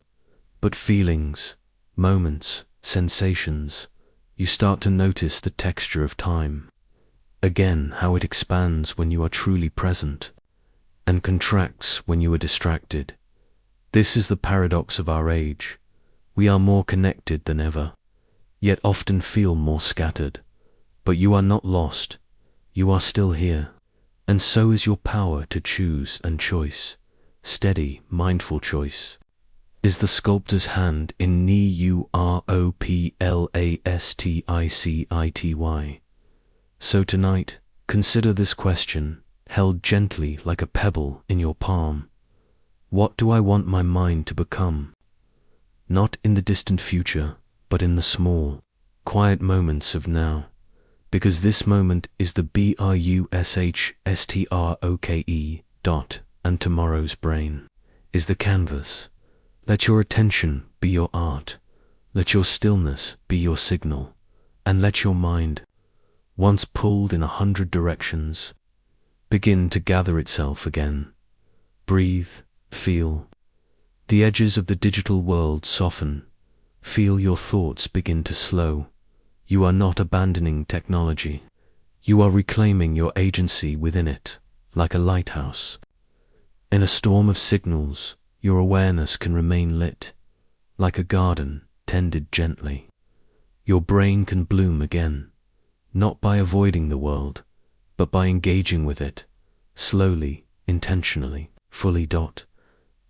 but feelings, moments, sensations. You start to notice the texture of time. Again, how it expands when you are truly present, and contracts when you are distracted. This is the paradox of our age. We are more connected than ever, yet often feel more scattered. But you are not lost. You are still here. And so is your power to choose, and choice, steady, mindful choice, is the sculptor's hand in Neuroplasticity. So tonight, consider this question, held gently like a pebble in your palm. What do I want my mind to become? Not in the distant future, but in the small, quiet moments of now. Because this moment is the BRUSHSTROKE dot, and tomorrow's brain is the canvas. Let your attention be your art. Let your stillness be your signal. And let your mind, once pulled in 100 directions, begin to gather itself again. Breathe, feel. The edges of the digital world soften. Feel your thoughts begin to slow. You are not abandoning technology. You are reclaiming your agency within it, like a lighthouse. In a storm of signals, your awareness can remain lit, like a garden tended gently. Your brain can bloom again, not by avoiding the world, but by engaging with it, slowly, intentionally, fully.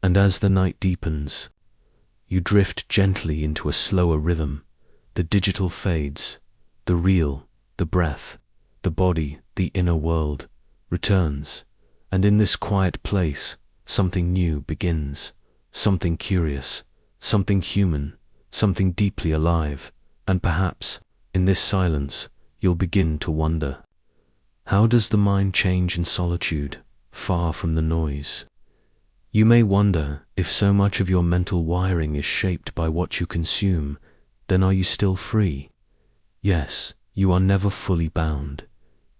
And as the night deepens, you drift gently into a slower rhythm. The digital fades, the real, the breath, the body, the inner world returns, and in this quiet place, something new begins, something curious, something human, something deeply alive, and perhaps, in this silence, you'll begin to wonder. How does the mind change in solitude, far from the noise? You may wonder if so much of your mental wiring is shaped by what you consume. Then are you still free? Yes, you are never fully bound.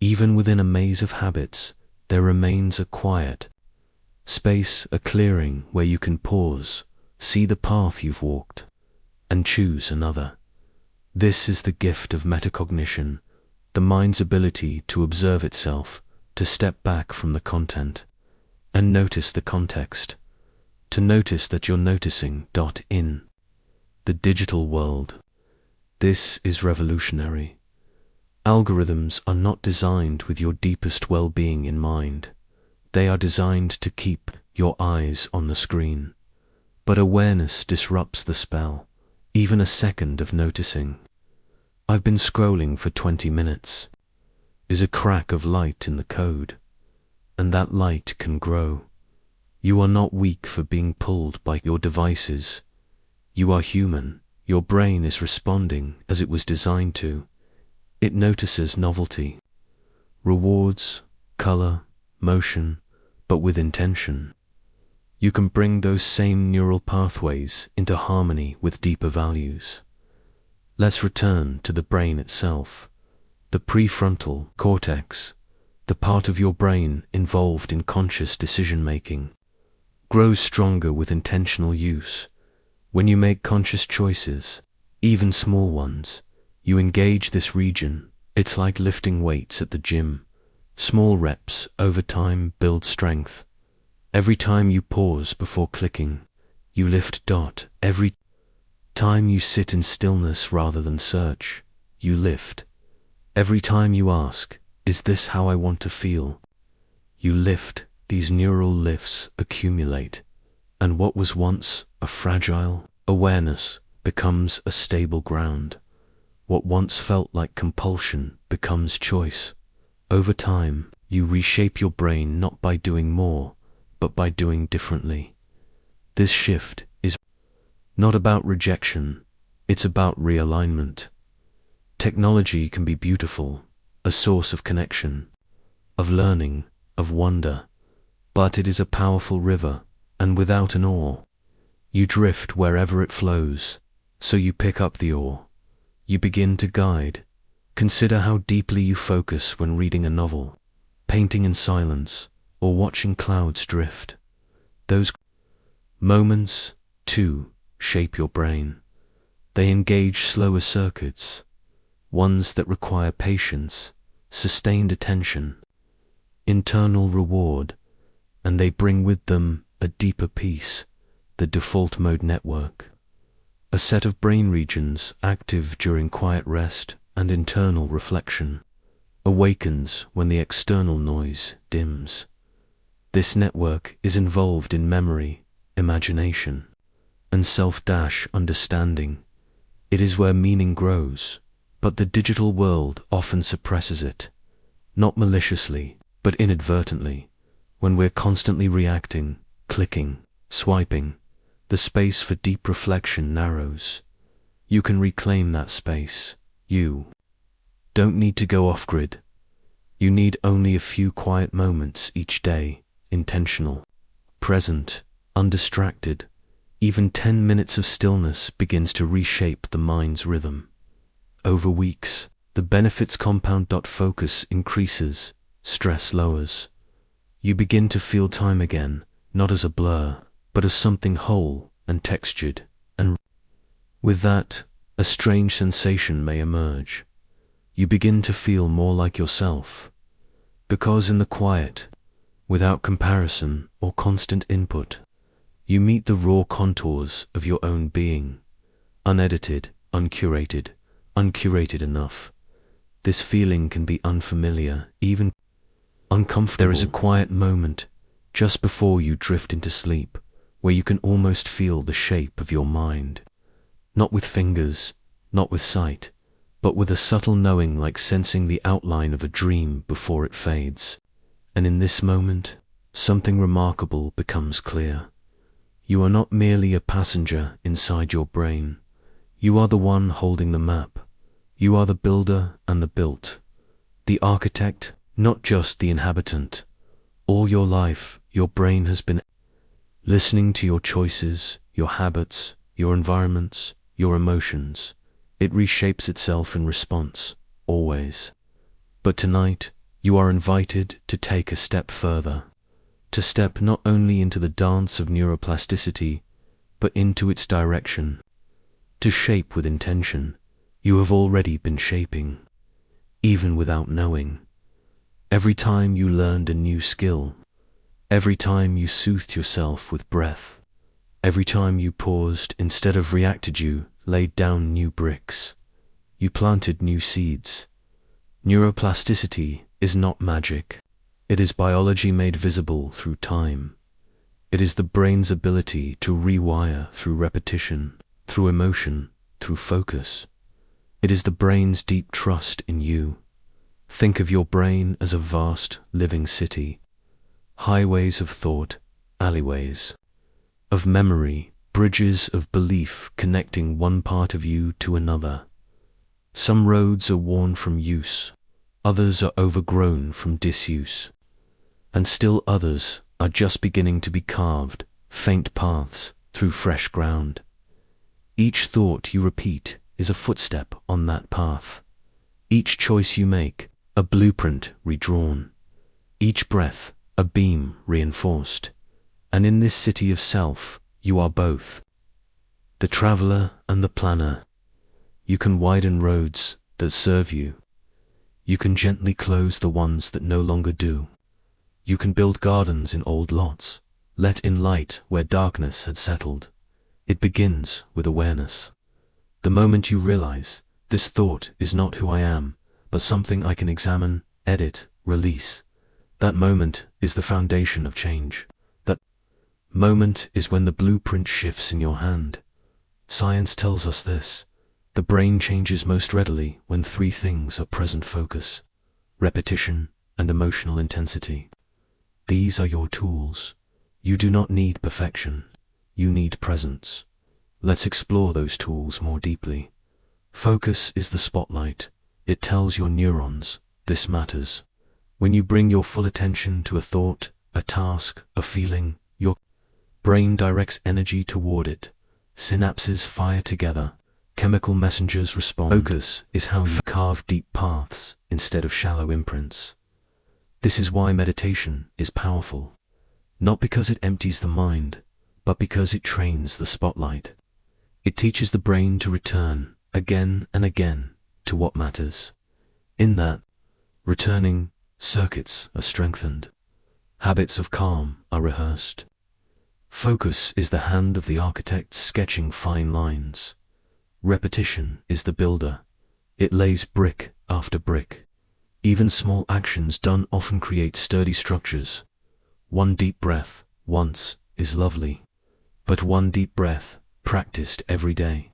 Even within a maze of habits, there remains a quiet space, a clearing where you can pause, see the path you've walked, and choose another. This is the gift of metacognition, the mind's ability to observe itself, to step back from the content, and notice the context, to notice that you're noticing. In the digital world, this is revolutionary. Algorithms are not designed with your deepest well-being in mind. They are designed to keep your eyes on the screen. But awareness disrupts the spell, even a second of noticing. I've been scrolling for 20 minutes. Is a crack of light in the code, and that light can grow. You are not weak for being pulled by your devices. You are human. Your brain is responding as it was designed to. It notices novelty, rewards, color, motion, but with intention. You can bring those same neural pathways into harmony with deeper values. Let's return to the brain itself. The prefrontal cortex, the part of your brain involved in conscious decision-making, grows stronger with intentional use. When you make conscious choices, even small ones, you engage this region. It's like lifting weights at the gym. Small reps over time build strength. Every time you pause before clicking, you lift. Every time you sit in stillness rather than search, you lift. Every time you ask, is this how I want to feel? You lift. These neural lifts accumulate, and what was once a fragile awareness becomes a stable ground. What once felt like compulsion becomes choice. Over time, you reshape your brain not by doing more, but by doing differently. This shift is not about rejection, it's about realignment. Technology can be beautiful, a source of connection, of learning, of wonder, But it is a powerful river, and without an oar, you drift wherever it flows. So you pick up the oar. You begin to guide. Consider how deeply you focus when reading a novel, painting in silence, or watching clouds drift. Those moments, too, shape your brain. They engage slower circuits, ones that require patience, sustained attention, internal reward, and they bring with them a deeper peace, the default mode network. A set of brain regions active during quiet rest and internal reflection awakens when the external noise dims. This network is involved in memory, imagination, and self-understanding. It is where meaning grows, but the digital world often suppresses it, not maliciously, but inadvertently. When we're constantly reacting, clicking, swiping, the space for deep reflection narrows. You can reclaim that space. You don't need to go off-grid. You need only a few quiet moments each day, intentional, present, undistracted. Even 10 minutes of stillness begins to reshape the mind's rhythm. Over weeks, the benefits compound. Focus increases, stress lowers. You begin to feel time again, not as a blur, but as something whole and textured, and with that, a strange sensation may emerge. You begin to feel more like yourself, because in the quiet, without comparison or constant input, you meet the raw contours of your own being, unedited, uncurated enough. This feeling can be unfamiliar, even uncomfortable. There is a quiet moment just before you drift into sleep, where you can almost feel the shape of your mind. Not with fingers, not with sight, but with a subtle knowing, like sensing the outline of a dream before it fades. And in this moment, something remarkable becomes clear. You are not merely a passenger inside your brain. You are the one holding the map. You are the builder and the built, the architect, not just the inhabitant. All your life, your brain has been listening to your choices, your habits, your environments, your emotions. It reshapes itself in response, always. But tonight, you are invited to take a step further, to step not only into the dance of neuroplasticity, but into its direction, to shape with intention. You have already been shaping, even without knowing. Every time you learned a new skill, every time you soothed yourself with breath, every time you paused instead of reacted, you laid down new bricks. You planted new seeds. Neuroplasticity is not magic. It is biology made visible through time. It is the brain's ability to rewire through repetition, through emotion, through focus. It is the brain's deep trust in you. Think of your brain as a vast, living city. Highways of thought, alleyways of memory, bridges of belief connecting one part of you to another. Some roads are worn from use, others are overgrown from disuse, and still others are just beginning to be carved, faint paths through fresh ground. Each thought you repeat is a footstep on that path. Each choice you make, a blueprint redrawn. Each breath, a beam reinforced. And in this city of self, you are both, the traveler and the planner. You can widen roads that serve you. You can gently close the ones that no longer do. You can build gardens in old lots, let in light where darkness had settled. It begins with awareness. The moment you realize, this thought is not who I am, but something I can examine, edit, release. That moment is the foundation of change. That moment is when the blueprint shifts in your hand. Science tells us this. The brain changes most readily when three things are present: focus, repetition, and emotional intensity. These are your tools. You do not need perfection. You need presence. Let's explore those tools more deeply. Focus is the spotlight. It tells your neurons, this matters. When you bring your full attention to a thought, a task, a feeling, your brain directs energy toward it. Synapses fire together. Chemical messengers respond. Focus is how you carve deep paths instead of shallow imprints. This is why meditation is powerful. Not because it empties the mind, but because it trains the spotlight. It teaches the brain to return again and again to what matters. In that returning, circuits are strengthened. Habits of calm are rehearsed. Focus is the hand of the architect sketching fine lines. Repetition is the builder. It lays brick after brick. Even small actions done often create sturdy structures. One deep breath, once, is lovely. But one deep breath, practiced every day,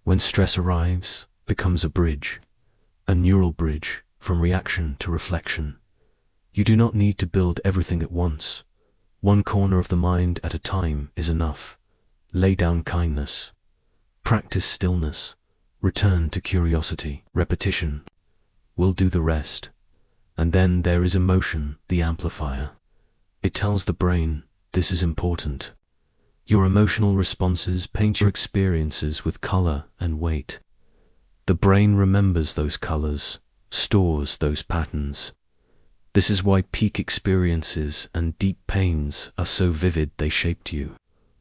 when stress arrives, becomes a bridge. A neural bridge from reaction to reflection. You do not need to build everything at once. One corner of the mind at a time is enough. Lay down kindness. Practice stillness. Return to curiosity. Repetition will do the rest. And then there is emotion, the amplifier. It tells the brain, this is important. Your emotional responses paint your experiences with color and weight. The brain remembers those colors, stores those patterns. This is why peak experiences and deep pains are so vivid they shaped you.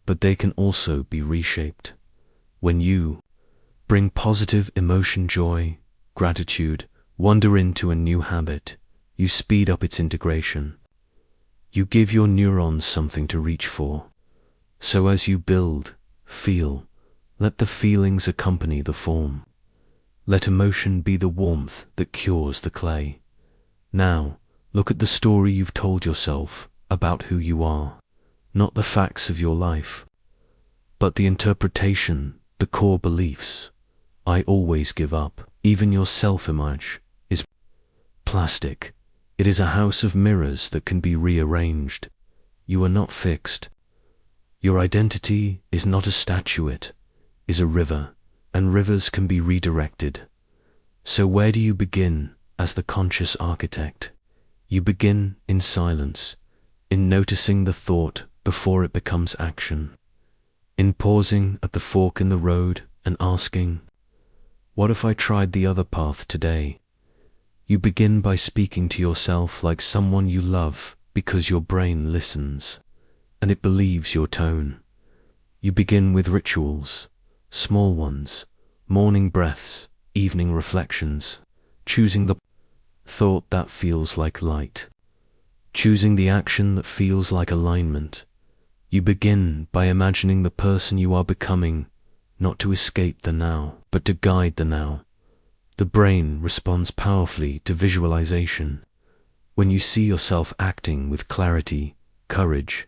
But they can also be reshaped. When you bring positive emotion, joy, gratitude, wonder into a new habit, you speed up its integration. You give your neurons something to reach for. So as you build, feel, let the feelings accompany the form. Let emotion be the warmth that cures the clay. Now, look at the story you've told yourself about who you are. Not the facts of your life, but the interpretation, the core beliefs. I always give up. Even your self-image is plastic. It is a house of mirrors that can be rearranged. You are not fixed. Your identity is not a statuette, is a river, and rivers can be redirected. So where do you begin as the conscious architect? You begin in silence, in noticing the thought before it becomes action, in pausing at the fork in the road and asking, what if I tried the other path today? You begin by speaking to yourself like someone you love because your brain listens, and it believes your tone. You begin with rituals, small ones, morning breaths, evening reflections, choosing the thought that feels like light, choosing the action that feels like alignment. You begin by imagining the person you are becoming, not to escape the now, but to guide the now. The brain responds powerfully to visualization. When you see yourself acting with clarity, courage,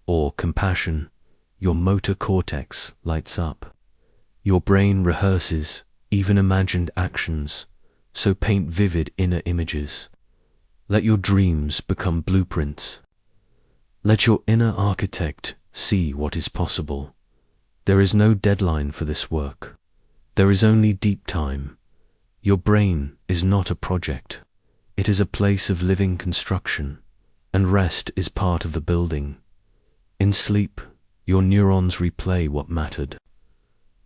or compassion, your motor cortex lights up. Your brain rehearses even imagined actions, so paint vivid inner images. Let your dreams become blueprints. Let your inner architect see what is possible. There is no deadline for this work. There is only deep time. Your brain is not a project. It is a place of living construction, and rest is part of the building. In sleep, your neurons replay what mattered.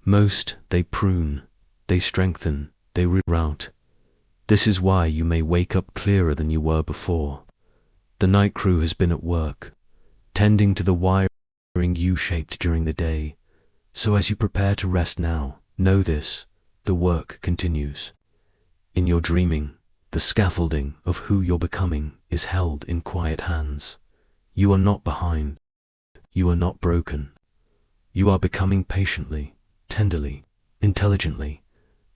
Most, they prune, they strengthen, they reroute. This is why you may wake up clearer than you were before. The night crew has been at work, tending to the wiring you shaped during the day. So as you prepare to rest now, know this, the work continues. In your dreaming, the scaffolding of who you're becoming is held in quiet hands. You are not behind. You are not broken. You are becoming patiently, tenderly, intelligently.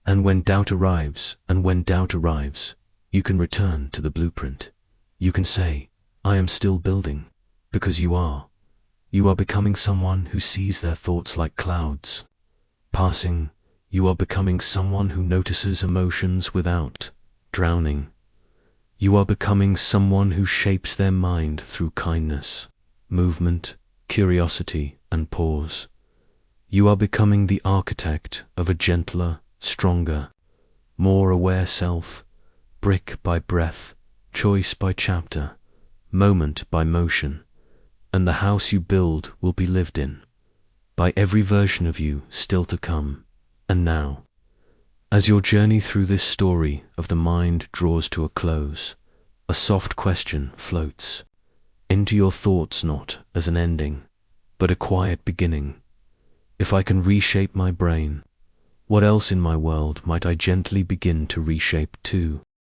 And when doubt arrives, you can return to the blueprint. You can say, I am still building, because you are. You are becoming someone who sees their thoughts like clouds passing. You are becoming someone who notices emotions without drowning. You are becoming someone who shapes their mind through kindness, movement, curiosity, and pause. You are becoming the architect of a gentler, stronger, more aware self, brick by breath, choice by chapter, moment by motion, and the house you build will be lived in by every version of you still to come. And now, as your journey through this story of the mind draws to a close, a soft question floats into your thoughts, not as an ending, but a quiet beginning. If I can reshape my brain, what else in my world might I gently begin to reshape too?